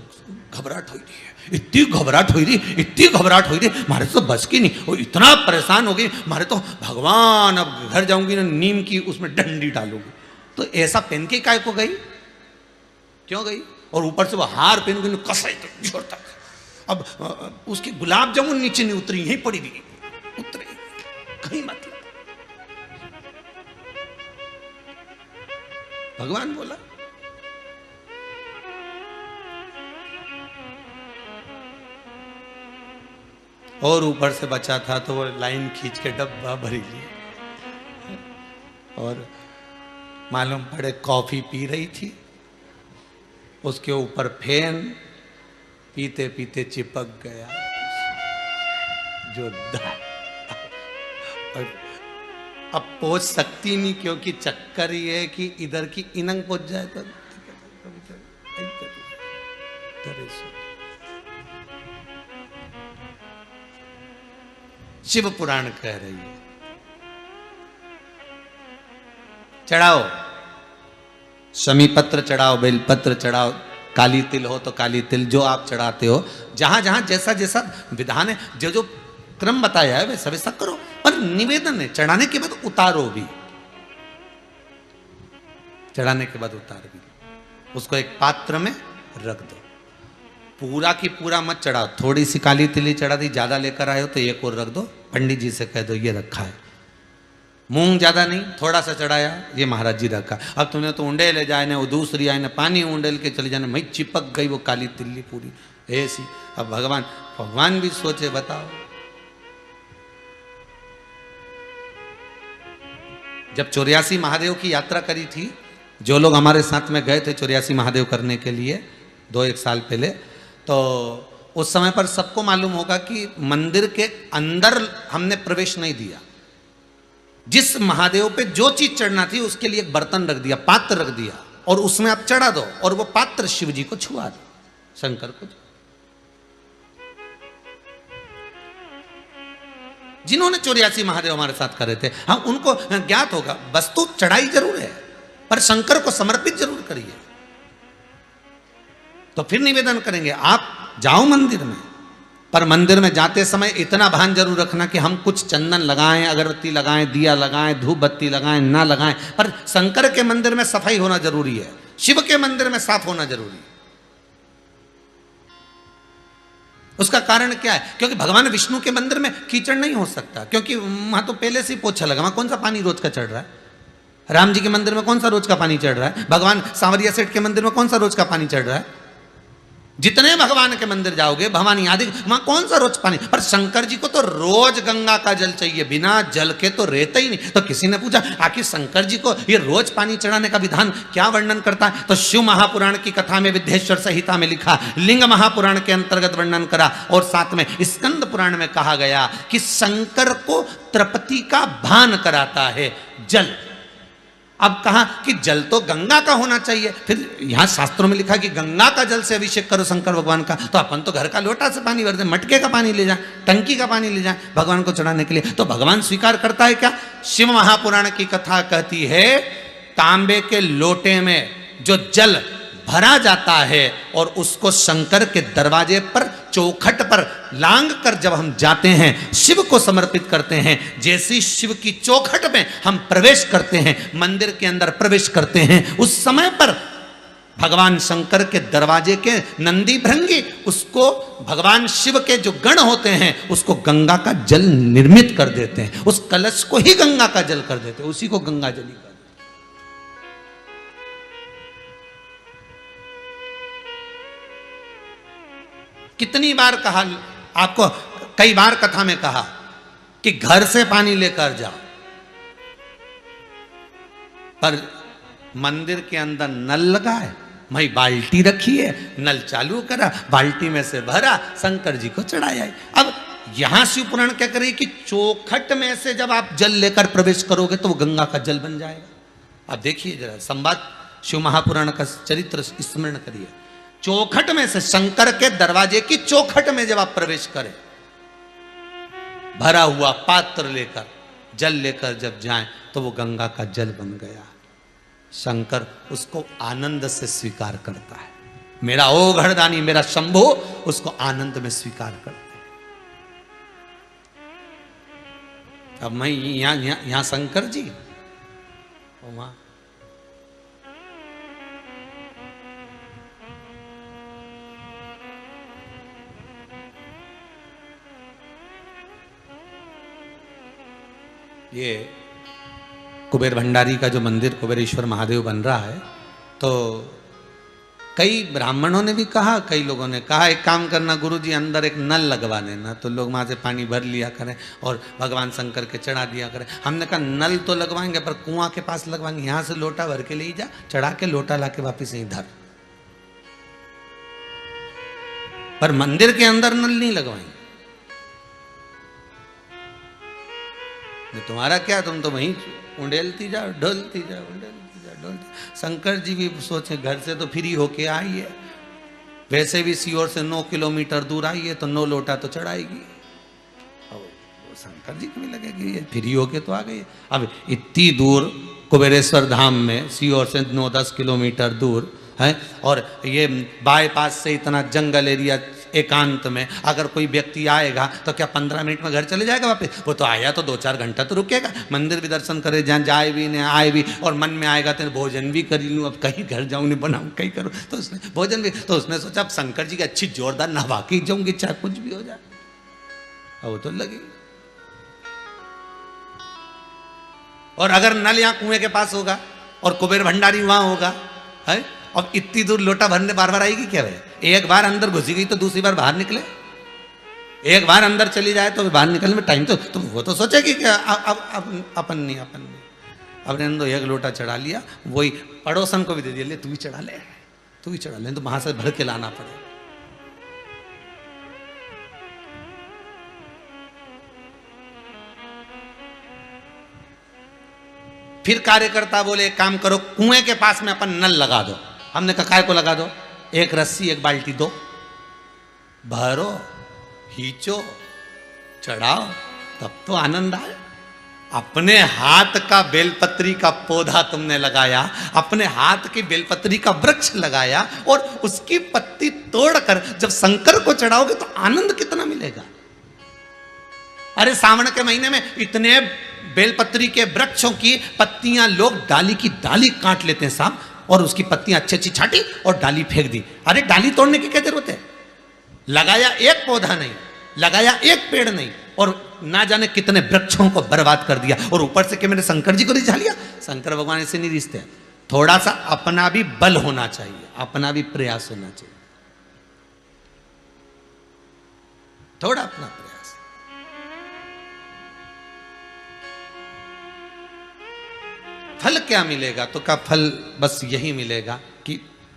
घबराहट हो रही है, इतनी घबराहट हो रही, इतनी घबराहट हो रही, मारे तो बस की नहीं, और इतना परेशान हो गई मारे तो भगवान अब घर जाऊंगी ना नीम की उसमें डंडी डालूंगी। तो ऐसा पहन के काय को गई, क्यों गई? और ऊपर से वो हार पहन गई कसा जोर तक, अब उसकी गुलाब जामुन नीचे नहीं उतरी, यहीं पड़ी गई, उतरी कहीं मतलब। भगवान बोला और ऊपर से बचा था तो वो लाइन खींच के डब्बा भरी ली और मालूम पड़े कॉफी पी रही थी, उसके ऊपर फैन, पीते पीते चिपक गया जो और अब पहुंच सकती नहीं क्योंकि चक्कर ये है कि इधर की इनंग पहुंच जाए तो शिव पुराण कह रही है चढ़ाओ शमी पत्र चढ़ाओ, बेलपत्र चढ़ाओ, काली तिल हो तो काली तिल, जो आप चढ़ाते हो, जहां जहां जैसा जैसा विधान है, जो जो क्रम बताया है वैसा वैसा करो। और निवेदन है, चढ़ाने के बाद उतारो भी, चढ़ाने के बाद उतार भी, उसको एक पात्र में रख दो। पूरा की पूरा मत चढ़ाओ, थोड़ी सी काली तिली चढ़ा दी, ज्यादा लेकर आए हो तो एक और रख दो, पंडित जी से कह दो ये रखा है। मूंग ज्यादा नहीं, थोड़ा सा चढ़ाया, ये महाराज जी रखा। अब तुमने तो उंडे ले जाए ना, वो दूसरी आए ना, पानी उंडेल के चले जाने, मैं चिपक गई वो काली तिल्ली पूरी ऐसी। अब भगवान भी सोचे, बताओ जब 84 महादेव की यात्रा करी थी, जो लोग हमारे साथ में गए थे 84 महादेव करने के लिए 2-1 साल पहले, तो उस समय पर सबको मालूम होगा कि मंदिर के अंदर हमने प्रवेश नहीं दिया। जिस महादेव पे जो चीज चढ़ना थी उसके लिए एक बर्तन रख दिया, पात्र रख दिया, और उसमें आप चढ़ा दो, और वो पात्र शिव जी को छुआ दो, शंकर को। जिन्होंने 84 महादेव हमारे साथ करे थे, हाँ उनको ज्ञात होगा, वस्तु चढ़ाई जरूर है पर शंकर को समर्पित जरूर करिए। तो फिर निवेदन करेंगे, आप जाओ मंदिर में, पर मंदिर में जाते समय इतना भान जरूर रखना कि हम कुछ चंदन लगाएं, अगरबत्ती लगाएं, दिया लगाएं, धूप बत्ती लगाएं, ना लगाएं, पर शंकर के मंदिर में सफाई होना जरूरी है, शिव के मंदिर में साफ होना जरूरी है। उसका कारण क्या है? क्योंकि भगवान विष्णु के मंदिर में कीचड़ नहीं हो सकता, क्योंकि वहां तो पहले से ही पोछा लगा, वहां कौन सा पानी रोज का चढ़ रहा है? राम जी के मंदिर में कौन सा रोज का पानी चढ़ रहा है? भगवान सांवरिया सेठ के मंदिर में कौन सा रोज का पानी चढ़ रहा है? जितने भगवान के मंदिर जाओगे, भवानी आदि, वहां कौन सा रोज पानी? पर शंकर जी को तो रोज गंगा का जल चाहिए, बिना जल के तो रहते ही नहीं। तो किसी ने पूछा आखिर शंकर जी को ये रोज पानी चढ़ाने का विधान क्या वर्णन करता है? तो शिव महापुराण की कथा में विद्येश्वर संहिता में लिखा, लिंग महापुराण के अंतर्गत वर्णन करा, और साथ में स्कंद पुराण में कहा गया कि शंकर को तृप्ति का भान कराता है जल। अब कहा कि जल तो गंगा का होना चाहिए, फिर यहां शास्त्रों में लिखा कि गंगा का जल से अभिषेक करो शंकर भगवान का। तो अपन तो घर का लोटा से पानी भर दे, मटके का पानी ले जाए, टंकी का पानी ले जाए भगवान को चढ़ाने के लिए, तो भगवान स्वीकार करता है क्या? शिव महापुराण की कथा कहती है, तांबे के लोटे में जो जल भरा जाता है और उसको शंकर के दरवाजे पर, चौखट पर लांग कर जब हम जाते हैं, शिव को समर्पित करते हैं, जैसी शिव की चौखट में हम प्रवेश करते हैं, मंदिर के अंदर प्रवेश करते हैं, उस समय पर भगवान शंकर के दरवाजे के नंदी भृंगी, उसको भगवान शिव के जो गण होते हैं उसको गंगा का जल निर्मित कर देते हैं, उस कलश को ही गंगा का जल कर देते हैं, उसी को गंगा जल ही। कितनी बार कहा आपको, कई बार कथा में कहा कि घर से पानी लेकर जाओ, पर मंदिर के अंदर नल लगा है, वही बाल्टी रखी है, नल चालू करा, बाल्टी में से भरा, शंकर जी को चढ़ाया। अब यहां शिव पुराण क्या करे कि चौखट में से जब आप जल लेकर प्रवेश करोगे तो वो गंगा का जल बन जाएगा। अब देखिए जरा संवाद शिव महापुराण का चरित्र स्मरण करिए। चौखट में से, शंकर के दरवाजे की चौखट में जब आप प्रवेश करें, भरा हुआ पात्र लेकर जल लेकर जब जाएं तो वो गंगा का जल बन गया। शंकर उसको आनंद से स्वीकार करता है। मेरा ओ घड़दानी, मेरा शंभु उसको आनंद में स्वीकार करते हैं। अब मैं यहां शंकर जी, वहां ये कुबेर भंडारी का जो मंदिर कुबेरेश्वर महादेव बन रहा है, तो कई ब्राह्मणों ने भी कहा, कई लोगों ने कहा एक काम करना गुरुजी, अंदर एक नल लगवा देना, तो लोग वहाँ से पानी भर लिया करें और भगवान शंकर के चढ़ा दिया करें। हमने कहा नल तो लगवाएंगे पर कुआं के पास लगवाएंगे, यहाँ से लोटा भर के ले जा, चढ़ा के लोटा ला के वापिस यहीं धर, पर मंदिर के अंदर नल नहीं लगवाएंगे। तुम्हारा क्या, तुम तो वहीं उंडेलती जाओ, ढोलती जाओ, उंडेलती जाओ, ढोलती। शंकर जी भी सोचे घर से तो फ्री होके आई है, वैसे भी सीहोर से 9 किलोमीटर दूर आई है, तो 9 लोटा तो चढ़ाएगी। और शंकर जी को भी लगेगी ये फ्री होके तो आ गई है। अब इतनी दूर कुबेरेश्वर धाम में, सीहोर से 9-10 किलोमीटर दूर है, और ये बाईपास से इतना जंगल एरिया एकांत में, अगर कोई व्यक्ति आएगा तो क्या 15 मिनट में घर चले जाएगा वापस? वो तो आया तो 2-4 घंटा तो रुकेगा, मंदिर भी दर्शन करे, जहाँ जाए भी नहीं आए भी, और मन में आएगा तो भोजन भी कर लूँ, अब कहीं घर जाऊँ नहीं बनाऊँ कहीं करूँ, तो उसने भोजन भी, तो उसने सोचा अब शंकर जी की अच्छी जोरदार नहा के जाऊँगी, चाहे कुछ भी हो जाए। अब वो तो लगी। और अगर नल यहाँ कुएं के पास होगा और कुबेर भंडारी वहां होगा, है, अब इतनी दूर लोटा भरने बार बार आएगी क्या? भाई एक बार अंदर घुसी गई तो दूसरी बार बाहर निकले, एक बार अंदर चली जाए तो बाहर निकलने में टाइम तो वो तो सोचेगी कि अब अपन नहीं, अपने तो एक लोटा चढ़ा लिया, वही पड़ोसन को भी दे दिया, ले तू भी चढ़ा ले, तू भी चढ़ा ले, तो वहां से भर के लाना पड़े। फिर कार्यकर्ता बोले एक काम करो, कुएं के पास में अपन नल लगा दो। हमने कहा काय को लगा दो? एक रस्सी एक बाल्टी दो, भरो, खींचो, चढ़ाओ, तब तो आनंद आए। अपने हाथ का बेलपत्री का पौधा तुमने लगाया, अपने हाथ की बेलपत्री का वृक्ष लगाया, और उसकी पत्ती तोड़कर जब शंकर को चढ़ाओगे तो आनंद कितना मिलेगा। अरे सावन के महीने में इतने बेलपत्री के वृक्षों की पत्तियां लोग डाली की डाली काट लेते हैं साहब, और उसकी पत्तियां अच्छी अच्छी छाटी और डाली फेंक दी। अरे डाली तोड़ने की क्या जरूरत है? लगाया एक पौधा नहीं, लगाया एक पेड़ नहीं, और ना जाने कितने वृक्षों को बर्बाद कर दिया, और ऊपर से कि मैंने शंकर जी को रिझा लिया। शंकर भगवान ऐसे नहीं रिझते। थोड़ा सा अपना भी बल होना चाहिए, अपना भी प्रयास होना चाहिए, थोड़ा अपना प्रयास। फल क्या मिलेगा? तो का फल बस यही मिलेगा कि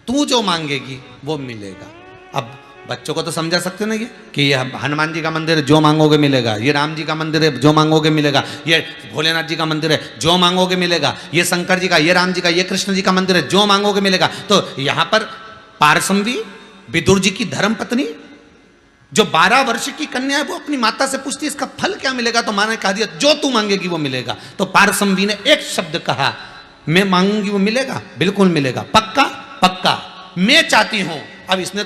तू जो मांगेगी वो मिलेगा। अब बच्चों को तो समझा सकते हो ना, ये कि ये हनुमान जी का मंदिर है, जो मांगोगे मिलेगा, ये राम जी का मंदिर है, जो मांगोगे मिलेगा, ये भोलेनाथ जी का मंदिर है, जो मांगोगे मिलेगा, ये शंकर जी का, ये राम जी का, ये कृष्ण जी का मंदिर है, जो मांगोगे मिलेगा। तो यहां पर पारसमवी विदुर जी की धर्म पत्नी जो 12 वर्ष की कन्या है, वो अपनी माता से पूछती है इसका फल क्या मिलेगा? तो मां ने कहा दिया जो तू मांगेगी वो मिलेगा। तो पारसमवी ने एक शब्द कहा, मैं मांगूंगी वो मिलेगा, बिल्कुल मिलेगा, पक्का पक्का, मैं चाहती हूं। अब इसने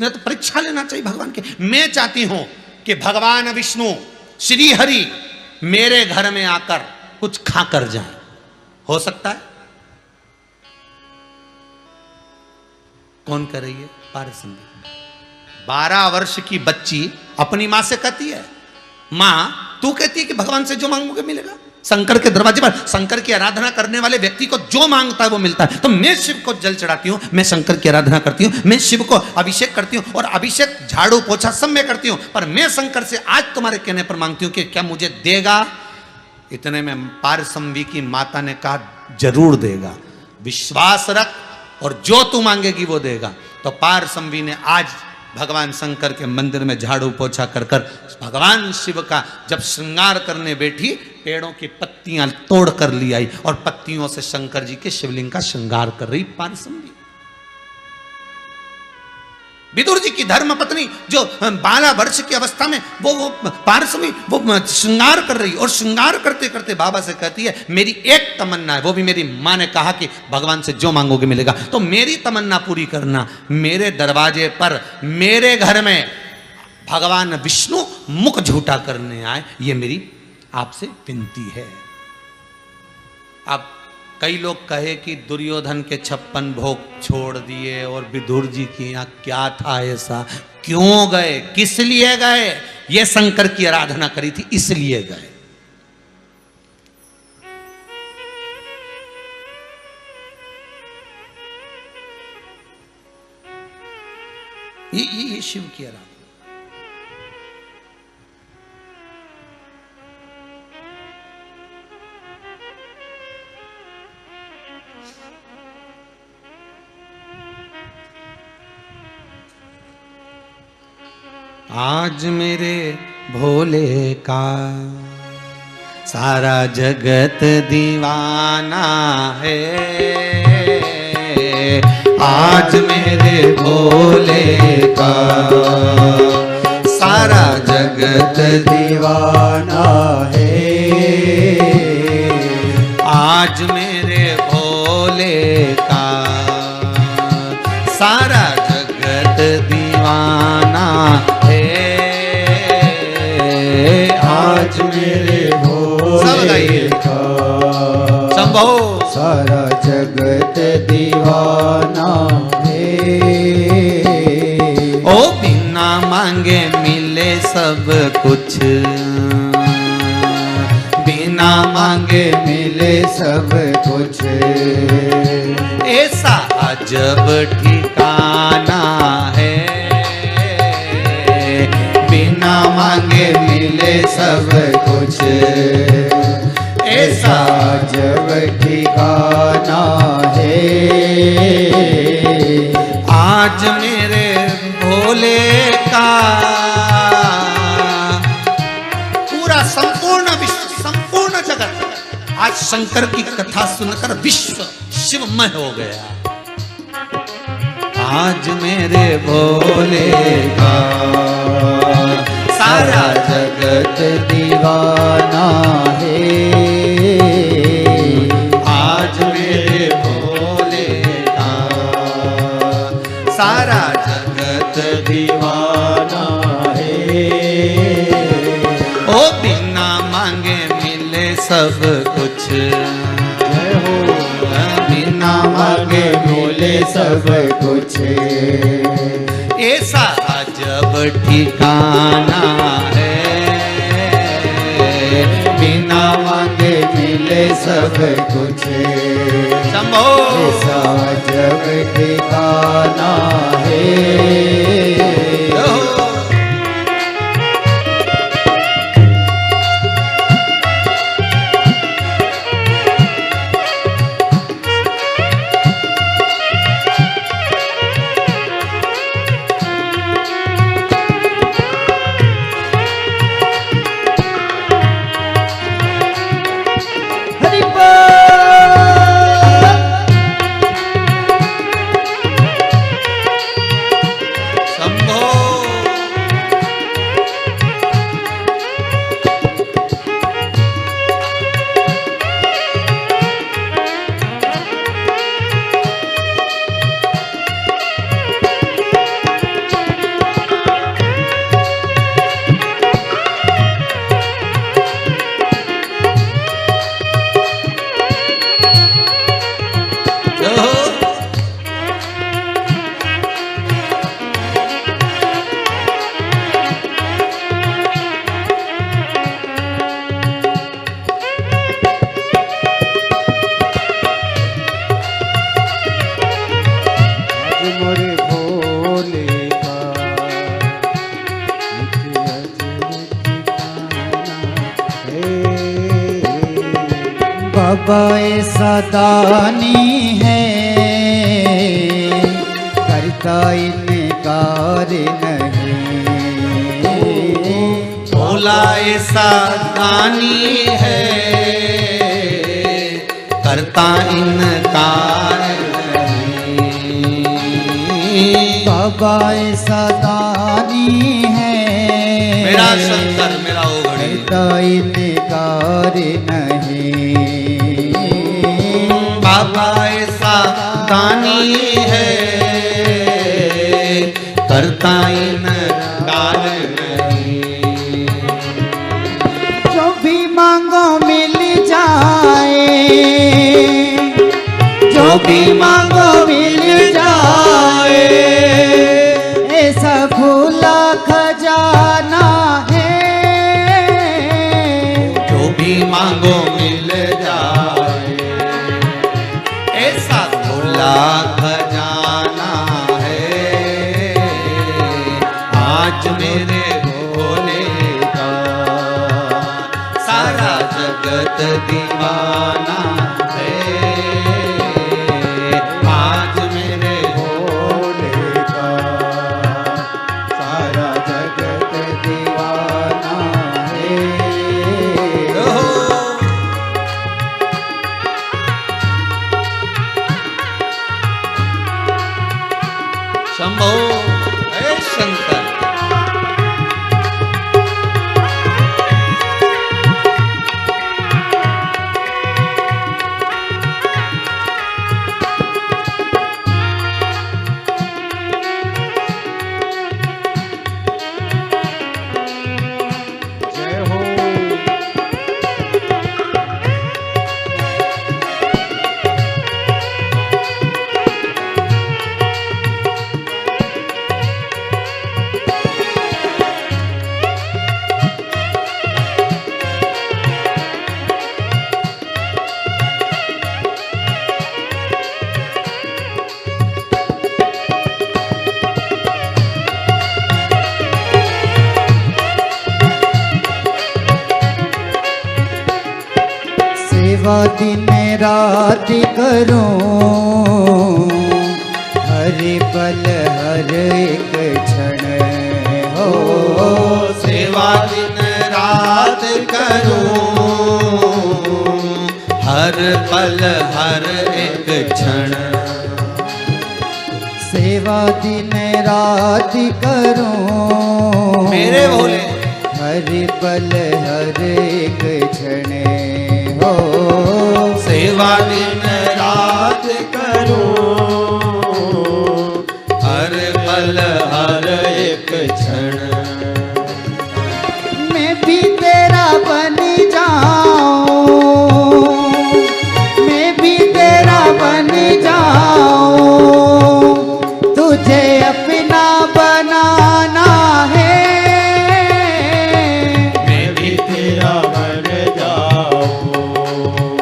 तो परीक्षा लेना चाहिए भगवान के। मैं चाहती हूं कि भगवान विष्णु श्री हरि मेरे घर में आकर कुछ खाकर जाए। हो सकता है? कौन कर रही है? पारसमवी। 12 वर्ष की बच्ची अपनी मां से कहती है, मां तू कहती है कि भगवान से जो मांगोगे मिलेगा। शंकर के दरवाजे पर शंकर की आराधना करने वाले व्यक्ति को जो मांगता है वो मिलता है। तो मैं शिव को जल चढ़ाती हूं, मैं शंकर की आराधना करती हूं, मैं शिव को अभिषेक करती हूं, और अभिषेक झाड़ू पोछा सब मैं करती हूं, पर मैं शंकर से आज तुम्हारे कहने पर मांगती हूं कि क्या मुझे देगा? इतने में पारसमवी की माता ने कहा जरूर देगा, विश्वास रख, और जो तू मांगेगी वो देगा। तो पारसमवी ने आज भगवान शंकर के मंदिर में झाड़ू पोछा कर कर भगवान शिव का जब श्रृंगार करने बैठी, पेड़ों की पत्तियां तोड़ कर ली आई, और पत्तियों से शंकर जी के शिवलिंग का श्रृंगार कर रही पारसमवी। विदुर जी की धर्म पत्नी जो 12 वर्ष की अवस्था में वो पारस में वो श्रृंगार कर रही, और श्रृंगार करते करते बाबा से कहती है मेरी एक तमन्ना है, वो भी मेरी माँ ने कहा कि भगवान से जो मांगोगे मिलेगा, तो मेरी तमन्ना पूरी करना, मेरे दरवाजे पर मेरे घर में भगवान विष्णु मुख झूठा करने आए, ये मेरी आपसे विनती है। अब कई लोग कहे कि दुर्योधन के 56 भोग छोड़ दिए और विदुर जी के यहाँ क्या था ऐसा, क्यों गए, किस लिए गए, ये शंकर की आराधना करी थी इसलिए गए। ये शिव की आराधना। आज मेरे भोले का सारा जगत दीवाना है, आज मेरे भोले का सारा जगत दीवाना है, आज मेरे भोले का सारा जगत दीवाना है, आज मेरे भोले का संभो सारा जगत दीवाना है। ओ बिना मांगे मिले सब कुछ, बिना मांगे मिले सब कुछ, ऐसा अजब ठिकाना है, बिना मांगे मिले सब कुछ, ऐसा जब ठिकाना है। आज मेरे भोले का पूरा संपूर्ण विश्व, संपूर्ण जगत आज शंकर की कथा सुनकर विश्व शिवमय हो गया। आज मेरे भोले का सारा जगत दीवाना है, आज मेरे भोले का सारा जगत दीवाना है। ओ बिना मांगे मिले सब कुछ, जय हो बिना मांगे मिले सब कुछ, ऐसा अजब ठिकाना है, बिना मांगे मिले सब कुछ, शंभो ऐसा जब ठिकाना है। बाबा ऐसा दानी है, करता इनकार नहीं, भोला ऐसा दानी है, करता इनकार नहीं। बाबा ऐसा दानी है, मेरा शंकर मेरा ओघड़ी, करता इनकार नहीं। बाबा ऐसा दानी है, करता इनकार नहीं। जो भी मांगो मिल जाए, जो भी मांगो मिल जाए, ऐसा खुला खजाना है। जो भी मांगो मिल जाए, ऐसा खुला खजाना है। आज मेरे भोले का सारा जगत दीवाना है। आज मेरे भोले का सारा जगत दीवाना है। शंभो हे शंकर। जय हो। सेवा दिन रात करूं, हर पल हर एक क्षण हो। सेवा दिन रात करूं, हर पल हर एक क्षण। सेवा दिन रात करूं, मेरे भोले हर पल हर एक क्षण हो। सेवा दिन रात करूं, हर पल हर एक क्षण। मैं भी तेरा बन जाऊं, मैं भी तेरा बन जाऊं, तुझे अपना बनाना है। मैं भी तेरा बन जाऊं,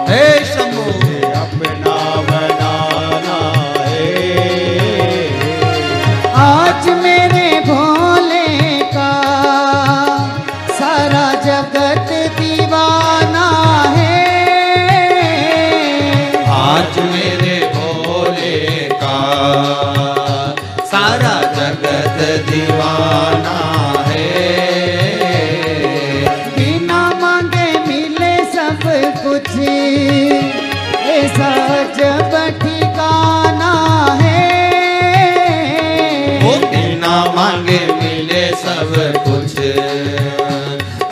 हे शंभो अपना बनाना है। आज मेरे भोले का सारा जगत दीवाना है। आज मेरे भोले का सारा जगत दीवाना है। बिना मांगे मिले सब कुछ, ऐसा जब ठिकाना है। वो बिना मांगे मिले सब कुछ,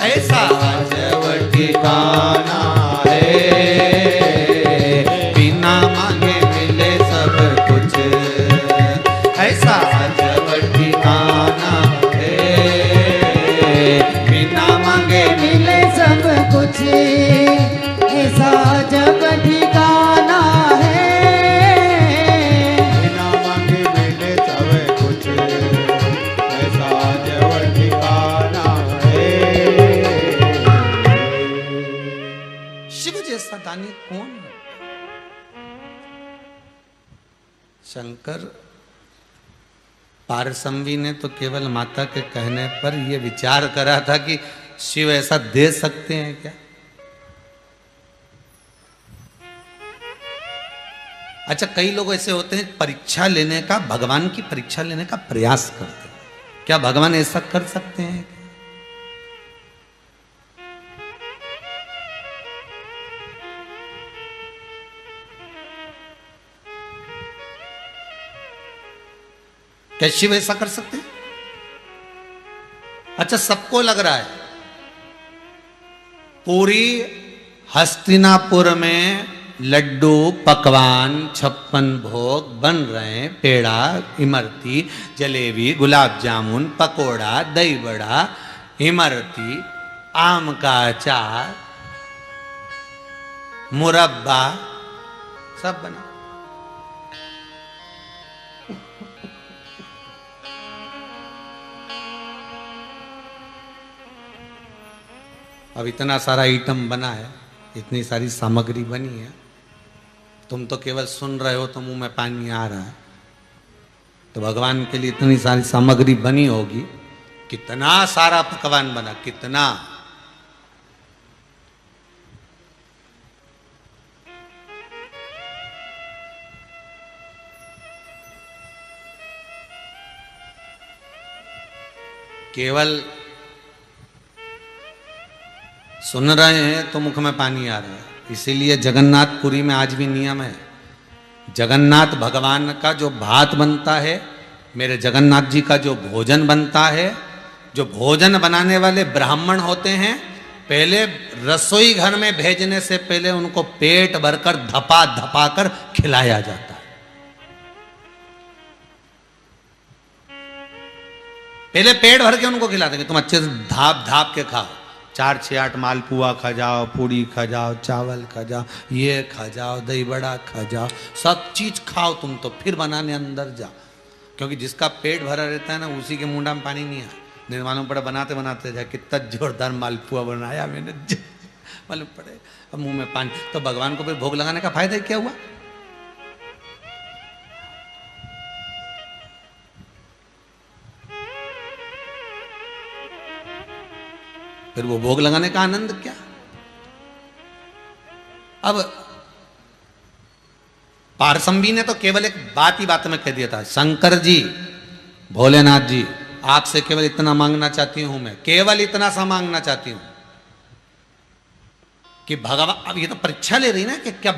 ऐसा जब ठिकाना है। बिना मांगे मिले सब कुछ, ऐसा जब ठिकाना है। बिना मांगे मिले सब कुछ, ऐसा जब ठिकाना है। बिना मांगे मिले सब कुछ, ऐसा जब ठिकाना है। शिव जैसा दानी कौन है? शंकर पारसंवी ने तो केवल माता के कहने पर यह विचार करा था कि शिव ऐसा दे सकते हैं क्या। अच्छा, कई लोग ऐसे होते हैं परीक्षा लेने का, भगवान की परीक्षा लेने का प्रयास करते हैं। क्या भगवान ऐसा कर सकते हैं? क्या शिव ऐसा कर सकते हैं? अच्छा, सबको लग रहा है पूरी हस्तिनापुर में लड्डू, पकवान, 56 भोग बन रहे हैं, पेड़ा, इमरती, जलेबी, गुलाब जामुन, पकोड़ा, दही बड़ा, इमरती, आम का अचार, मुरब्बा, सब बना। अब इतना सारा आइटम बना है, इतनी सारी सामग्री बनी है, तुम तो केवल सुन रहे हो तो मुंह में पानी आ रहा है। तो भगवान के लिए इतनी सारी सामग्री बनी होगी, कितना सारा पकवान बना, कितना। केवल सुन रहे हैं तो मुख में पानी आ रहा है। इसीलिए जगन्नाथपुरी में आज भी नियम है, जगन्नाथ भगवान का जो भात बनता है, मेरे जगन्नाथ जी का जो भोजन बनता है, जो भोजन बनाने वाले ब्राह्मण होते हैं, पहले रसोई घर में भेजने से पहले उनको पेट भरकर धपा धपा कर खिलाया जाता है। पहले पेट भर के उनको खिला देंगे, तुम अच्छे से धाप धाप के खाओ, 4 6 8 मालपुआ खा जाओ, पूरी खा जाओ, चावल खा जाओ, ये खा जाओ, दही बड़ा खा जाओ, सब चीज खाओ तुम तो, फिर बनाने अंदर जाओ। क्योंकि जिसका पेट भरा रहता है ना, उसी के मुंडा में पानी नहीं आया। नहीं मालूम पड़ा बनाते बनाते जाए कितना जोरदार मालपुआ बनाया मैंने, मालूम पड़े अब मुंह में पानी। तो भगवान को फिर भोग लगाने का फायदा क्या हुआ? फिर वो भोग लगाने का आनंद क्या? अब पारसंबी ने तो केवल एक बात ही बात में कह दिया था, शंकर जी, भोलेनाथ जी, आपसे केवल इतना मांगना चाहती हूं, मैं केवल इतना सा मांगना चाहती हूं कि भगवान। अब ये तो परीक्षा ले रही ना कि क्या